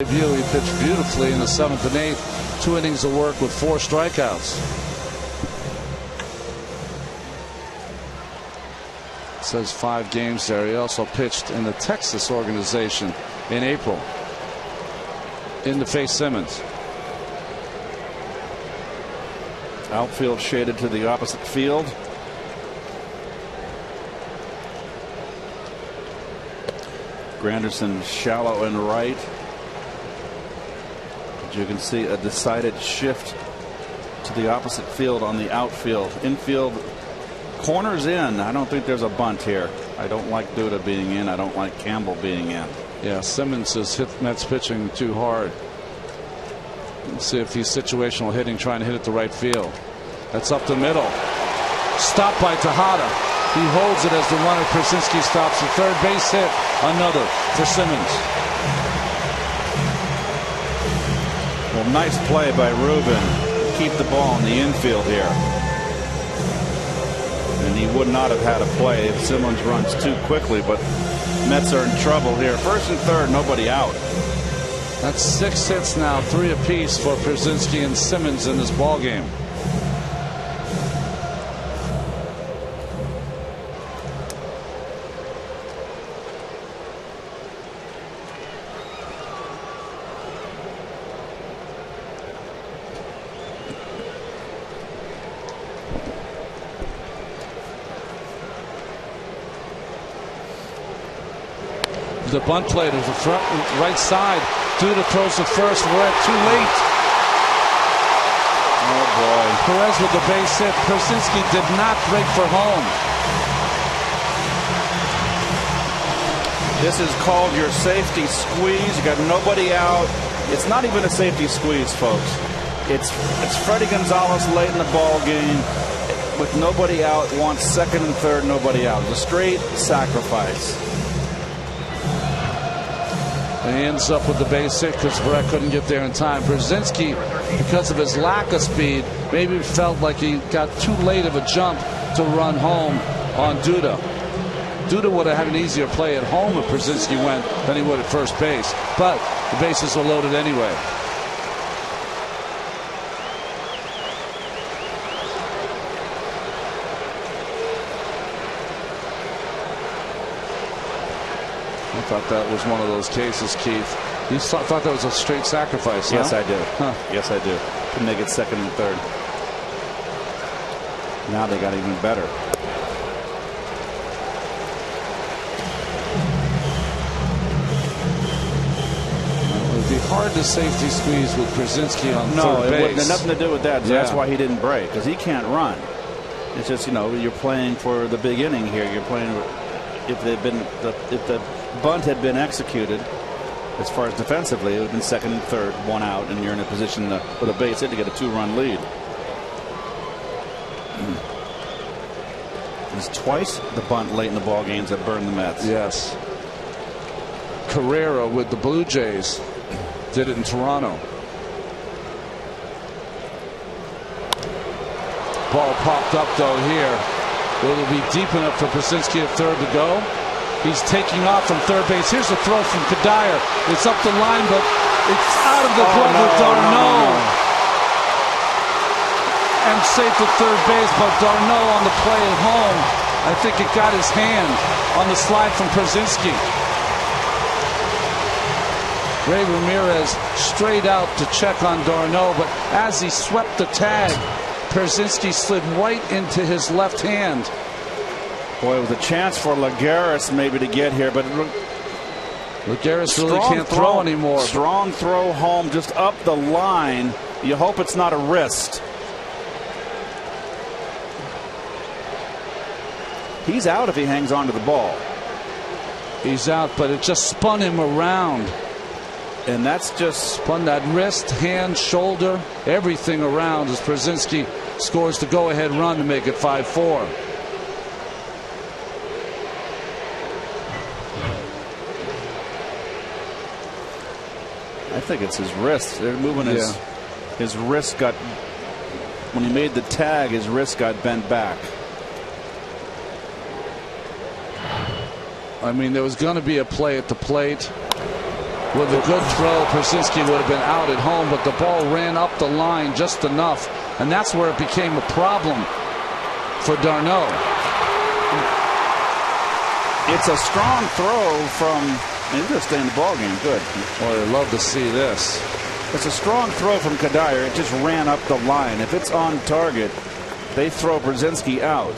He pitched beautifully in the 7th and 8th. 2 innings of work with 4 strikeouts. It says 5 games there. He also pitched in the Texas organization in April in to face Simmons. Outfield shaded to the opposite field. Granderson shallow and right. You can see a decided shift to the opposite field on the outfield. Infield corners in. I don't think there's a bunt here. I don't like Duda being in. I don't like Campbell being in. Yeah, Simmons has hit Mets pitching too hard. Let's see if he's situational hitting, trying to hit it to right field. That's up the middle. Stopped by Tejada. He holds it as the runner Przinsky stops the third base hit. Another for Simmons. Well, nice play by Rubin to keep the ball in the infield here. And he would not have had a play if Simmons runs too quickly, but Mets are in trouble here. First and third, nobody out. That's 6 hits now, 3 apiece for Przinsky and Simmons in this ball game. The bunt play to the front right side. Duda throws the first. We're at too late. Oh boy. Perez with the base hit. Przinsky did not break for home. This is called your safety squeeze. You got nobody out. It's not even a safety squeeze, folks. It's Freddie Gonzalez late in the ball game with nobody out. Wants second and third, nobody out. It's a straight sacrifice. And he ends up with the base hit because Brett couldn't get there in time. Przinsky, because of his lack of speed, maybe felt like he got too late of a jump to run home on Duda. Duda would have had an easier play at home if Przinsky went than he would at first base. But the bases were loaded anyway. I thought that was one of those cases, Keith. You thought that was a straight sacrifice, huh? Yes, I do. Huh. Yes, I do. Couldn't they get second and third? Now they got even better. It would be hard to safety squeeze with Przinsky on third base. No, it had nothing to do with that. Yeah. That's why he didn't break, because he can't run. It's just, you know, you're playing for the big inning here. You're playing if the bunt had been executed, as far as defensively, it would have been second and third, one out, and you're in a position with a base hit to get a 2-run lead. It's twice the bunt late in the ball games that burned the Mets. Yes. Carrera with the Blue Jays did it in Toronto. Ball popped up though here. Will it be deep enough for Przinsky at third to go? He's taking off from third base. Here's a throw from Kadire. It's up the line, but it's out of the glove with Darno. And safe at third base, but Darno on the play at home. I think it got his hand on the slide from Przinsky. Ray Ramirez straight out to check on Darno, but as he swept the tag, Przinsky slid right into his left hand. Boy, with a chance for Lagares maybe to get here, but Lagares really can't throw anymore. Strong throw home, just up the line. You hope it's not a wrist. He's out if he hangs on to the ball. He's out, but it just spun him around. And that's just spun that wrist, hand, shoulder, everything around as Przinsky scores the go-ahead run to make it 5-4. I think it's his wrist. They're moving his wrist got, when he made the tag, his wrist got bent back. I mean, there was going to be a play at the plate. With a good throw, Przinsky would have been out at home, but the ball ran up the line just enough, and that's where it became a problem for Darno. It's a strong throw from, he's going to stay in the ball game. Good. Boy, I'd love to see this. It's a strong throw from Kadire. It just ran up the line. If it's on target, they throw Przinsky out.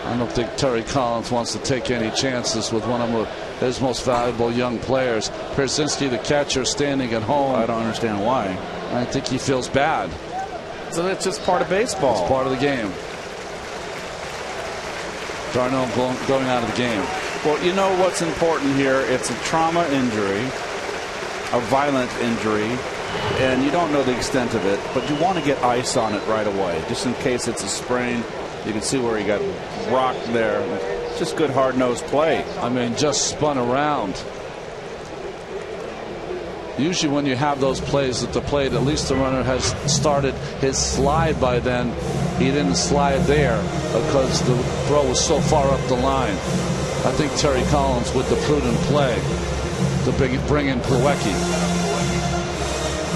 I don't think Terry Collins wants to take any chances with one of his most valuable young players. Przinsky, the catcher, standing at home. I don't understand why. I think he feels bad. So it's just part of baseball. It's part of the game. Darno going out of the game. Well, you know what's important here? It's a trauma injury, a violent injury. and you don't know the extent of it, but you want to get ice on it right away, just in case it's a sprain. You can see where he got rocked there. Just good hard-nosed play. I mean, just spun around. Usually when you have those plays at the plate, at least the runner has started his slide by then. He didn't slide there because the throw was so far up the line. I think Terry Collins with the prudent play to bring in Plawecki.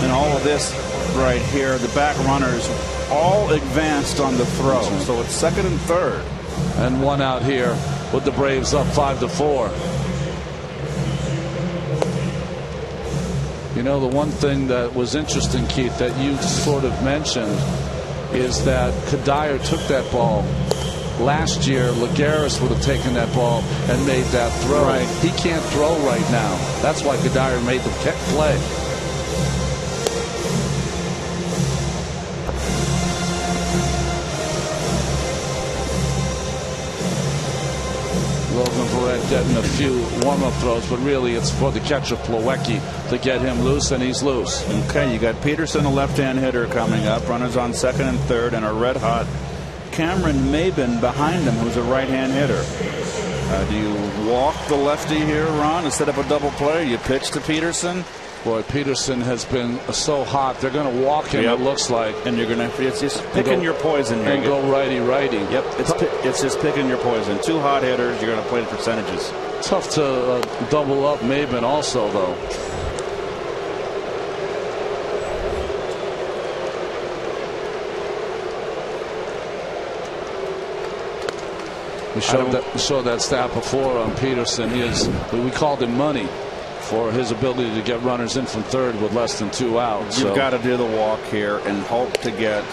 And all of this right here, the back runners all advanced on the throw. So it's second and third. And one out here with the Braves up 5-4. You know, the one thing that was interesting, Keith, that you sort of mentioned is that Kadire took that ball. Last year, Lagares would have taken that ball and made that throw. Right. He can't throw right now. That's why Kadire made the play. Logan Verrett getting a few warm-up throws, but really it's for the catcher Plawecki to get him loose, and he's loose. Okay, you got Peterson, a left-hand hitter, coming up. Runners on second and third, and a red-hot Cameron Maben behind him, who's a right-hand hitter. Do you walk the lefty here, Ron, instead of a double play? You pitch to Peterson? Boy, Peterson has been so hot. They're going to walk him, it looks like. And you're going to, it's just picking your poison here. And go righty-righty. Yep, it's just picking your poison. Two hot hitters, you're going to play the percentages. Tough to double up Maben also, though. We showed that stat before on Peterson. We called him money for his ability to get runners in from third with less than 2 outs. You've got to do the walk here and hope to get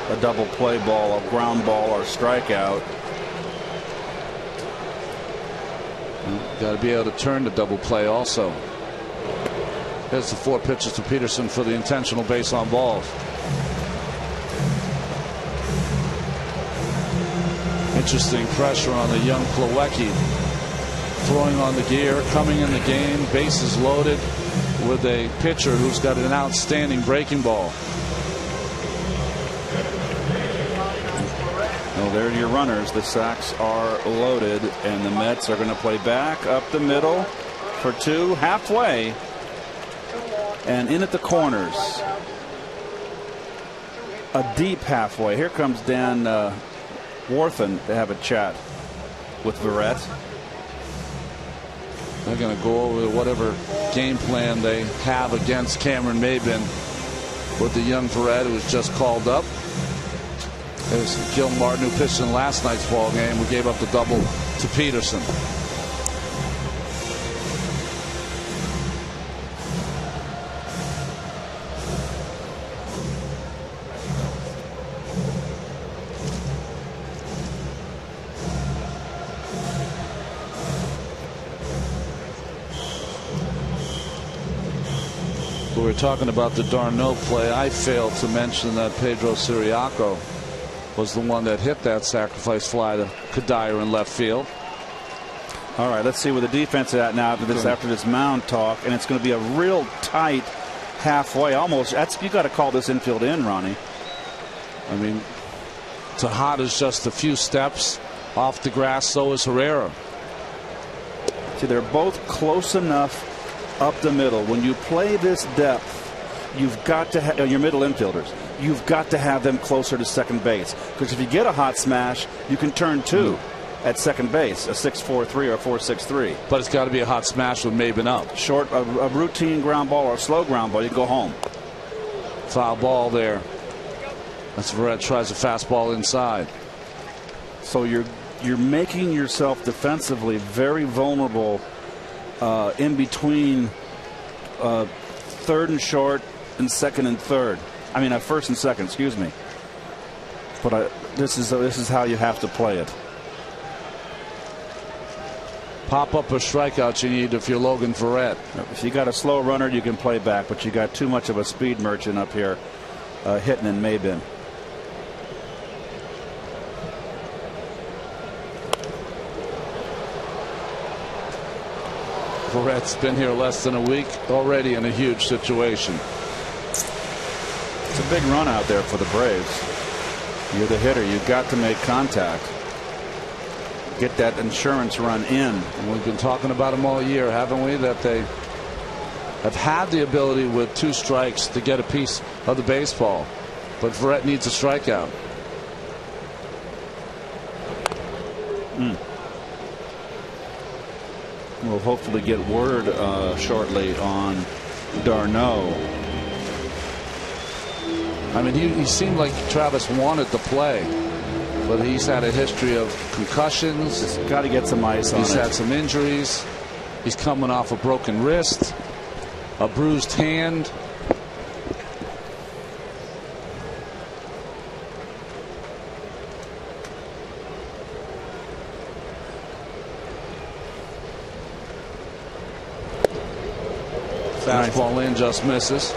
a double play ball, a ground ball, or strikeout. Got to be able to turn the double play also. Here's the 4 pitches to Peterson for the intentional base on balls. Interesting pressure on the young Plawecki. Throwing on the gear, coming in the game, bases loaded with a pitcher who's got an outstanding breaking ball. Well, there are your runners. The sacks are loaded, and the Mets are going to play back up the middle for 2, halfway, and in at the corners. A deep halfway. Here comes Dan Warthen to have a chat with Verrett. They're going to go over whatever game plan they have against Cameron Maben with the young Verrett, who was just called up. There's Gil Martin, who pitched in last night's ball game. We gave up the double to Peterson. We were talking about the Darno play. I failed to mention that Pedro Siriaco was the one that hit that sacrifice fly to Kadire in left field. All right, let's see where the defense is at now after this mound talk, and it's going to be a real tight halfway, almost. You got to call this infield in, Ronnie. I mean, Tejada's just a few steps off the grass. So is Herrera. See, they're both close enough up the middle. When you play this depth, you've got to have your middle infielders. You've got to have them closer to second base, because if you get a hot smash, you can turn 2 at second base, a 6-4-3 or 4-6-3. But it's got to be a hot smash with Maben up. Short, a routine ground ball or a slow ground ball, you go home. Foul ball there. That's Verrett tries a fastball inside. So you're making yourself defensively very vulnerable in between third and short and second and third. I mean, first and second, excuse me. But this is how you have to play it. Pop up a strikeout you need if you're Logan Verrett. If you got a slow runner, you can play back, but you got too much of a speed merchant up here hitting in Maben. Verrett's been here less than a week, already in a huge situation. It's a big run out there for the Braves. You're the hitter. You've got to make contact. Get that insurance run in. And we've been talking about them all year, haven't we? That they have had the ability with 2 strikes to get a piece of the baseball. But Verrett needs a strikeout. We'll hopefully get word shortly on d'Arnaud. I mean, he seemed like Travis wanted to play, but he's had a history of concussions. Just got to get some ice on it. He's had some injuries. He's coming off a broken wrist, a bruised hand. Fastball in, just misses.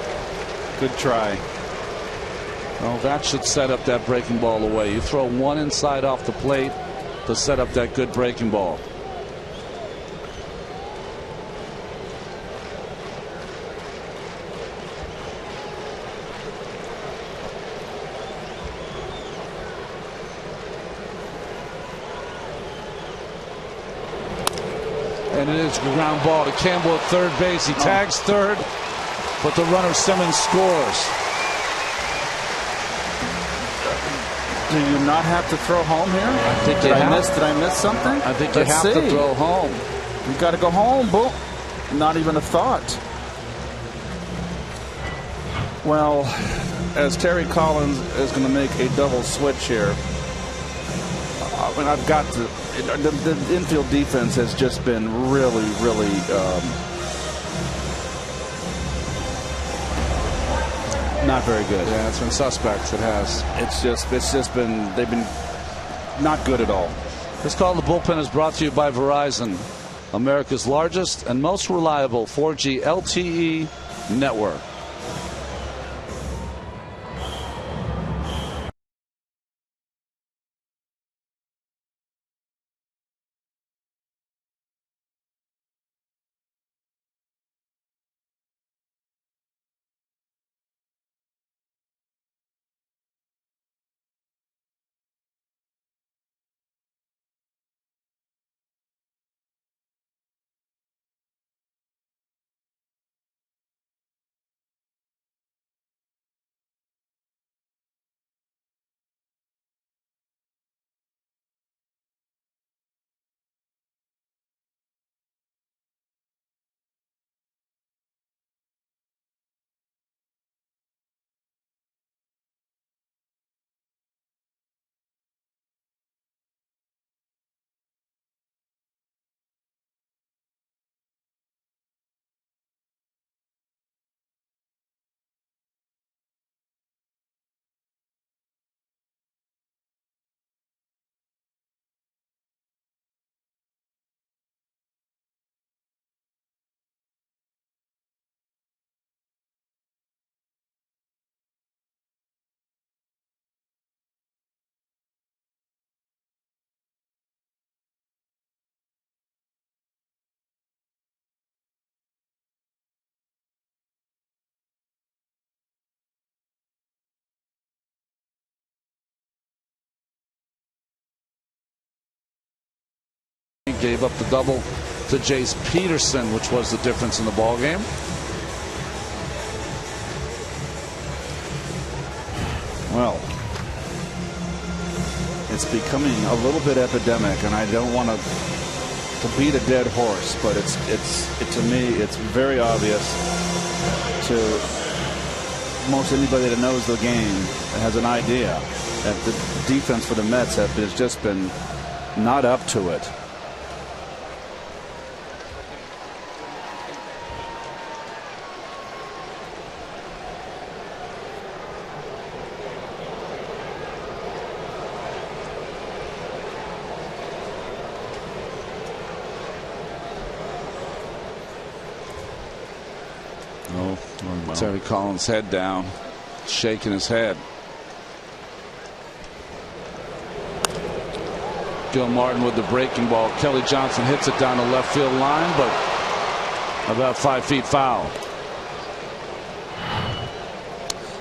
Good try. Well, that should set up that breaking ball away. You throw one inside off the plate to set up that good breaking ball. And it is a ground ball to Campbell at third base. He tags third, but the runner Simmons scores. Do you not have to throw home here? I think Did I miss something? I think you have to throw home. You got to go home. Boom. Not even a thought. Well, as Terry Collins is going to make a double switch here, I mean, I've got to. The infield defense has just been really, really not very good. Yeah, it's been suspect. It has. It's just been, they've been not good at all. This call to the bullpen is brought to you by Verizon, America's largest and most reliable 4G LTE network. Gave up the double to Jace Peterson, which was the difference in the ball game. Well, it's becoming a little bit epidemic, and I don't want to beat a dead horse, but to me it's very obvious to most anybody that knows the game and has an idea that the defense for the Mets has just been not up to it. Terry Collins' head down, shaking his head. Gil Martin with the breaking ball. Kelly Johnson hits it down the left field line, but about 5 feet foul.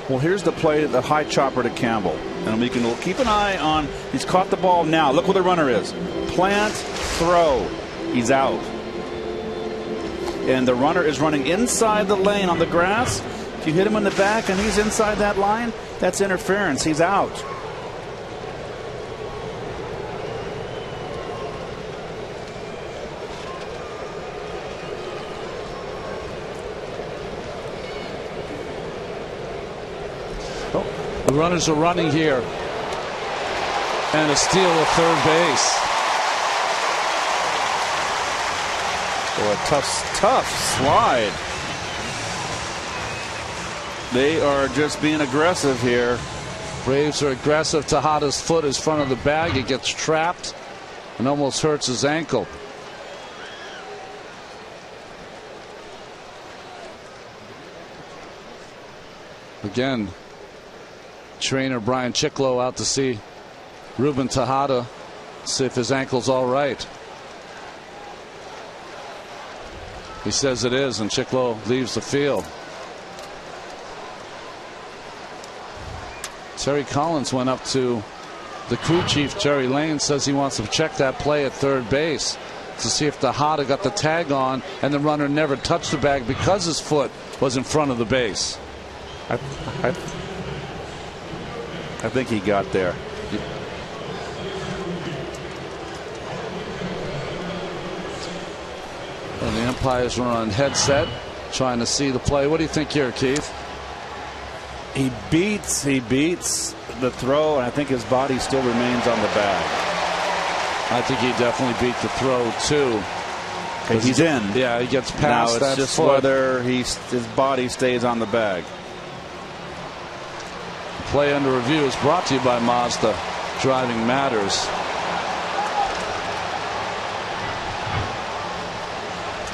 Well, here's the play, the high chopper to Campbell. And we can keep an eye on, he's caught the ball now. Look where the runner is. Plant, throw. He's out. And the runner is running inside the lane on the grass. If you hit him in the back and he's inside that line, that's interference. He's out. The runners are running here. And a steal of third base. Oh, a tough slide. They are just being aggressive here. Braves are aggressive. Tejada's foot is front of the bag. It gets trapped and almost hurts his ankle. Again, trainer Brian Chiclo out to see Ruben Tejada, see if his ankle's all right. He says it is, and Chiclo leaves the field. Terry Collins went up to the crew chief, Jerry Lane, says he wants to check that play at third base to see if Tejada got the tag on and the runner never touched the bag because his foot was in front of the base. I think he got there. And the umpires were on headset trying to see the play. What do you think here, Keith? He beats the throw, and I think his body still remains on the bag. I think he definitely beat the throw too. He's in. Yeah, he gets past now it's that just foot. whether his body stays on the bag. Play under review is brought to you by Mazda. Driving matters.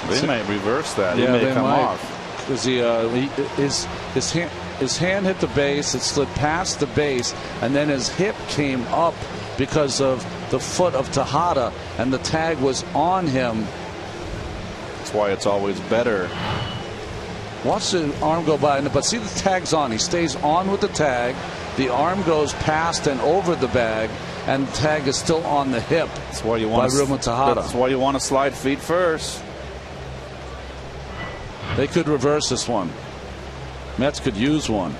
They may reverse that. Yeah, he may they come might. off. Because his hand hit the base. It slid past the base, and then his hip came up because of the foot of Tejada, and the tag was on him. That's why it's always better. Watch the arm go by, but see the tag's on. He stays on with the tag. The arm goes past and over the bag, and the tag is still on the hip. That's why you want Ruben Tejada. That's why you want to slide feet first. They could reverse this one. Mets could use one.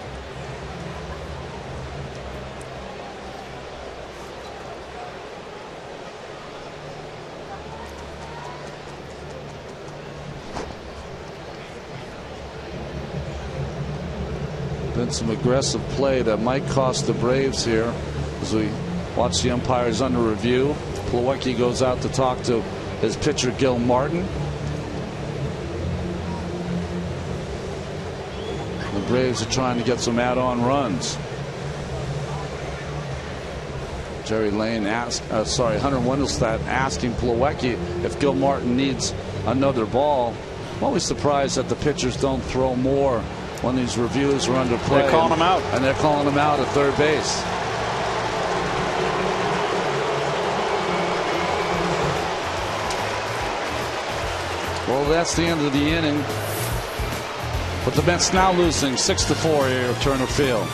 Been some aggressive play that might cost the Braves here as we watch the umpires under review. Plawecki goes out to talk to his pitcher Gil Martin. The Braves are trying to get some add-on runs. Jerry Lane Hunter Wendelstedt asking Plawecki if Gil Martin needs another ball. I'm always surprised that the pitchers don't throw more when these reviews are under play. They're calling him out. And they're calling him out at third base. Well, that's the end of the inning. But the Mets now losing 6-4 here at Turner Field.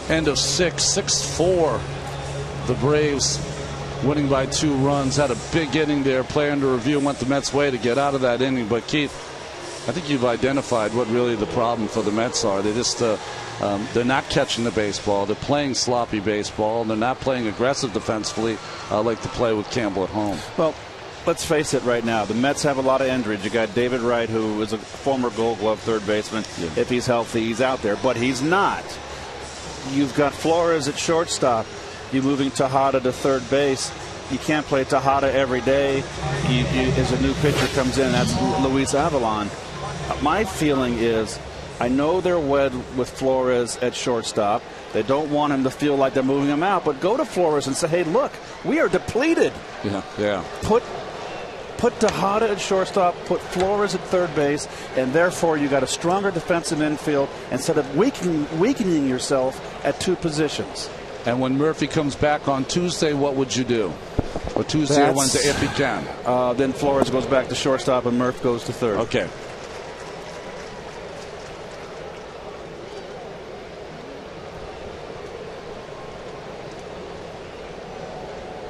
End of 6-4. The Braves winning by 2 runs. Had a big inning there. Player under review went the Mets' way to get out of that inning. But Keith, I think you've identified what really the problem for the Mets are. They just they're not catching the baseball. They're playing sloppy baseball. They're not playing aggressive defensively like to play with Campbell at home. Well, let's face it right now. The Mets have a lot of injuries. You got David Wright, who is a former Gold Glove third baseman. Yeah. If he's healthy, he's out there. But he's not. You've got Flores at shortstop. You're moving Tejada to third base. You can't play Tejada every day. As a new pitcher comes in, that's Luis Avilan. My feeling is, I know they're wed with Flores at shortstop. They don't want him to feel like they're moving him out, but go to Flores and say, hey, look, we are depleted. Yeah. Put Tejada at shortstop, put Flores at third base, and therefore you got a stronger defensive infield instead of weakening yourself at 2 positions. And when Murphy comes back on Tuesday, what would you do? Or Tuesday or Wednesday, if he can? Then Flores goes back to shortstop and Murph goes to third. Okay.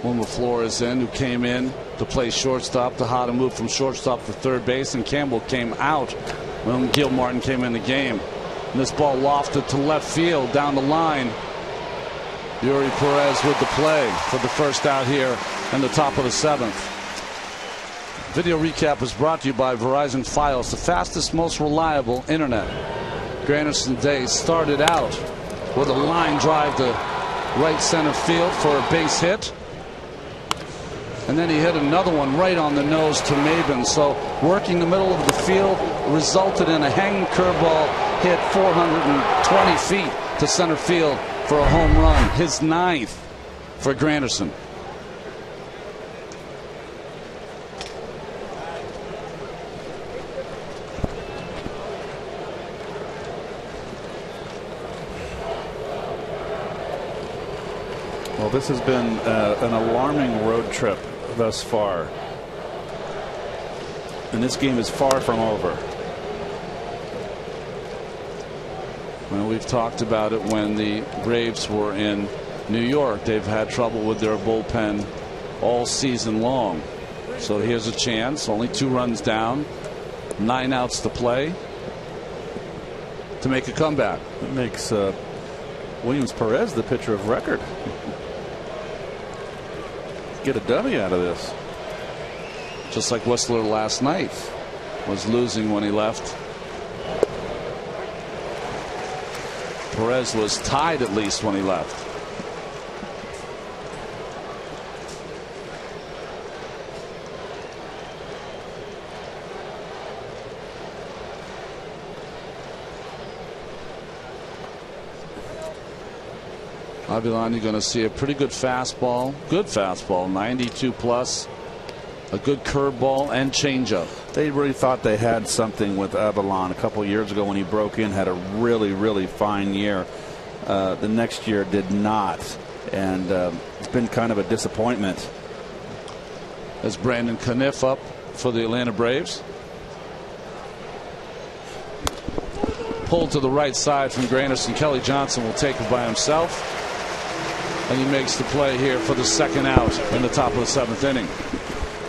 One with Flores in, who came in to play shortstop. Tejada moved from shortstop to third base, and Campbell came out when Gil Martin came in the game. And this ball lofted to left field down the line. Yuri Perez with the play for the first out here in the top of the 7th. Video recap is brought to you by Verizon Fios, the fastest, most reliable internet. Granderson Day started out with a line drive to right center field for a base hit. And then he hit another one right on the nose to Maben. So working the middle of the field resulted in a hanging curveball hit 420 feet to center field for a home run. His 9th for Granderson. Well, this has been an alarming road trip thus far. And this game is far from over. Well, we've talked about it when the Braves were in New York. They've had trouble with their bullpen all season long. So here's a chance. Only 2 runs down. 9 outs to play to make a comeback. It makes Williams Perez the pitcher of record. Get a dummy out of this. Just like Whistler last night was losing when he left. Perez was tied at least when he left. Avilan, you're going to see a pretty good fastball. Good fastball, 92 plus. A good curveball and changeup. They really thought they had something with Avilan a couple years ago when he broke in, had a really, really fine year. The next year did not. And it's been kind of a disappointment. As Brandon Caniff up for the Atlanta Braves. Pulled to the right side from Granderson. Kelly Johnson will take it by himself. And he makes the play here for the 2nd out in the top of the 7th inning.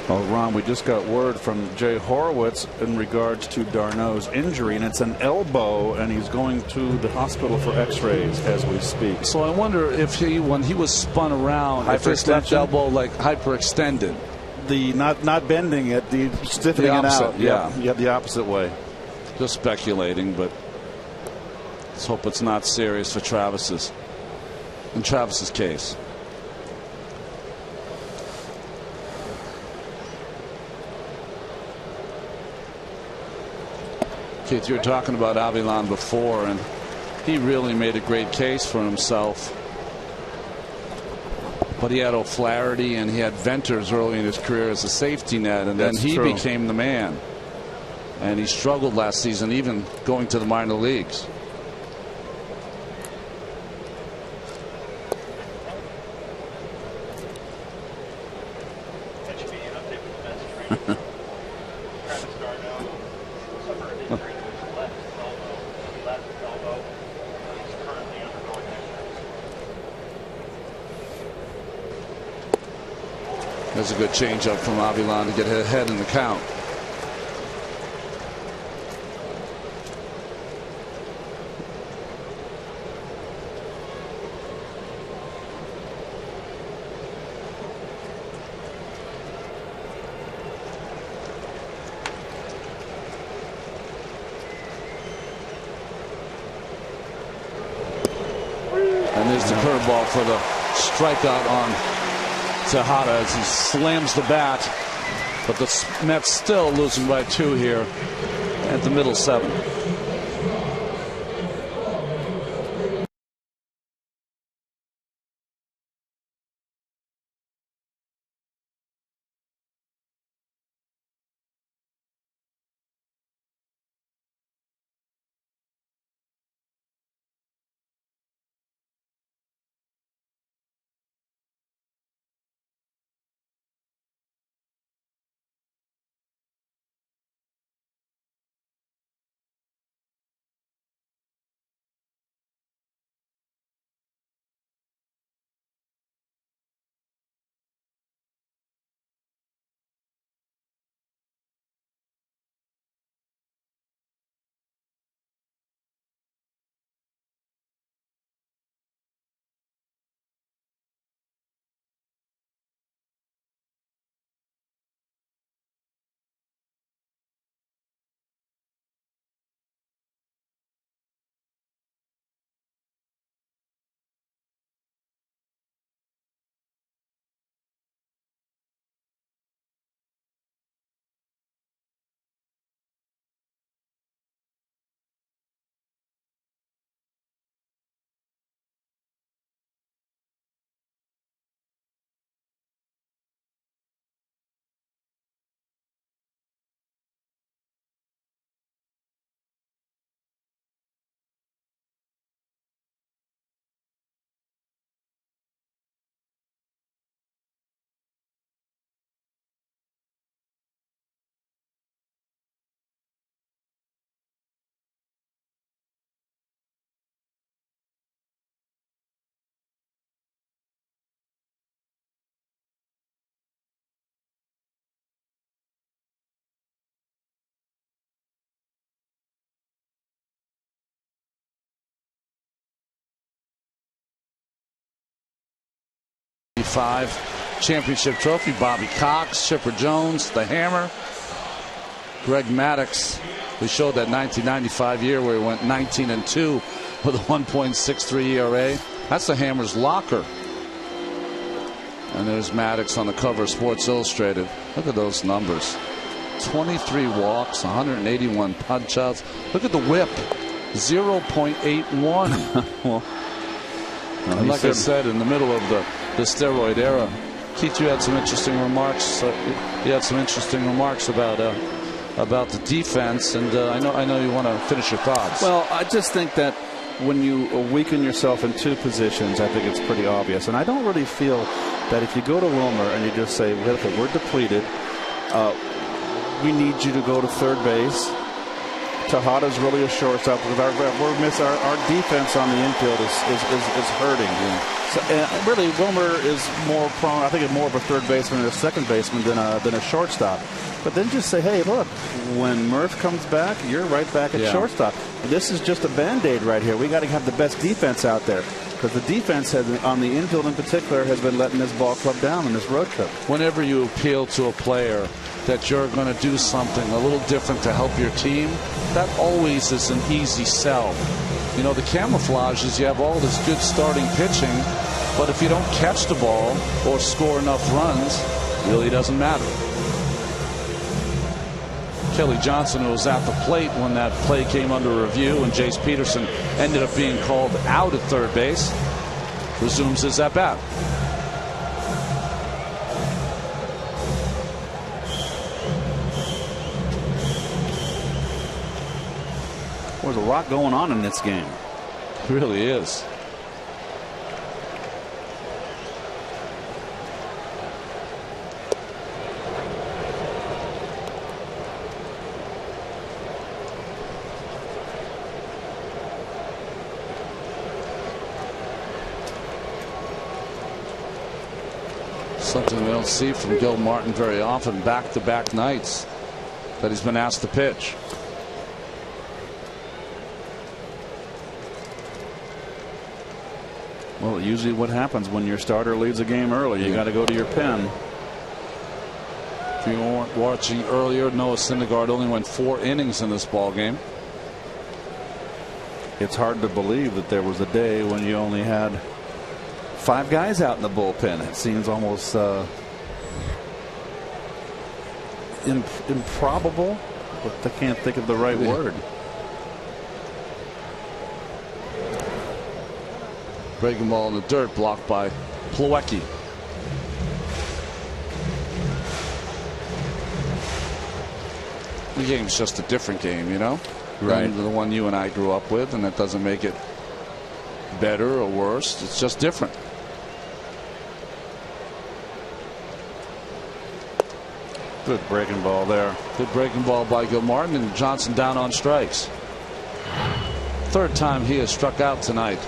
Well, Ron, we just got word from Jay Horowitz in regards to Darno's injury, and it's an elbow, and he's going to the hospital for x-rays as we speak. So I wonder if when he was spun around, if his left elbow like hyperextended. The not bending it, the stiffening it out. Yeah. You have the opposite way. Just speculating, but let's hope it's not serious for Travis's case. Keith, you were talking about Avilan before, and he really made a great case for himself. But he had O'Flaherty and he had Venters early in his career as a safety net, and then he became the man. And he struggled last season, even going to the minor leagues. There's a good changeup from Avilan to get ahead in the count. And there's the curveball for the strikeout on Tejada as he slams the bat. But the Mets still losing by 2 here at the middle 7. Championship trophy. Bobby Cox, Chipper Jones, the Hammer, Greg Maddux. We showed that 1995 year where he went 19-2 with a 1.63 ERA. That's the Hammer's locker. And there's Maddux on the cover of Sports Illustrated. Look at those numbers. 23 walks, 181 punch-outs. Look at the whip, 0.81. Well, and like I said, in the middle of the steroid era, Keith, you had some interesting remarks. You had some interesting remarks about the defense, and I know you want to finish your thoughts. Well, I just think that when you weaken yourself in 2 positions, I think it's pretty obvious. And I don't really feel that if you go to Wilmer and you just say, well, okay, we're depleted, we need you to go to third base. Tejada's really a shortstop because our defense on the infield is hurting. Yeah. So, really, Wilmer is more prone, I think, is more of a third baseman and a second baseman than a shortstop. But then just say, hey, look, when Murph comes back, you're right back at shortstop. This is just a Band-Aid right here. We got to have the best defense out there because the defense on the infield in particular has been letting this ball club down on this road trip. Whenever you appeal to a player that you're going to do something a little different to help your team, that always is an easy sell. You know, the camouflage is you have all this good starting pitching, but if you don't catch the ball or score enough runs, it really doesn't matter. Kelly Johnson, who was at the plate when that play came under review and Jace Peterson ended up being called out at third base, resumes his at-bat. There's a lot going on in this game. It really is. Something we don't see from Gil Martin very often, back-to-back nights that he's been asked to pitch. Well, usually what happens when your starter leads a game early, you got to go to your pen. If you weren't watching earlier, Noah Syndergaard only went 4 innings in this ball game. It's hard to believe that there was a day when you only had 5 guys out in the bullpen. It seems almost improbable, but I can't think of the right word. Breaking ball in the dirt, blocked by Plawecki. The game's just a different game, you know, right? Than the one you and I grew up with, and that doesn't make it better or worse. It's just different. Good breaking ball there. Good breaking ball by Gil Martin, and Johnson down on strikes. 3rd time he has struck out tonight.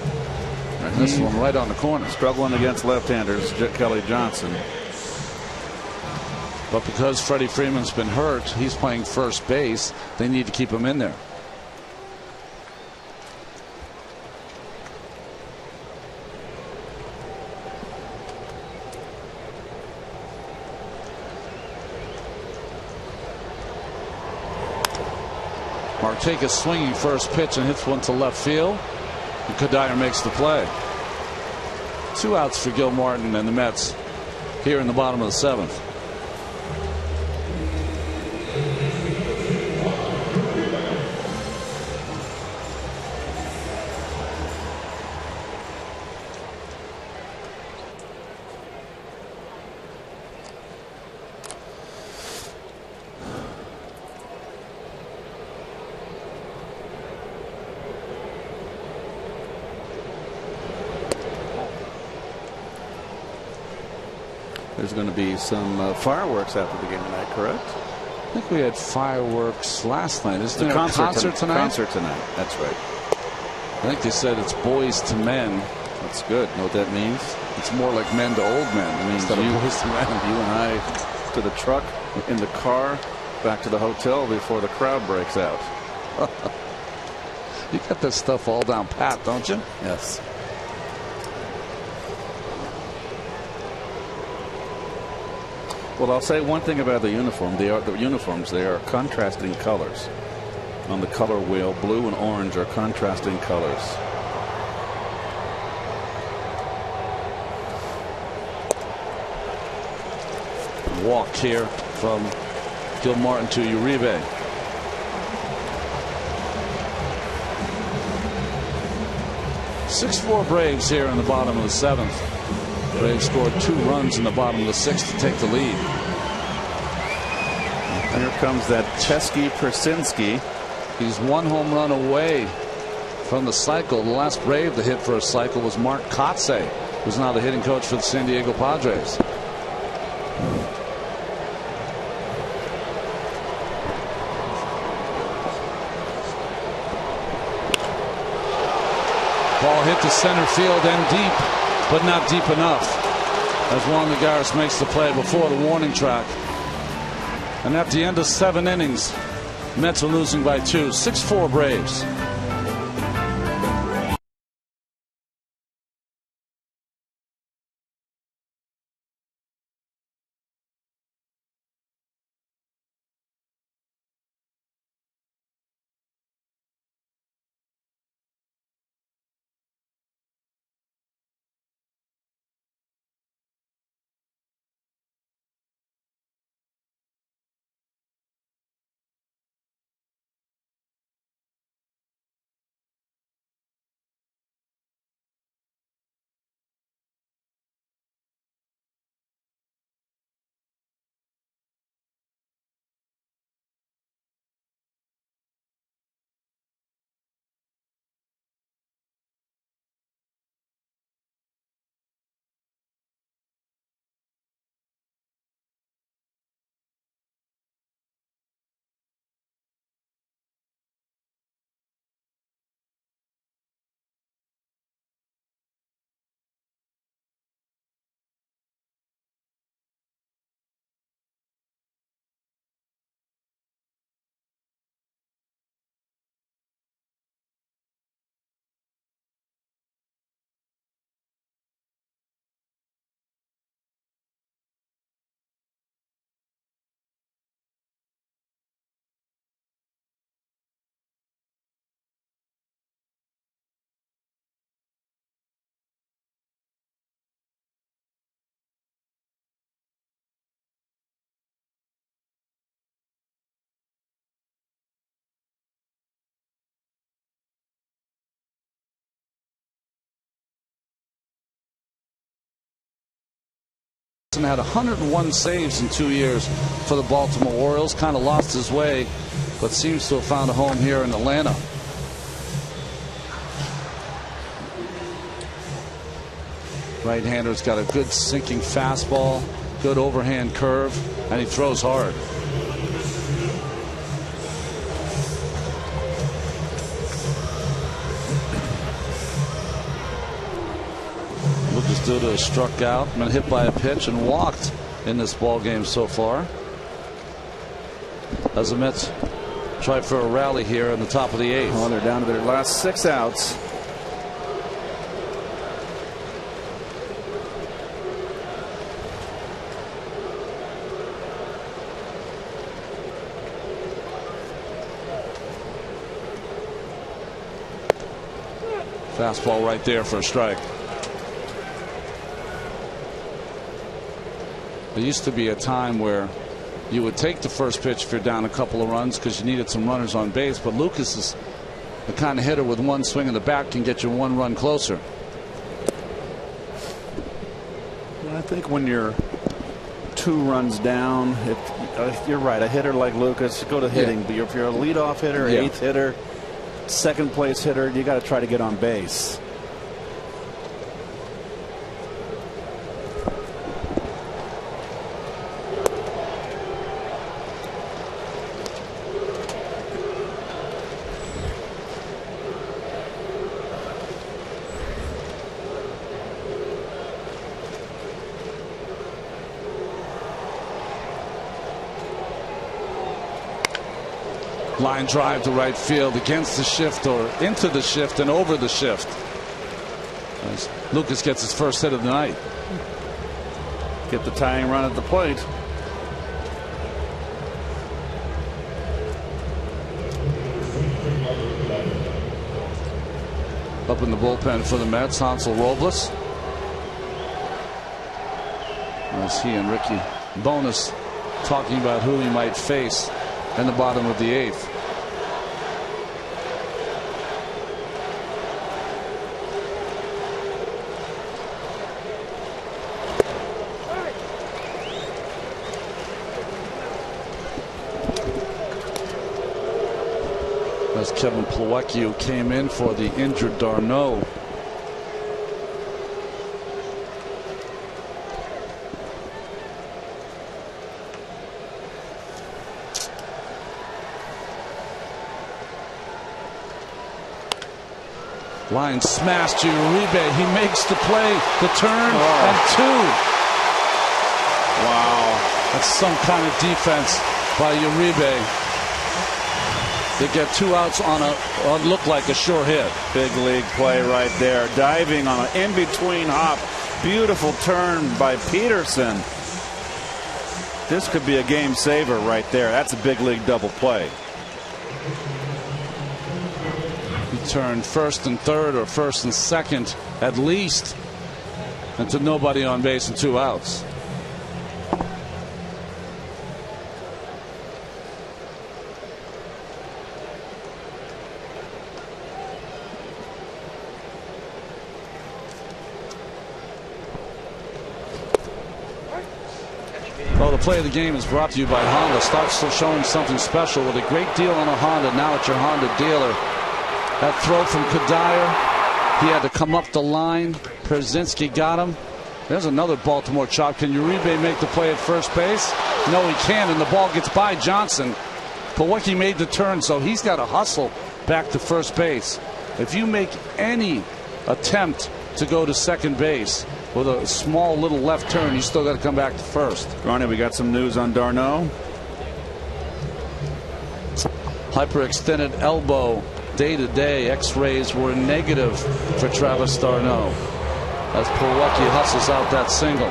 And this one right on the corner. Struggling against left-handers, Kelly Johnson. But because Freddie Freeman's been hurt, he's playing first base. They need to keep him in there. Markakis swinging first pitch and hits one to left field. And Kadire makes the play. 2 outs for Gil Martin and the Mets here in the bottom of the 7th. There's going to be some fireworks after the game tonight, correct? I think we had fireworks last night. Isn't there a concert tonight? Concert tonight. That's right. I think they said it's boys to men. That's good. Know what that means? It's more like men to old men. It means instead of boys to men. You and I to the truck, in the car, back to the hotel before the crowd breaks out. You got this stuff all down pat, don't you? Yes. Well, I'll say one thing about the uniform. They are contrasting colors. On the color wheel, blue and orange are contrasting colors. Walk here from Gil Martin to Uribe. Six-4 Braves here in the bottom of the 7th. Braves scored 2 runs in the bottom of the 6th to take the lead. Here comes that Chesky Persinski. He's 1 home run away from the cycle. The last Brave to hit for a cycle was Mark Kotsay, who's now the hitting coach for the San Diego Padres. Ball hit to center field and deep, but not deep enough, as Juan Lagares makes the play before the warning track. And at the end of 7 innings, Mets are losing by 2. 6-4 Braves. Peterson had 101 saves in 2 years for the Baltimore Orioles. Kind of lost his way, but seems to have found a home here in Atlanta. Right-hander's got a good sinking fastball, good overhand curve, and he throws hard. Lucas Duda has struck out, been hit by a pitch, and walked in this ball game so far. As the Mets try for a rally here in the top of the 8th. Well, they're down to their last 6 outs. Fastball right there for a strike. There used to be a time where you would take the first pitch if you're down a couple of runs because you needed some runners on base, but Lucas is the kind of hitter with one swing in the bat can get you 1 run closer. Well, I think when you're 2 runs down, you're right, a hitter like Lucas, go to hitting, but if you're a leadoff hitter, 8th hitter, 2nd place hitter, you got to try to get on base. Line drive to right field against the shift or into the shift and over the shift. As Lucas gets his first hit of the night. Get the tying run at the plate. Up in the bullpen for the Mets, Hansel Robles. As he and Ricky Bonas talking about who he might face in the bottom of the 8th. That's Kevin Plawecki, who came in for the injured d'Arnaud. Line smashed to Uribe. He makes the play, the turn, and 2. Wow. That's some kind of defense by Uribe. They get 2 outs on what looked like a sure hit. Big league play right there. Diving on an in-between hop. Beautiful turn by Peterson. This could be a game saver right there. That's a big league double play. He turned 1st and 3rd or 1st and 2nd at least, and to nobody on base and 2 outs. Well, the play of the game is brought to you by Honda. Start showing something special with a great deal on a Honda now at your Honda dealer. That throw from Kadire, he had to come up the line. Perzinski got him. There's another Baltimore chop. Can Uribe make the play at first base? No, he can't, and the ball gets by Johnson. Plawecki made the turn, so he's got to hustle back to first base. If you make any attempt to go to second base with a small little left turn, you still got to come back to first. Ronnie, we got some news on d'Arnaud. Hyperextended elbow. Day-to-day x-rays were negative for Travis d'Arnaud as Plawecki hustles out that single.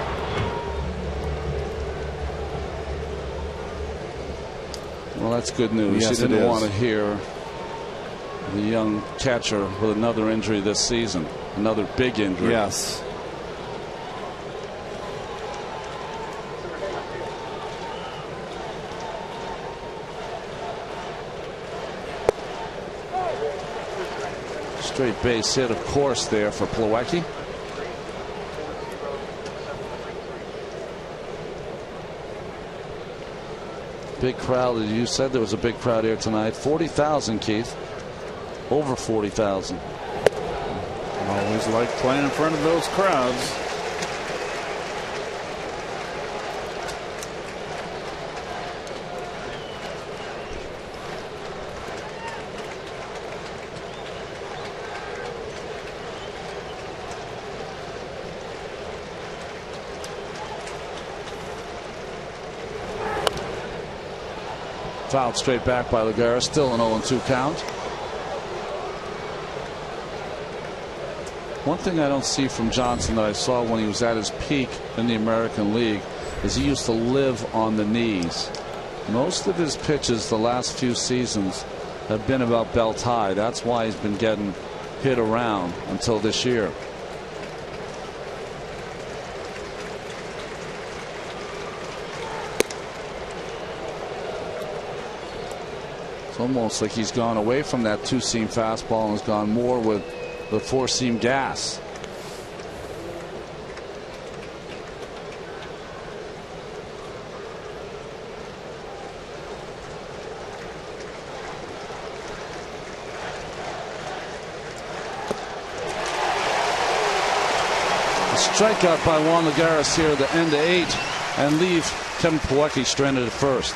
Well, that's good news. Yes, You didn't want to hear the young catcher with another injury this season, another big injury. Yes. Straight base hit, of course, there for Plawecki. Big crowd. You said there was a big crowd here tonight. 40,000, Keith. Over 40,000. Always like playing in front of those crowds. Fouled straight back by Lagares. Still an 0-2 count. One thing I don't see from Johnson that I saw when he was at his peak in the American League is he used to live on the knees. Most of his pitches the last few seasons have been about belt high. That's why he's been getting hit around until this year. It's almost like he's gone away from that two-seam fastball and has gone more with the four-seam gas. A strikeout by Juan Lagares here at the end of 8 and leave Kevin Plawecki stranded at first.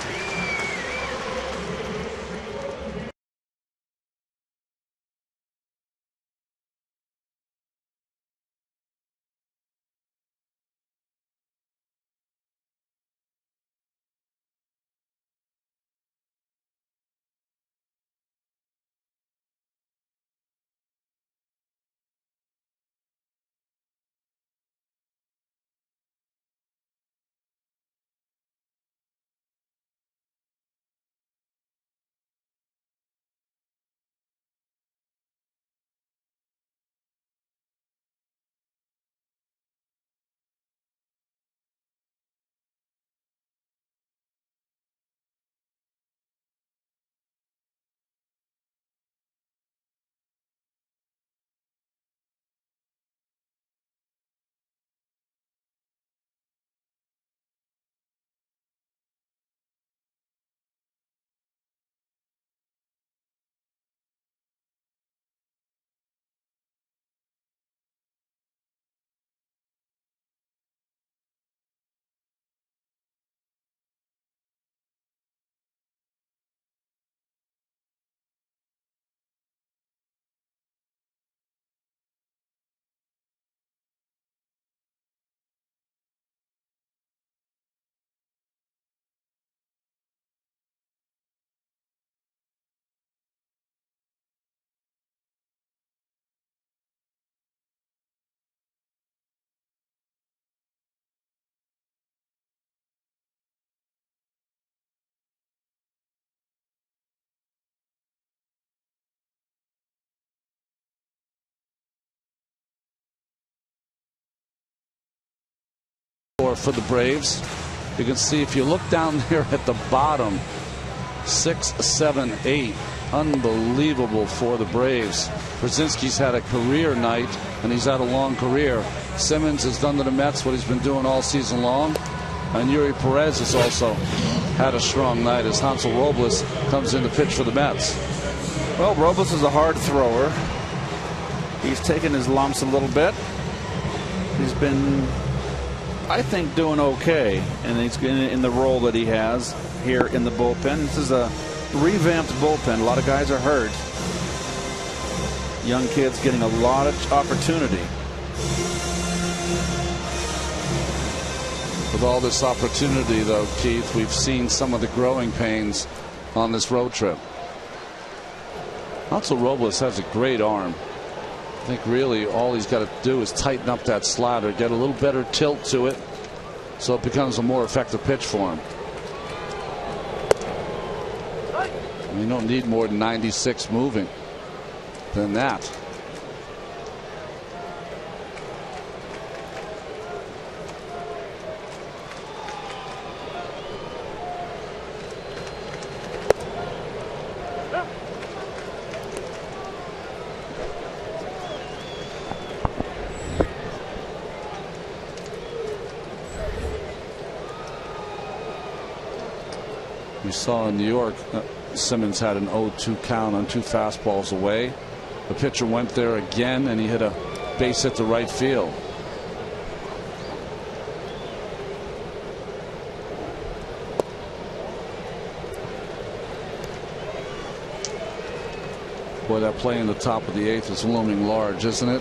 For the Braves, you can see if you look down there at the bottom, 6, 7, 8, unbelievable for the Braves. Brzezinski's had a career night and he's had a long career. Simmons has done to the Mets what he's been doing all season long, and Yuri Perez has also had a strong night as Hansel Robles comes in to pitch for the Mets. Well, Robles is a hard thrower. He's taken his lumps a little bit. He's been, I think, doing okay, and he's in the role that he has here in the bullpen. This is a revamped bullpen. A lot of guys are hurt. Young kids getting a lot of opportunity. With all this opportunity, though, Keith, we've seen some of the growing pains on this road trip. Hansel Robles has a great arm. I think really all he's got to do is tighten up that slider, get a little better tilt to it, so it becomes a more effective pitch for him. And you don't need more than 96 moving than that. we saw in New York, Simmons had an 0-2 count on 2 fastballs away. The pitcher went there again, and he hit a base hit to right field. Boy, that play in the top of the 8th is looming large, isn't it?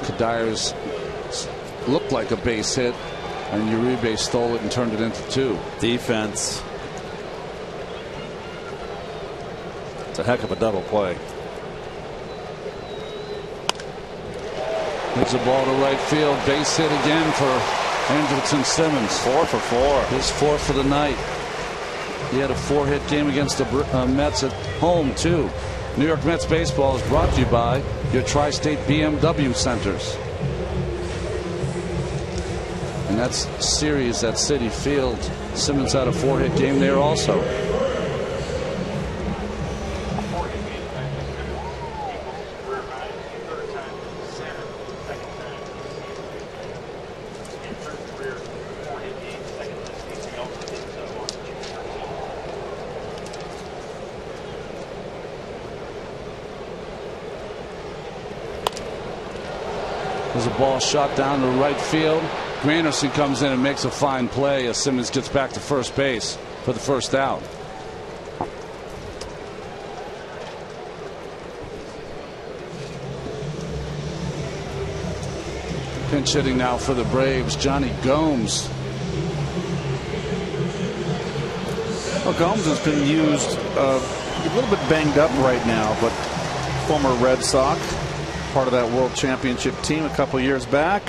Kadires looked like a base hit, and Uribe stole it and turned it into 2. Defense. It's a heck of a double play. There's a ball to right field. Base hit again for Andrelton Simmons. 4 for 4. His 4th for the night. He had a 4-hit game against the Mets at home, too. New York Mets baseball is brought to you by your Tri-State BMW centers. And that's series at Citi Field. Simmons had a 4-hit game there also. There's a ball shot down to right field. Granderson comes in and makes a fine play as Simmons gets back to first base for the first out. Pinch hitting now for the Braves, Johnny Gomes. Well, Gomes has been used a little bit banged up right now, but former Red Sox, part of that World Championship team a couple years back.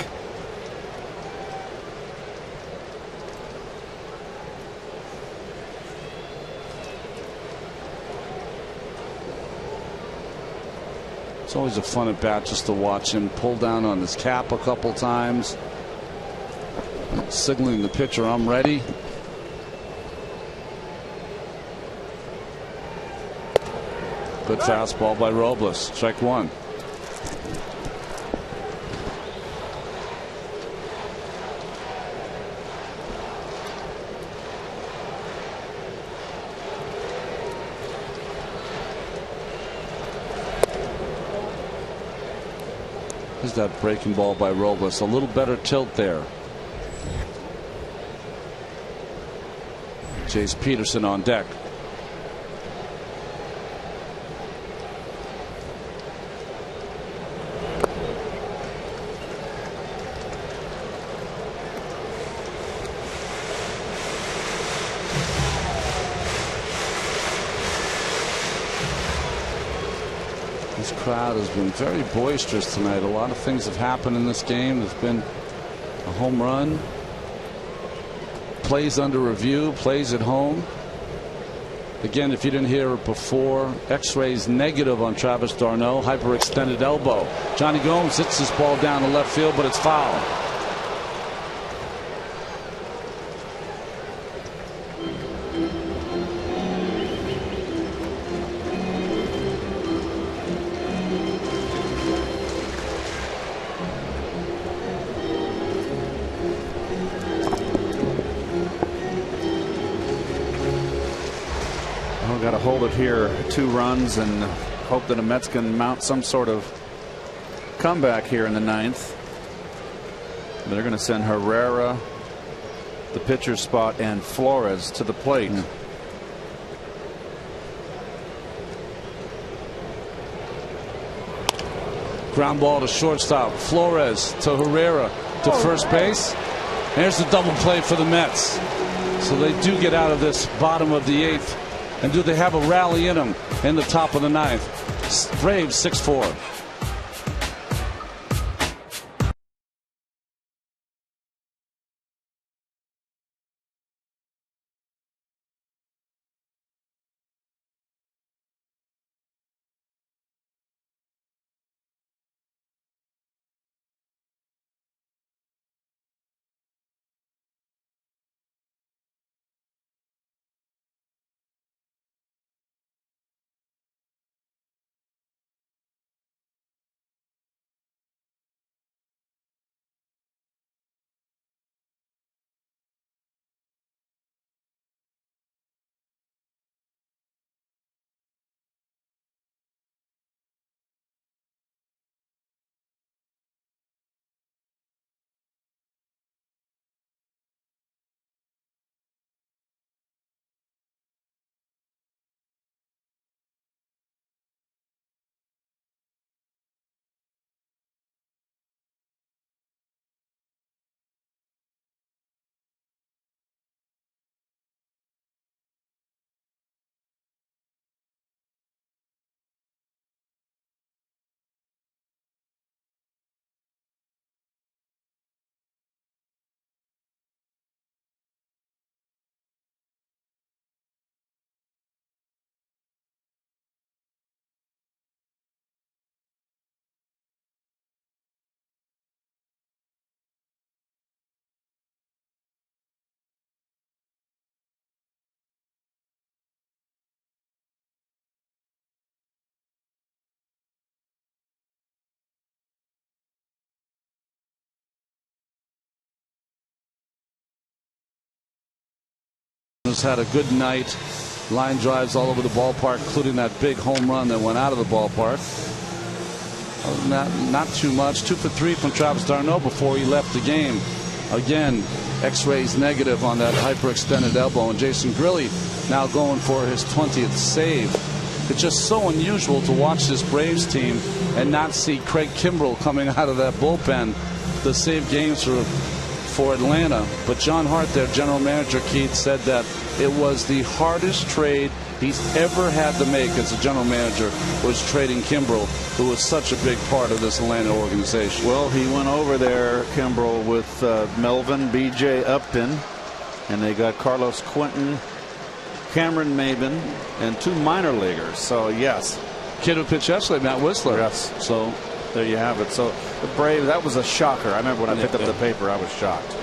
It's always a fun at bat just to watch him pull down on his cap a couple times, signaling the pitcher, I'm ready. Good fastball by Robles. Strike 1. Here's that breaking ball by Robles. A little better tilt there. Chase Peterson on deck. This crowd has been very boisterous tonight. A lot of things have happened in this game. There's been a home run, plays under review, plays at home. Again, if you didn't hear it before, X-rays negative on Travis d'Arnaud, hyperextended elbow. Johnny Gomes hits this ball down to left field, but it's foul. Got to hold it here, 2 runs, and hope that the Mets can mount some sort of comeback here in the 9th. They're going to send Herrera, the pitcher's spot, and Flores to the plate. Ground ball to shortstop. Flores to Herrera to first base. There's the double play for the Mets. So they do get out of this bottom of the 8th. And do they have a rally in them in the top of the 9th? Braves 6-4. has had a good night. Line drives all over the ballpark, including that big home run that went out of the ballpark. Other than that, not too much. 2 for 3 from Travis d'Arnaud before he left the game. Again, X-rays negative on that hyperextended elbow. And Jason Grilli now going for his 20th save. It's just so unusual to watch this Braves team and not see Craig Kimbrel coming out of that bullpen to save games for Atlanta. But John Hart, their general manager, Keith, said that it was the hardest trade he's ever had to make as a general manager, was trading Kimbrel, who was such a big part of this Atlanta organization. Well, he went over there, Kimbrel, with Melvin, B.J. Upton, and they got Carlos Quentin, Cameron Maben, and 2 minor leaguers. So, yes. Kid who pitched yesterday, Matt Whistler. Yes. So, there you have it. So, the Braves, that was a shocker. I remember when I picked up the paper, I was shocked.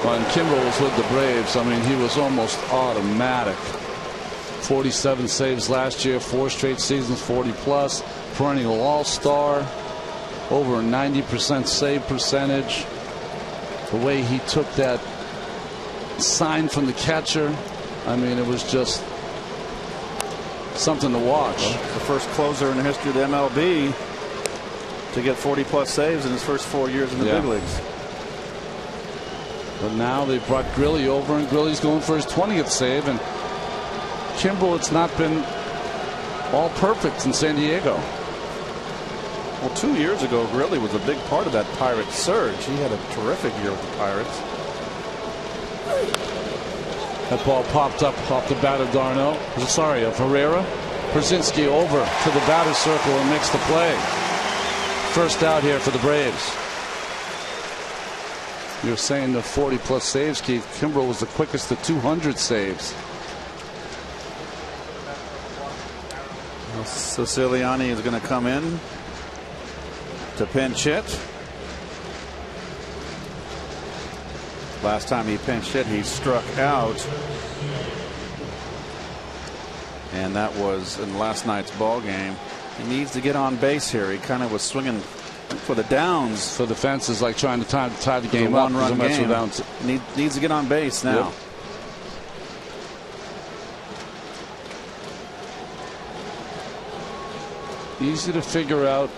When Kimbrel was with the Braves, I mean, he was almost automatic. 47 saves last year, 4 straight seasons, 40+, perennial all-star, over a 90% save percentage. The way he took that sign from the catcher, I mean, it was just something to watch. Well, the first closer in the history of the MLB to get 40+ saves in his first 4 years in the big leagues. But now they brought Grilli over, and Grilli's going for his 20th save. And Kimbrel, it's not been all perfect in San Diego. Well, 2 years ago, Grilli was a big part of that Pirates surge. He had a terrific year with the Pirates. That ball popped up off the bat of d'Arnaud. Sorry, of Herrera. Brzezinski over to the batter's circle and makes the play. First out here for the Braves. You're saying the 40+ saves, Keith. Kimbrel was the quickest to 200 saves. Well, Siciliani is going to come in to pinch hit. Last time he pinched hit, he struck out. And that was in last night's ball game. He needs to get on base here. He kind of was swinging for the downs. So the fence is like trying to tie the game up. One-run game. Needs to get on base now. Yep. Easy to figure out.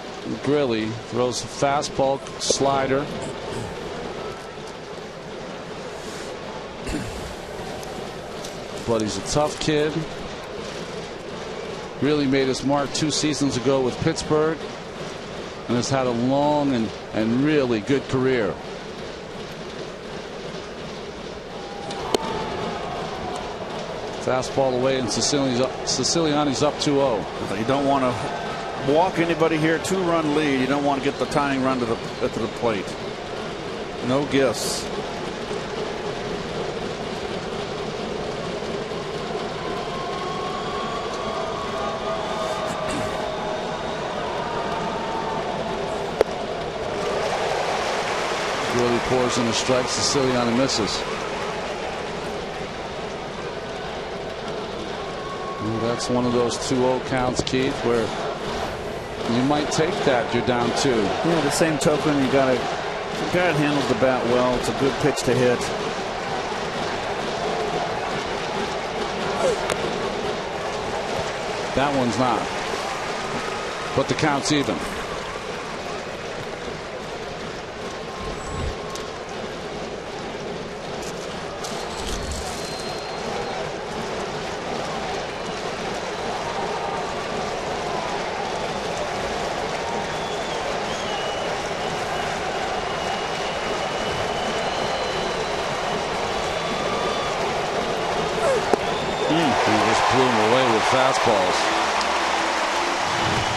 Grilli throws a fastball, slider. But he's a tough kid. Really made his mark 2 seasons ago with Pittsburgh, and has had a long and really good career. Fastball away, and Siciliani's up 2-0. You don't want to walk anybody here. 2-run lead. You don't want to get the tying run to the plate. No gifts. Really pours in the strike. Siciliani misses. And that's one of those 2-0 counts, Keith, where you might take that. You're down 2. Yeah, the same token, the guy handles the bat well. It's a good pitch to hit. That one's not. But the count's even. Blew him away with fastballs.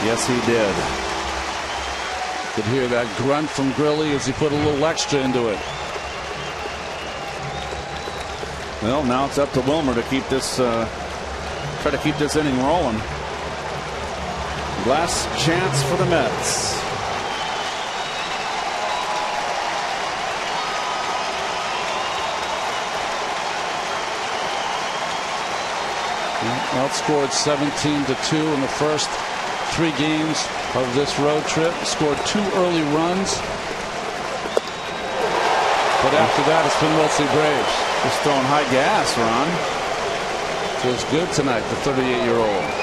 Yes, he did. Could hear that grunt from Grilli as he put a little extra into it. Well, now it's up to Wilmer to keep this, try to keep this inning rolling. Last chance for the Mets. Outscored 17-2 in the first 3 games of this road trip. Scored 2 early runs. But after that, it's been mostly Braves. Just throwing high gas, Ron. Feels good tonight, the 38-year-old.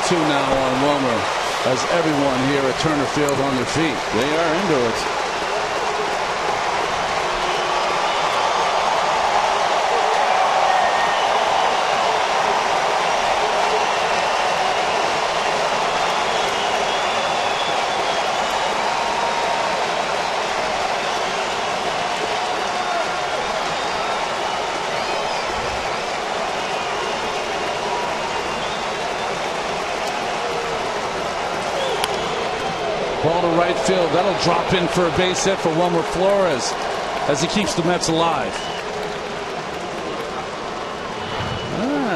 Two now on Wilmer as everyone here at Turner Field on their feet. They are into it. Ball to right field. That'll drop in for a base hit for Wilmer Flores as he keeps the Mets alive.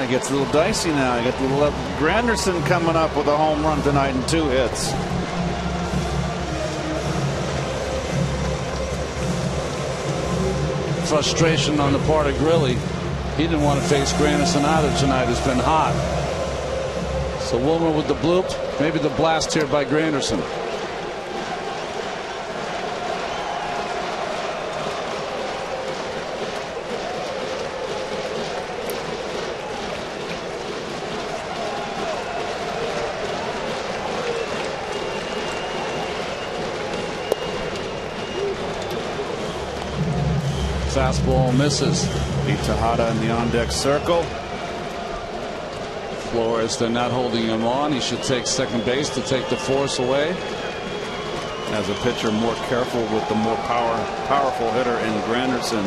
It gets a little dicey now. You got the little Granderson coming up with a home run tonight and 2 hits. Frustration on the part of Grilly. He didn't want to face Granderson either tonight. It's been hot. So Wilmer with the bloop. Maybe the blast here by Granderson. Fastball misses. Beat Tejada in the on-deck circle. Flores, they're not holding him on. He should take second base to take the force away. As a pitcher, more careful with the more powerful hitter in Granderson.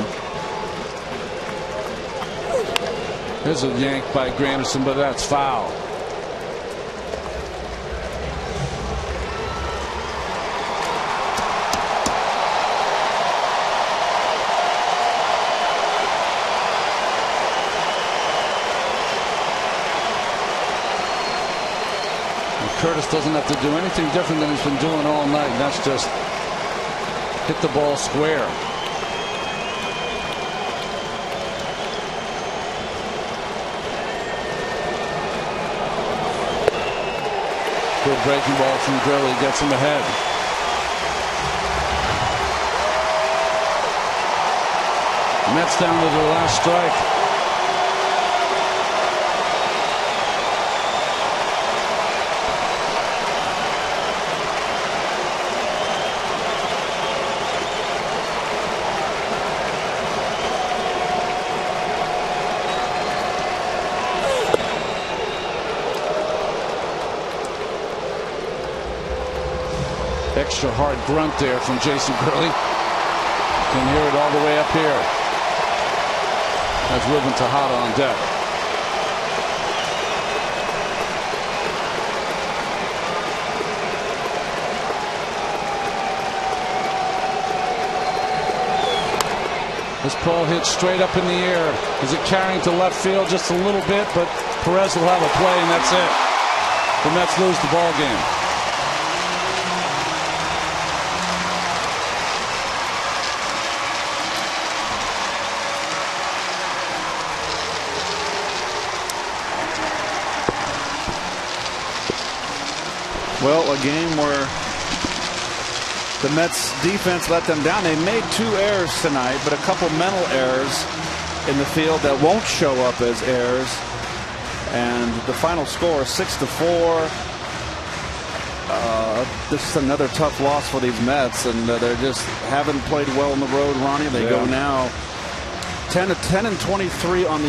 There's a yank by Granderson, but that's foul. Curtis doesn't have to do anything different than he's been doing all night. That's just hit the ball square. Good breaking ball from Grilly. Gets him ahead. Mets down to their last strike. Extra hard grunt there from Jason Gurley. Can hear it all the way up here. As Ruben Tejada on deck. This ball hits straight up in the air. Is it carrying to left field just a little bit? But Perez will have a play, and that's it. The Mets lose the ball game. Well, a game where the Mets defense let them down. They made 2 errors tonight, but a couple mental errors in the field that won't show up as errors. And the final score, 6-4. This is another tough loss for these Mets, and they just haven't played well on the road, Ronnie. They go now 10-23 on the